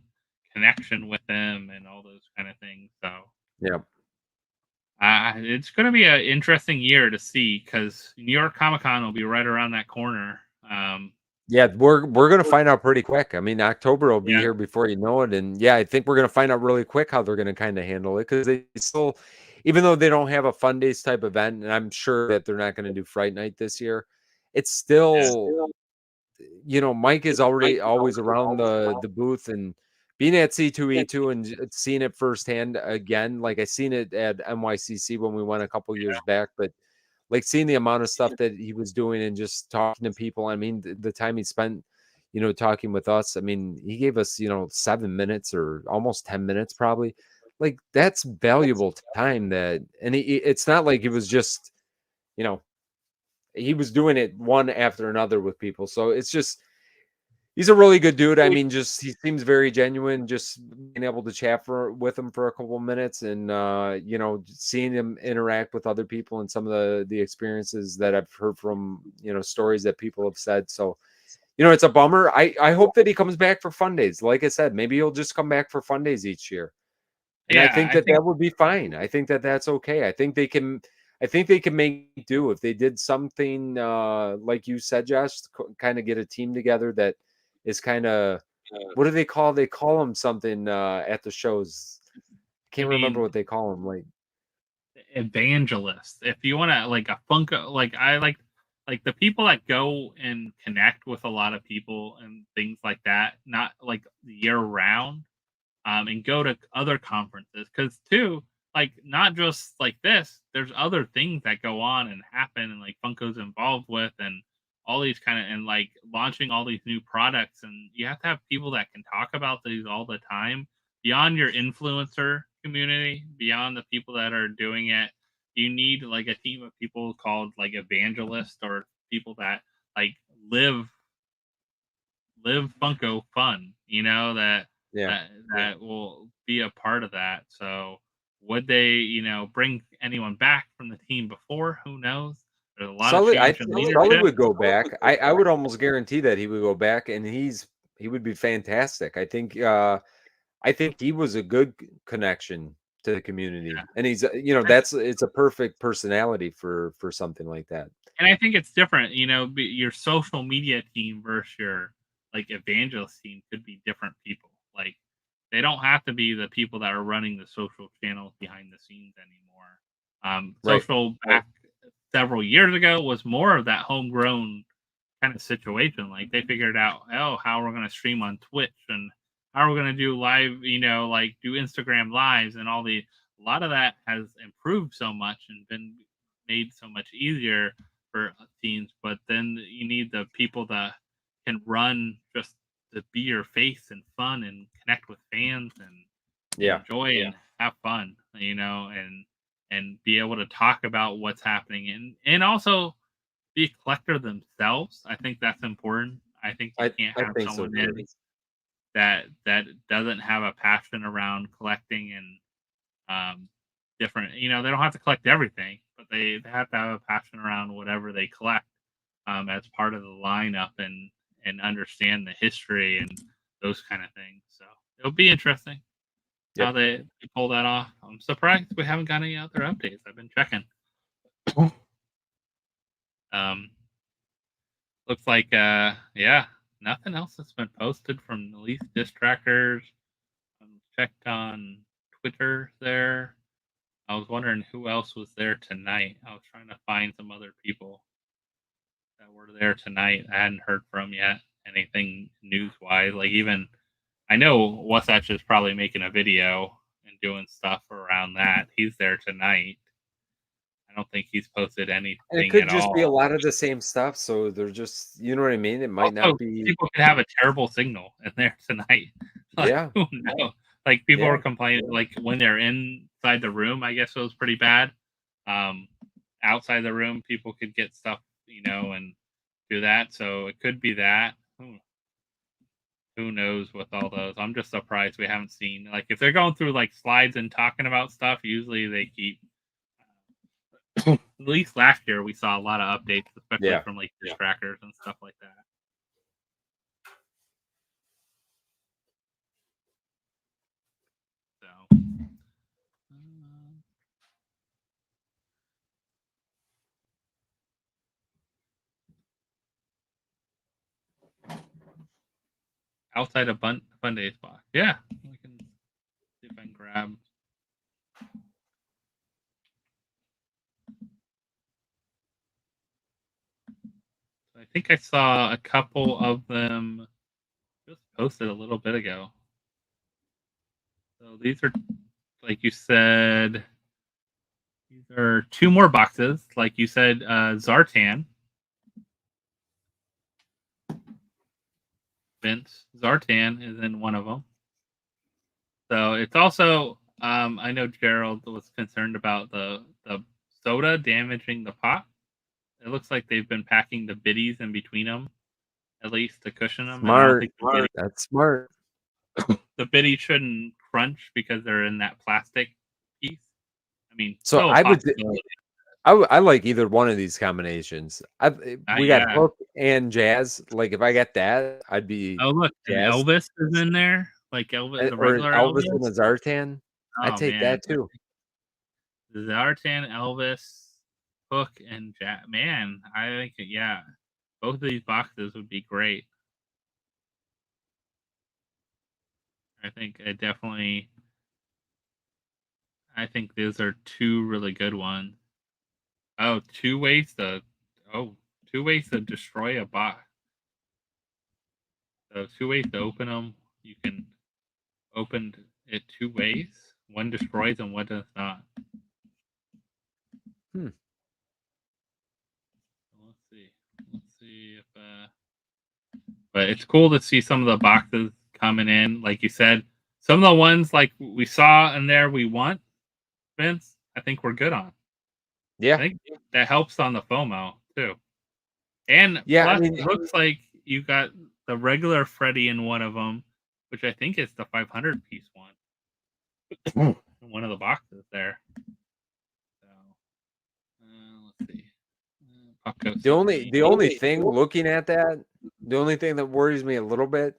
connection with them and all those kind of things. So Yeah. it's going to be an interesting year to see because New York Comic Con will be right around that corner. Yeah, we're gonna find out pretty quick. I mean, October will be Yeah, here before you know it, and yeah, I think we're gonna find out really quick how they're gonna kind of handle it because they still, even though they don't have a Fun Days type event, and I'm sure that they're not gonna do Fright Night this year, it's yeah, still, Mike is already always around the booth and being at C2E2 and seeing it firsthand again. Like I seen it at NYCC when we went a couple years back, but like seeing the amount of stuff that he was doing and just talking to people. I mean, the time he spent, talking with us. I mean, he gave us, 7 minutes or almost 10 minutes, probably. Like that's valuable time that, and it's not like it was just, you know, he was doing it one after another with people. So it's just, he's a really good dude. I mean, just he seems very genuine. Just being able to chat with him for a couple of minutes, and seeing him interact with other people, and some of the experiences that I've heard from stories that people have said. So it's a bummer. I hope that he comes back for Fun Days. Like I said, maybe he'll just come back for Fun Days each year, and I yeah. think I that think that would be fine. I think that that's okay. I think they can. I think they can make do if they did something like you said, Josh, kind of get a team together that is kind of, what do they call? They call them something at the shows. I Can't remember mean what they call them. Like, evangelist. If you want to like a Funko, like I like the people that go and connect with a lot of people and things like that, not like year round, and go to other conferences because too, like not just like this, there's other things that go on and happen and like Funko's involved with and all these kind of and like launching all these new products and you have to have people that can talk about these all the time beyond your influencer community, beyond the people that are doing it. You need like a team of people called like evangelists or people that like live live Funko fun, that yeah. that will be a part of that. So would they, bring anyone back from the team before? Who knows? There's a lot of Sully, I change in think Sully leadership. would go back. I would almost guarantee that he would go back, and he would be fantastic. I think he was a good connection to the community, Yeah. and he's it's a perfect personality for something like that. And I think it's different, your social media team versus your like evangelist team could be different people. Like they don't have to be the people that are running the social channels behind the scenes anymore. Right. Social back several years ago was more of that homegrown kind of situation. Like they figured out, oh, how we're going to stream on Twitch and how we're going to do live, like do Instagram lives and a lot of that has improved so much and been made so much easier for teams. But then you need the people that can run just to be your face and fun and connect with fans and Yeah. enjoy and have fun, and be able to talk about what's happening and also be a collector themselves. I think that's important. I think you can't I have think so someone too. in that doesn't have a passion around collecting and um, different. You know, they don't have to collect everything, but they have to have a passion around whatever they collect as part of the lineup and understand the history and those kind of things. So it'll be interesting how they pull that off. I'm surprised we haven't got any other updates. I've been checking. Looks like yeah, nothing else has been posted from the least distractors. Checked on Twitter there. I was wondering who else was there tonight. I was trying to find some other people that were there tonight. I hadn't heard from yet. Anything news wise? Like even I know Wasatch is probably making a video and doing stuff around that. He's there tonight. I don't think he's posted anything And it could at just all. be a lot of the same stuff. So they're just, you know what I mean? It might Also, not be. people could have a terrible signal in there tonight. Like, Yeah. who knows? Like people were complaining, like when they're inside the room, I guess it was pretty bad. Outside the room, people could get stuff, you know, and do that. So it could be that. Who knows with all those? I'm just surprised we haven't seen, like, if they're going through like slides and talking about stuff, usually they keep. At least last year we saw a lot of updates, especially from like distractors and stuff like that. So outside of Fundays box, yeah, we can see if I can grab. I think I saw a couple of them just posted a little bit ago. So these are, like you said, these are 2 more boxes. Like you said, Zartan. Vince Zartan is in one of them. So it's also, I know Gerald was concerned about the soda damaging the pot. It looks like they've been packing the biddies in between them, at least to cushion them. Smart. That's smart. The biddy shouldn't crunch because they're in that plastic piece. I mean, so I like either one of these combinations. We got Hook and Jazz. Like if I got that, I'd be. Oh look, Elvis is in there. Like Elvis, the regular Elvis and the Zartan. I take that too. Zartan, Elvis, Hook, and Jazz. Man, I think both of these boxes would be great. I think I think those are 2 really good ones. Oh, 2 ways to destroy a box. So 2 ways to open them. You can open it 2 ways. One destroys and one does not. Let's see if but it's cool to see some of the boxes coming in. Like you said, some of the ones like we saw in there we want, Vince, I think we're good on. Yeah. I think that helps on the FOMO too. And plus, I mean, it looks like you got the regular Freddy in one of them, which I think is the 500 piece one. One of the boxes there. So let's see. The only thing looking at that, the only thing that worries me a little bit,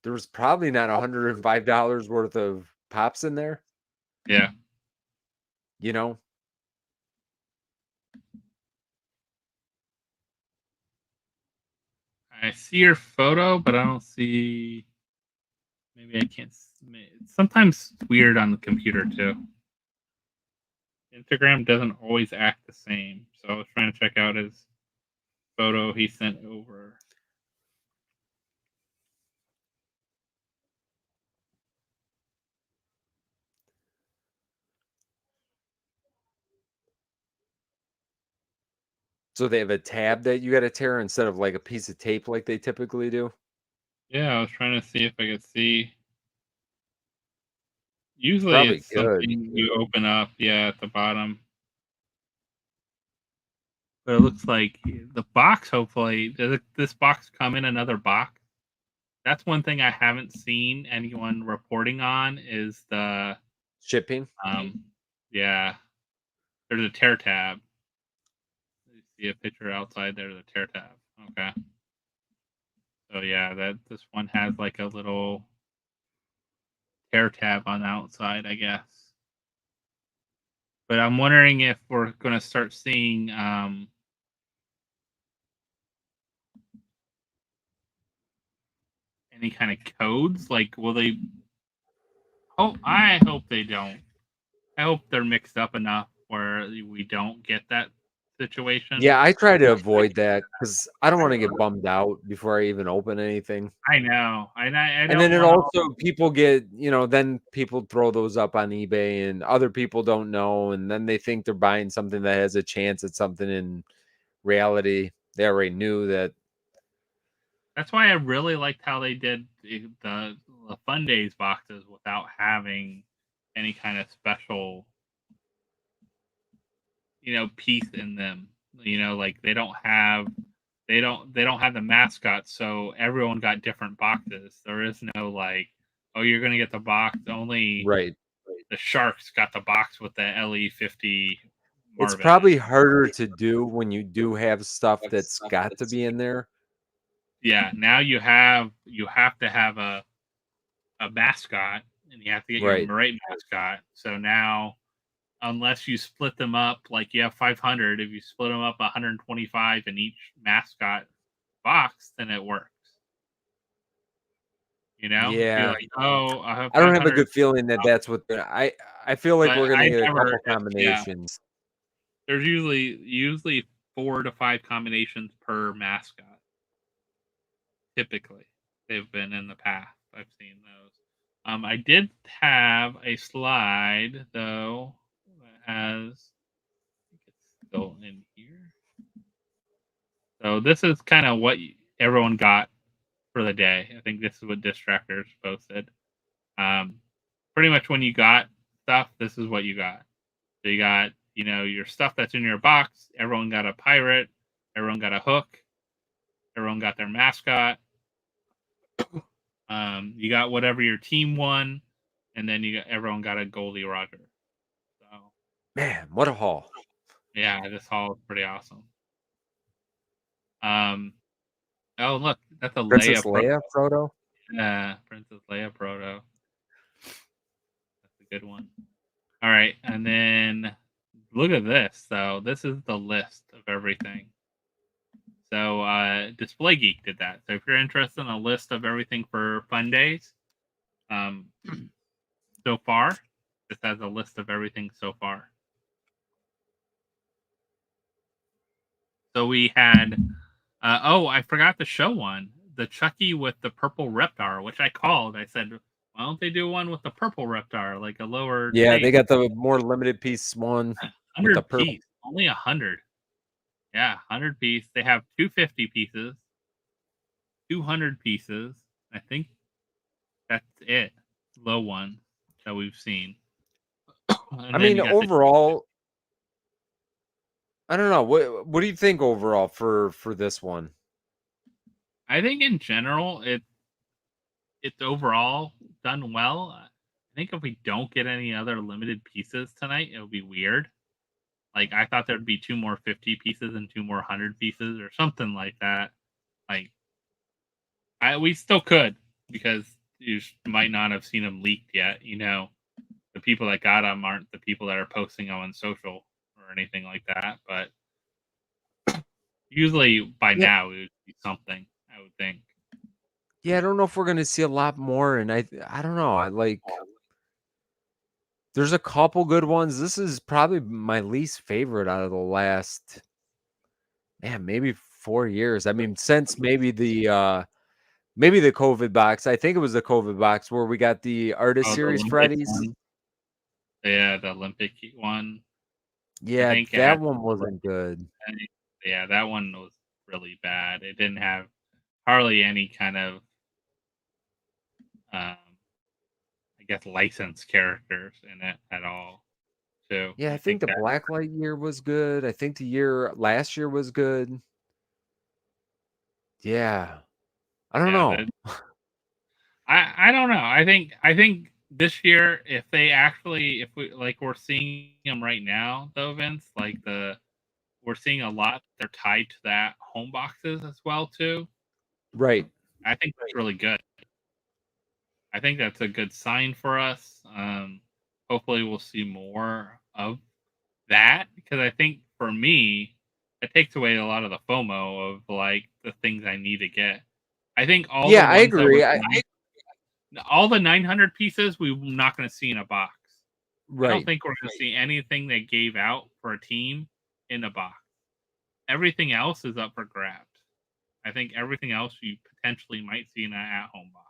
there's probably not $105 worth of pops in there. Yeah. You know. I see your photo, but I don't see. Maybe I can't. It's sometimes weird on the computer too. Instagram doesn't always act the same, so I was trying to check out his photo he sent over. So they have a tab that you got to tear instead of like a piece of tape like they typically do? Yeah, I was trying to see if I could see. Usually it's something you open up, at the bottom. But it looks like the box, hopefully, does this box come in another box? That's one thing I haven't seen anyone reporting on is the shipping. Yeah. There's a tear tab. You see a picture outside there, the tear tab. Okay. So yeah, this one has like a little tear tab on the outside, I guess. But I'm wondering if we're gonna start seeing any kind of codes. Like, will they? Oh, I hope they don't. I hope they're mixed up enough where we don't get that situation. Yeah, I try to avoid that because I don't want to get bummed out before I even open anything. I know. I And then don't it want also people get, then people throw those up on eBay and other people don't know, and then they think they're buying something that has a chance at something in reality. They already knew that. That's why I really liked how they did the Fundays boxes without having any kind of special, piece in them. Like they don't have the mascot, so everyone got different boxes. There is no like, oh, you're gonna get the box only. Right. The Sharks got the box with the LE50 It's Marvin. probably harder to do when you do have stuff that's got to be in there. Yeah, now you have to have a mascot, and you have to get your Right. right mascot. So now, unless you split them up, like you have 500, if you split them up 125 in each mascot box, then it works. You're Yeah. like, oh, I have I don't have a 500. good feeling that that's what I feel like But we're gonna I get a never, couple yeah. combinations. There's usually 4 to 5 combinations per mascot. Typically, they've been in the past. I've seen those. I did have a slide though that has. I think it's still in here. So this is kind of what everyone got for the day. I think this is what Distractors posted. Pretty much when you got stuff, this is what you got. So you got, your stuff that's in your box. Everyone got a pirate. Everyone got a hook. Everyone got their mascot. You got whatever your team won, and then everyone got a Goldie Roger. So Man, what a haul! yeah, this haul is pretty awesome. Oh look, that's a Princess Leia Leia Frodo. Yeah, Princess Leia proto. That's a good one. All right, and then look at this. So this is the list of everything. So Display Geek did that. So if you're interested in a list of everything for Fun Days, so far, this has a list of everything so far. So we had, I forgot to show one. The Chucky with the purple Reptar, which I called. I said, why don't they do one with the purple Reptar, like a lower? Yeah, they got the more limited piece one with the 100 purple. piece, only 100. Yeah, 100 piece. They have 250 pieces, 200 pieces. I think that's it. Low one that we've seen. I mean, overall, I don't know. What do you think overall for this one? I think in general, it's overall done well. I think if we don't get any other limited pieces tonight, it'll be weird. Like I thought there'd be 2 more 50 pieces and 2 more 100 pieces or something like that. Like we still could because you might not have seen them leaked yet. The people that got them aren't the people that are posting them on social or anything like that. But usually by now it would be something, I would think. Yeah, I don't know if we're gonna see a lot more, and I don't know. I like. There's a couple good ones. This is probably my least favorite out of the last, maybe 4 years. I mean, since maybe the COVID box. I think it was the COVID box where we got the artist series Freddy's. Yeah, the Olympic one. Yeah, that one wasn't good. Yeah, that one was really bad. It didn't have hardly any kind of, I guess, licensed characters in it at all. Too. Yeah, I think the Blacklight year was good. I think the last year was good. Yeah, I don't know. I don't know. I think this year, if we're seeing them right now, though, Vince, we're seeing a lot. They're tied to that home boxes as well too. Right. I think that's really good. I think that's a good sign for us. Hopefully, we'll see more of that because I think for me, it takes away a lot of the FOMO of like the things I need to get. I think all the ones I agree. all the 900 pieces we're not going to see in a box. Right. I don't think we're going to see anything they gave out for a team in a box. Everything else is up for grabs. I think everything else you potentially might see in an at-home box.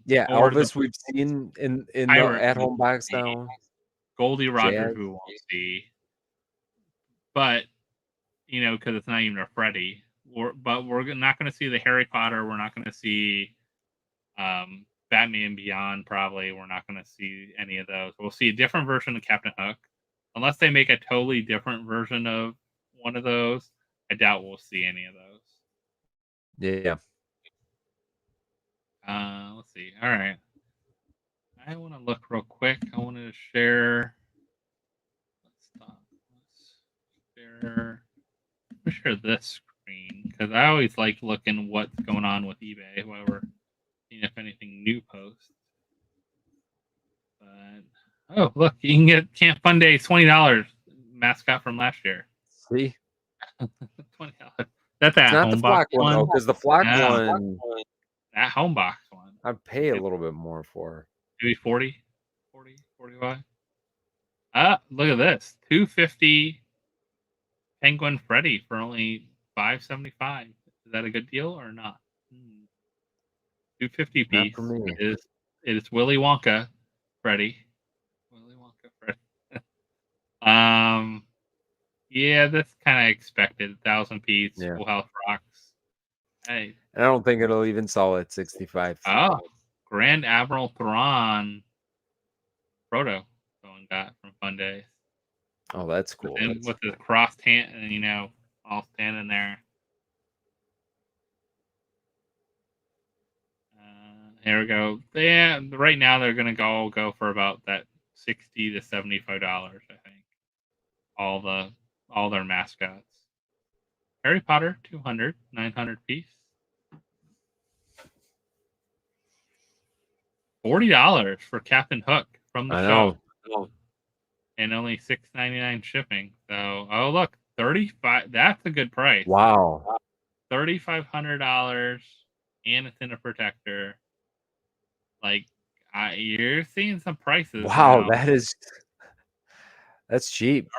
Elvis we've seen in the at-home box now. Goldie Rogers we won't see, but because it's not even a Freddy. But we're not going to see the Harry Potter. We're not going to see Batman Beyond. Probably we're not going to see any of those. We'll see a different version of Captain Hook, unless they make a totally different version of one of those. I doubt we'll see any of those. Yeah. Let's see. All right. I want to look real quick. I wanted to share. Let's share this screen because I always like looking what's going on with eBay while we're seeing if anything new posts. But oh, look, you can get Camp Fundays $20 mascot from last year. See, $20. That's that not home the box flock one because the flock one, that home box one, I'd pay a little bit more for. Maybe 40, 45. Look at this, $250 Penguin Freddy for only $5.75. Is that a good deal or not? $250 piece. It is Willy Wonka Freddy. Willy Wonka Freddy. Yeah, that's kind of expected. 1,000 piece. Yeah. Full House Rocks. Hey. I don't think it'll even sell at 65. Oh, Grand Admiral Thrawn Proto someone got from Fundays. Oh, that's cool. With the crossed hand, and all standing there. Here we go. Yeah, right now they're gonna go for about that $60 to $75. I think all their mascots. Harry Potter 200, 900 piece. $40 for Captain Hook from the show. And only $6.99 shipping. So, oh look, $35. That's a good price. Wow, $3,500, and it's in a protector. Like, you're seeing some prices. Wow, that's cheap.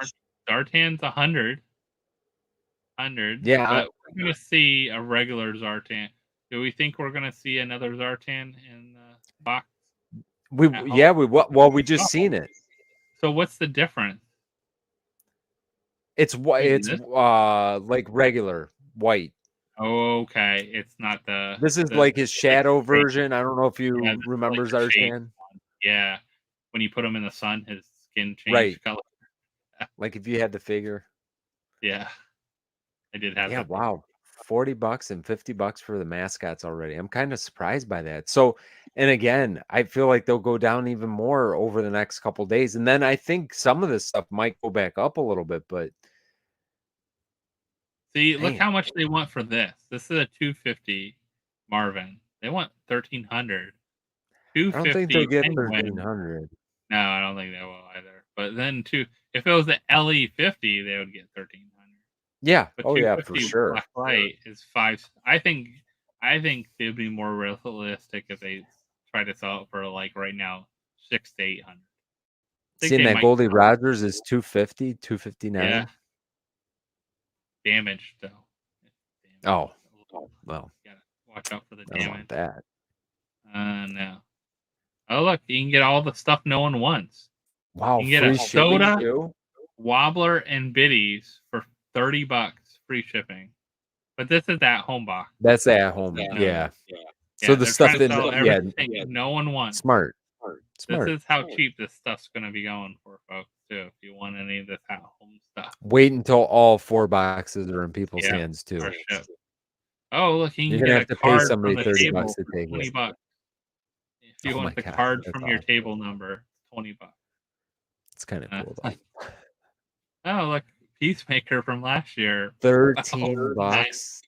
Zartan's 100. Yeah, but we're gonna see a regular Zartan. Do we think we're gonna see another Zartan in the box? We just seen it. So what's the difference? It's like regular white. Oh, okay. It's not the. This is like his shadow version. I don't know if you remember Zartan. Yeah, when you put him in the sun, his skin changed color. Like if you had the figure. Yeah, I did have. Yeah, wow. $40 and $50 for the mascots already. I'm kind of surprised by that. So, and again, I feel like they'll go down even more over the next couple days. And then I think some of this stuff might go back up a little bit, but see, look how much they want for this. This is a $250 Marvin. They want $1,300. $250. I don't think they'll get $1,300. No, I don't think they will either. But then if it was the LE50, they would get $1,300. Yeah. But for sure. Blacklight is $5. I think it'd be more realistic if they try to sell it for like right now $600 to $800. Seeing that Goldie Rogers is $250, $259. Yeah. Damaged though. Oh, well. Gotta watch out for the I damage. don't want that. No. Oh look, you can get all the stuff no one wants. Wow, you can get a soda, Wobbler, and biddies for $30 free shipping. But this is at home box. That's at home. Yeah. So the stuff that no one wants. Smart. This is how cheap this stuff's going to be going for folks too. If you want any of this at home stuff, wait until all 4 boxes are in people's hands too. Oh look, you can You're gonna have to pay somebody $30 to take $20. you Oh my want the God, card that's from your awesome. table number, $20. It's kind of cool though. Oh, look, Peacemaker from last year. 13 bucks.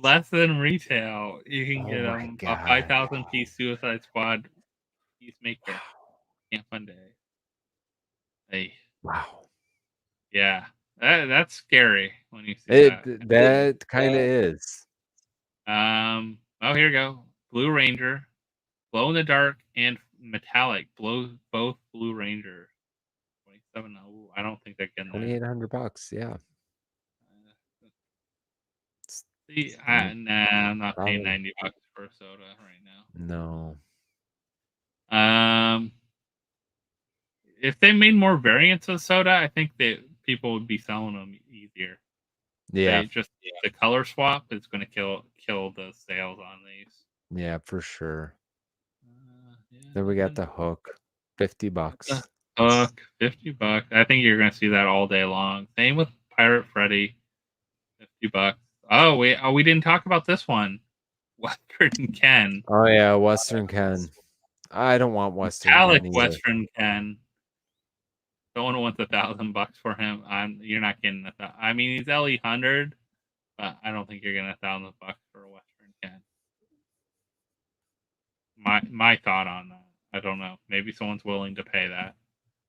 Less than retail. You can Oh get my a God. 5,000 piece Suicide Squad Peacemaker. Camp Funday. Hey, Wow. yeah, that's scary when you see It that. that kind of is. Oh, here you go. Blue Ranger, glow in the dark, and metallic. Both Blue Ranger. 27. Oh, I don't think they're getting that. $2,800. Yeah. See, Yeah, nah, I'm not paying probably. $90 for a soda right No. now. If they made more variants of soda, I think that people would be selling them easier. Yeah. They just the color swap is going to kill the sales on these. Yeah, for sure. Yeah, Then we got the nothing. hook. $50. Hook, $50. I think you're going to see that all day long. Same with Pirate Freddy, $50. Oh, we didn't talk about this one. Western Ken. Oh yeah, Western Ken. I don't want Western Metallic Ken either. Western Ken. Someone wants $1,000 for him. You're not getting that. I mean, he's LE100, but I don't think you're getting $1,000 for a Western Ken. My thought on that. I don't know. Maybe someone's willing to pay that.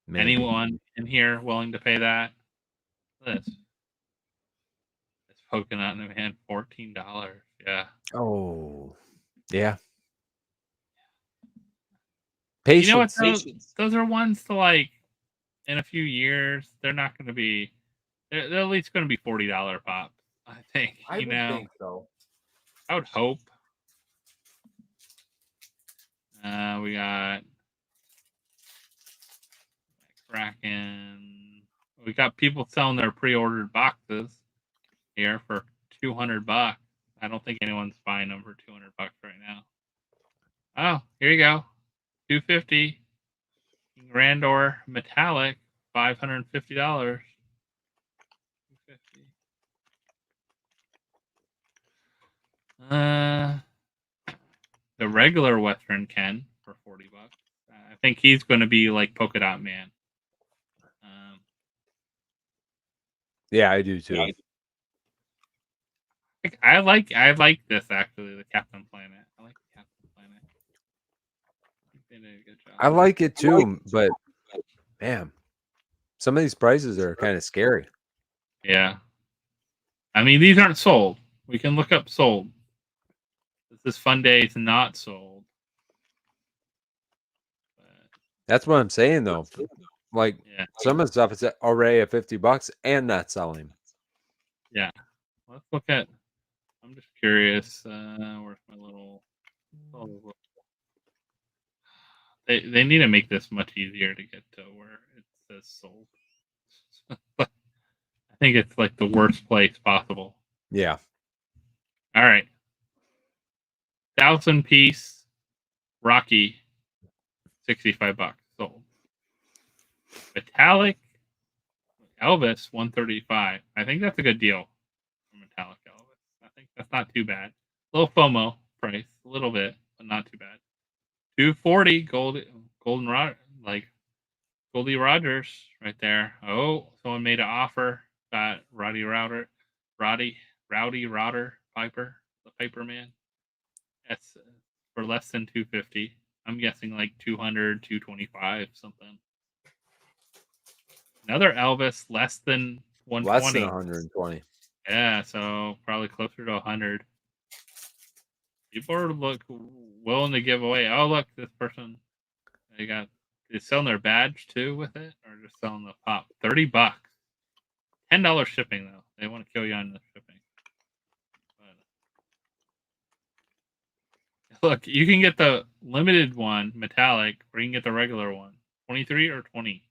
Maybe. Anyone in here willing to pay that? This poking out in the hand, $14. Yeah. Oh, yeah. You know what? Patience. Those are ones to like. In a few years, they're not going to be. They're at least going to be $40 pops. I think. I would think so. I would hope. We got Kraken. We got people selling their pre-ordered boxes here for $200. I don't think anyone's buying them for $200 right now. Oh, here you go. $250. Grandor metallic, $550. The regular Western Ken for $40. I think he's going to be like Polka Dot Man. Yeah, I do too. I like this actually, the Captain Planet. I like the Captain Planet. I think they did a good job. I like it too, but man, some of these prices are kind of scary. Yeah. I mean, these aren't sold. We can look up sold. This Fundays not sold. That's what I'm saying though. Like some of the stuff is already at $50 and not selling. Yeah. Let's look at. I'm just curious. Where's my little? They need to make this much easier to get to where it says sold. I think it's like the worst place possible. Yeah. All right. 1,000 piece Rocky, $65 sold. Metallic Elvis, $135. I think that's a good deal for Metallic Elvis. I think that's not too bad. A little FOMO price, a little bit, but not too bad. $240 Golden Rod, like Goldie Rogers right there. Oh, someone made an offer. Got Rowdy Router Piper, the Piper Man. That's for less than $250. I'm guessing like 200, 225, something. Another Elvis, less than 120. Less than 120. Yeah, so probably closer to 100. People are willing to give away. Oh, look, this person they're selling their badge too with it, or just selling the pop. $30. $10 shipping though. They want to kill you on the shipping. But look, you can get the limited one, metallic, or you can get the regular one. 23 or 20.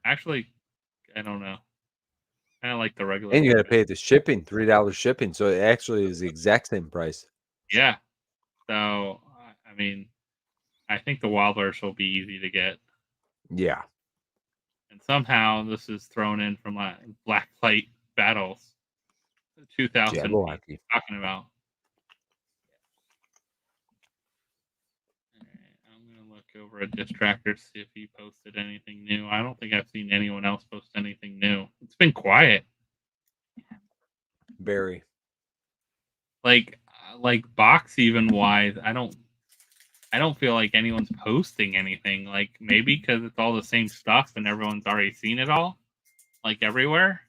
Actually, I don't know. Kind of like the regular. And you got to pay the shipping, $3 shipping. So it actually is the exact same price. Yeah. So, I mean, I think the Wobblers will be easy to get. Yeah. And somehow this is thrown in from Blacklight battles. 2000 talking about. I'm over at Distractor to see if he posted anything new. I don't think I've seen anyone else post anything new. It's been quiet. Very. Like box even wise, I don't feel like anyone's posting anything. Like maybe because it's all the same stuff and everyone's already seen it all, like everywhere.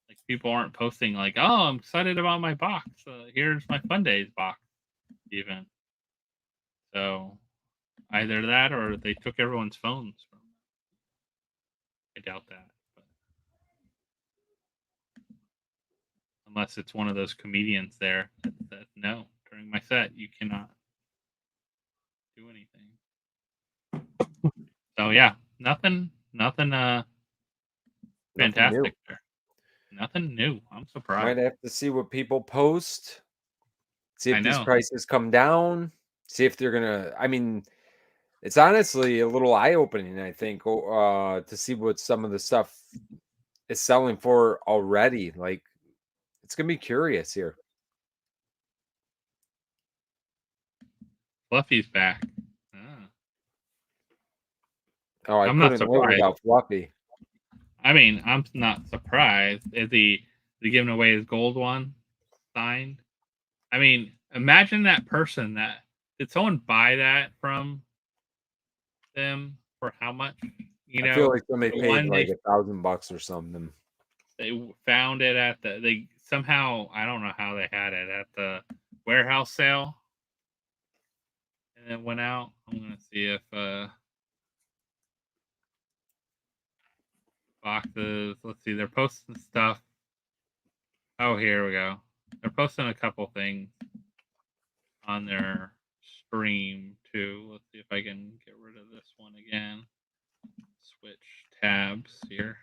Like people aren't posting like, "Oh, I'm excited about my box. Here's my Fundays box." Even so, either that or they took everyone's phones from. I doubt that. But unless it's one of those comedians there that said, "No, during my set you cannot do anything." So yeah, nothing fantastic there. Nothing new. I'm surprised. Might have to see what people post. See I if these know. prices come down. See if they're gonna. I mean, it's honestly a little eye-opening, I think, to see what some of the stuff is selling for already. Like, it's gonna be curious here. Fluffy's back. Oh, I I'm not couldn't live surprised. without Fluffy. I mean, I'm not surprised. Is he giving away his gold one signed? I mean, imagine that person that did someone buy that from them for how much? I feel like somebody paid one like $1,000 or something. they found it at they somehow, I don't know how they had it at the warehouse sale, and it went out. I'm gonna see if boxes. Let's see, they're posting stuff. Oh, here we go. They're posting a couple things on their stream too. Let's see if I can get rid of this one again. Switch tabs here.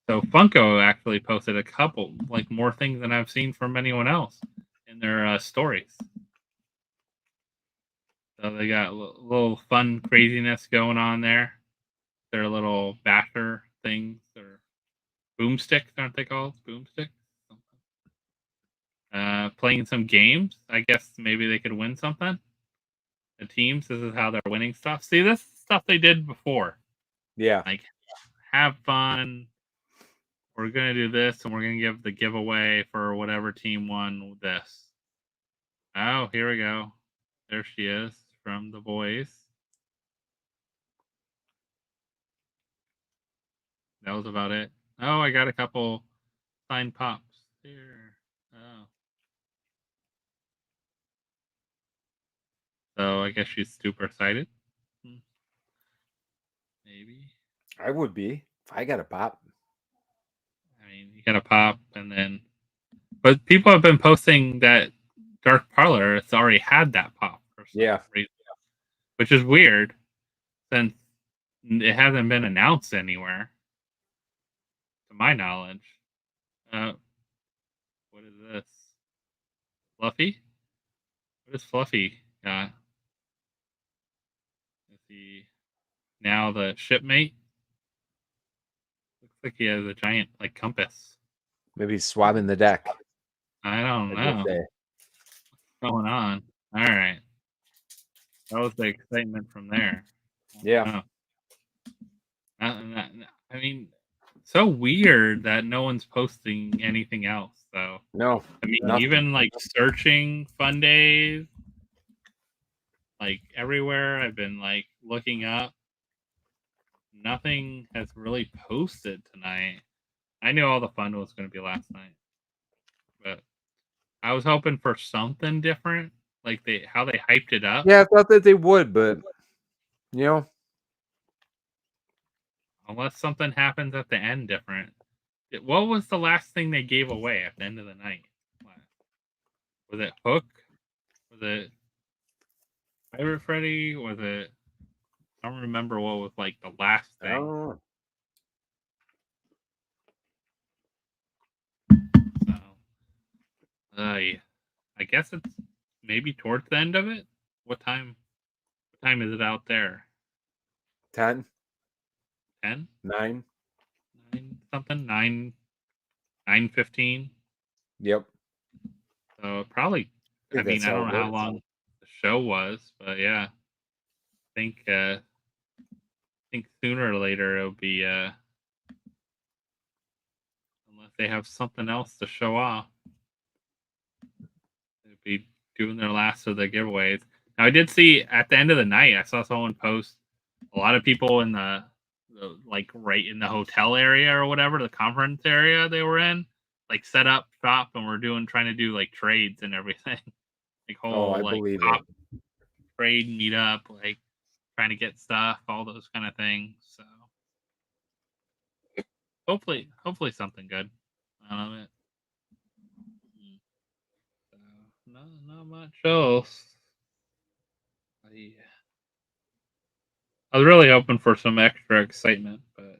So Funko actually posted a couple, like more things than I've seen from anyone else in their stories. So they got a little fun craziness going on there. Their little basher things, or boomsticks, aren't they called? Boomsticks? Playing some games. I guess maybe they could win something. The teams, this is how they're winning stuff. See, this is stuff they did before. Yeah. Like, have fun. We're going to do this, and we're going to give the giveaway for whatever team won this. Oh, here we go. There she is from the boys. That was about it. Oh, I got a couple signed pops here. Oh. So I guess she's super excited. Maybe. I would be if I got a pop. I mean, you got a pop, and then, but people have been posting that Dark Parlor. It's already had that pop for some reason, which is weird, since it hasn't been announced anywhere, to my knowledge. What is this? Fluffy? What is Fluffy got? Is he now the shipmate? Looks like he has a giant like compass. Maybe he's swabbing the deck. I don't know what's going on. All right, that was the excitement from there. Yeah. I mean, so weird that no one's posting anything else, though. No. I mean, nothing. even like searching Fundays, like everywhere I've been like looking up, nothing has really posted tonight. I knew all the fun was going to be last night, but I was hoping for something different, like how they hyped it up. Yeah, I thought that they would, but you know, unless something happens at the end different. What was the last thing they gave away at the end of the night? Was it Hook? Was it Pirate Freddy? Was it? I don't remember what was like the last thing. Oh. So, yeah. I guess it's maybe towards the end of it. What time? What time is it out there? 10. 10? 9. 9 something? 9:15. Yep. So probably. I mean, I don't know how long the show was, but yeah. think sooner or later it'll be unless they have something else to show off, they'll be doing their last of the giveaways. Now I did see at the end of the night, I saw someone post a lot of people in the like right in the hotel area or whatever, the conference area they were in, like set up shop and we're trying to do like trades and everything. Like Oh, I whole like believe pop it. trade meetup, like trying to get stuff, all those kind of things. So hopefully something good out of it. So not much else. I was really hoping for some extra excitement, but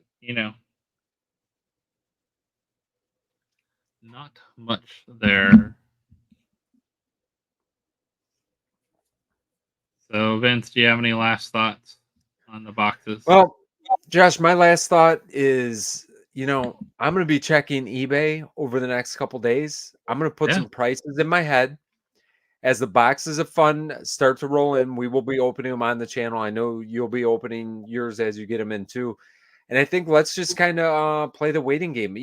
not much there. So Vince, do you have any last thoughts on the boxes? Well, Josh, my last thought is, I'm going to be checking eBay over the next couple days. I'm going to put Yeah, some prices in my head as the boxes of fun start to roll in. We will be opening them on the channel. I know you'll be opening yours as you get them in too. And I think let's just kind of play the waiting game.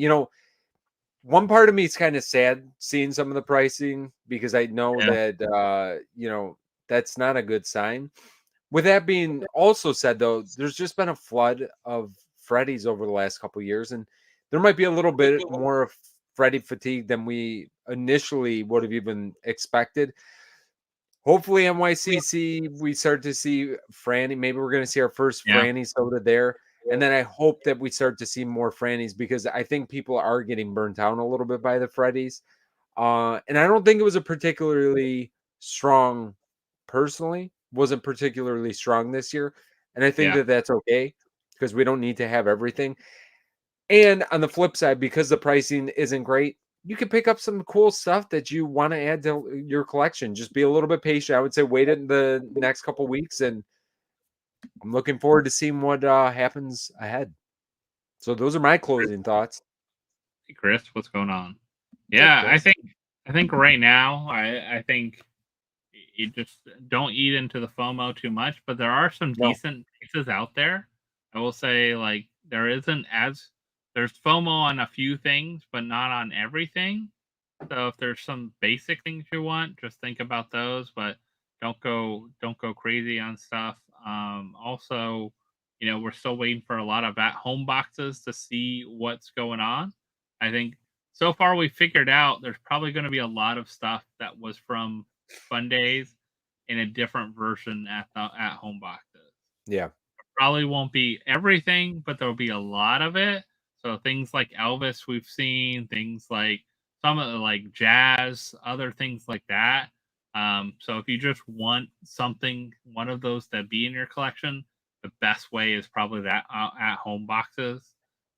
One part of me is kind of sad seeing some of the pricing because I know yeah, that, that's not a good sign. With that being also said, though, there's just been a flood of Freddy's over the last couple of years, and there might be a little bit more of Freddy fatigue than we initially would have even expected. Hopefully, NYCC, we start to see Franny. Maybe we're going to see our first yeah, Franny soda there. And then I hope that we start to see more Frannies because I think people are getting burnt out a little bit by the Freddies. And I don't think it was a particularly strong, personally, wasn't particularly strong this year. And I think yeah. that that's okay because we don't need to have everything. And on the flip side, because the pricing isn't great, you can pick up some cool stuff that you want to add to your collection. Just be a little bit patient. I would say wait in the next couple weeks, and I'm looking forward to seeing what happens ahead. So those are my closing thoughts. Hey, Chris, what's going on? What's up, Yeah, I Chris? think right now, I think you just don't eat into the FOMO too much, but there are some No, decent pieces out there. I will say, like, there's FOMO on a few things, but not on everything. So if there's some basic things you want, just think about those, but don't go crazy on stuff. Also, we're still waiting for a lot of at home boxes to see what's going on. I think so far we figured out there's probably going to be a lot of stuff that was from Fun Days in a different version at the at home boxes. yeah, Probably won't be everything, but there'll be a lot of it. So things like Elvis we've seen, things like some of the like jazz, other things like that. So if you just want something, one of those to be in your collection, the best way is probably that at home boxes.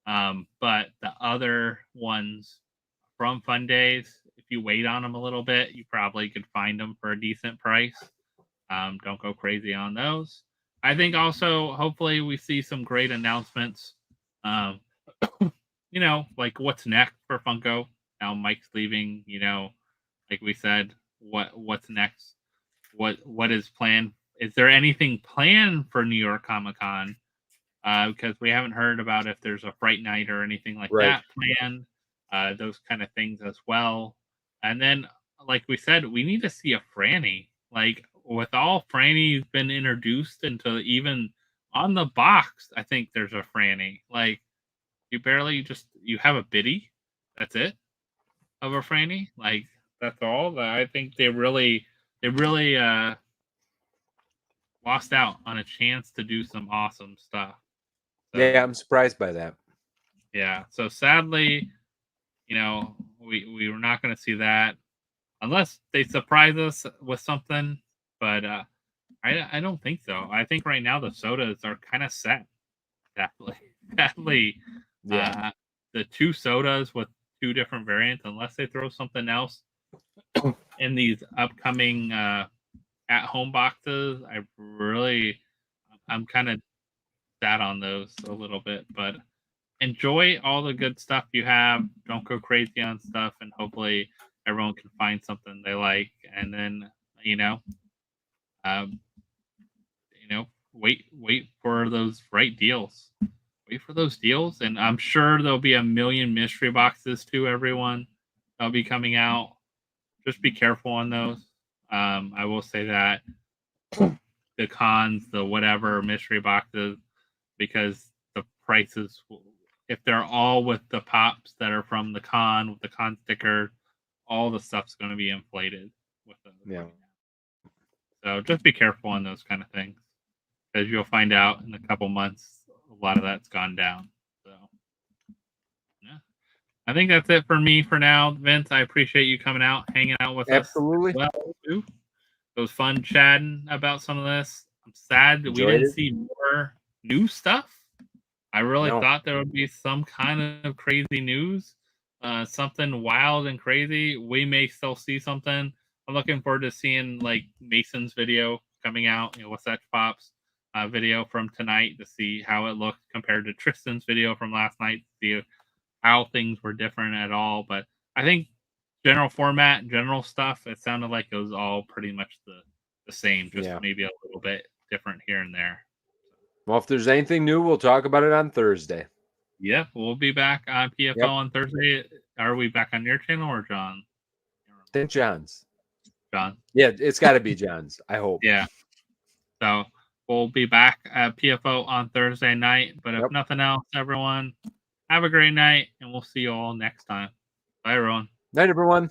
But the other ones from Fun Days, if you wait on them a little bit, you probably could find them for a decent price. Don't go crazy on those. I think also, hopefully, we see some great announcements. Um, like what's next for Funko. Now Mike's leaving. Like we said, what's next? What is planned? Is there anything planned for New York Comic Con? Because we haven't heard about if there's a Fright Night or anything like right. that planned. Those kind of things as well. And then, like we said, we need to see a Franny. Like with all Franny's been introduced into even on the box, I think there's a Franny. Like you have a Biddy. That's it of a Franny. Like that's all. I think they really lost out on a chance to do some awesome stuff. Yeah, So I'm surprised by that. yeah. So sadly, we were not going to see that unless they surprise us with something. But I don't think so. I think right now the sodas are kind of set. Definitely, definitely. Yeah. Uh, the two sodas with two different variants, unless they throw something else in these upcoming at home boxes, I'm kind of sad on those a little bit, but enjoy all the good stuff you have. Don't go crazy on stuff, and hopefully everyone can find something they like. And then, um, wait for those right deals. Wait for those deals, and I'm sure there'll be a million mystery boxes too. Everyone, that'll be coming out. Just be careful on those. I will say that the cons, the whatever mystery boxes, because the prices, if they're all with the pops that are from the con with the con sticker, all the stuff's going to be inflated with those. Yeah. So just be careful on those kind of things, because you'll find out in a couple months a lot of that's gone down. So yeah, I think that's it for me for now. Vince, I appreciate you coming out, hanging out with Absolutely. us. Well, too. It was fun chatting about some of this. I'm sad that we didn't see more new stuff. I really thought there would be some kind of crazy news, something wild and crazy. We may still see something. I'm looking forward to seeing like Mason's video coming out. What's that Pops video from tonight to see how it looked compared to Tristan's video from last night. To see how things were different at all. But I think general format, general stuff, it sounded like it was all pretty much the same, just maybe a little bit different here and there. Well, if there's anything new, we'll talk about it on Thursday. Yep, we'll be back on PFO on Thursday. Are we back on your channel or John? I think John's. John. Yeah, it's got to be John's. I hope. Yeah. So we'll be back at PFO on Thursday night. But if nothing else, everyone, have a great night, and we'll see you all next time. Bye, everyone. Night, everyone.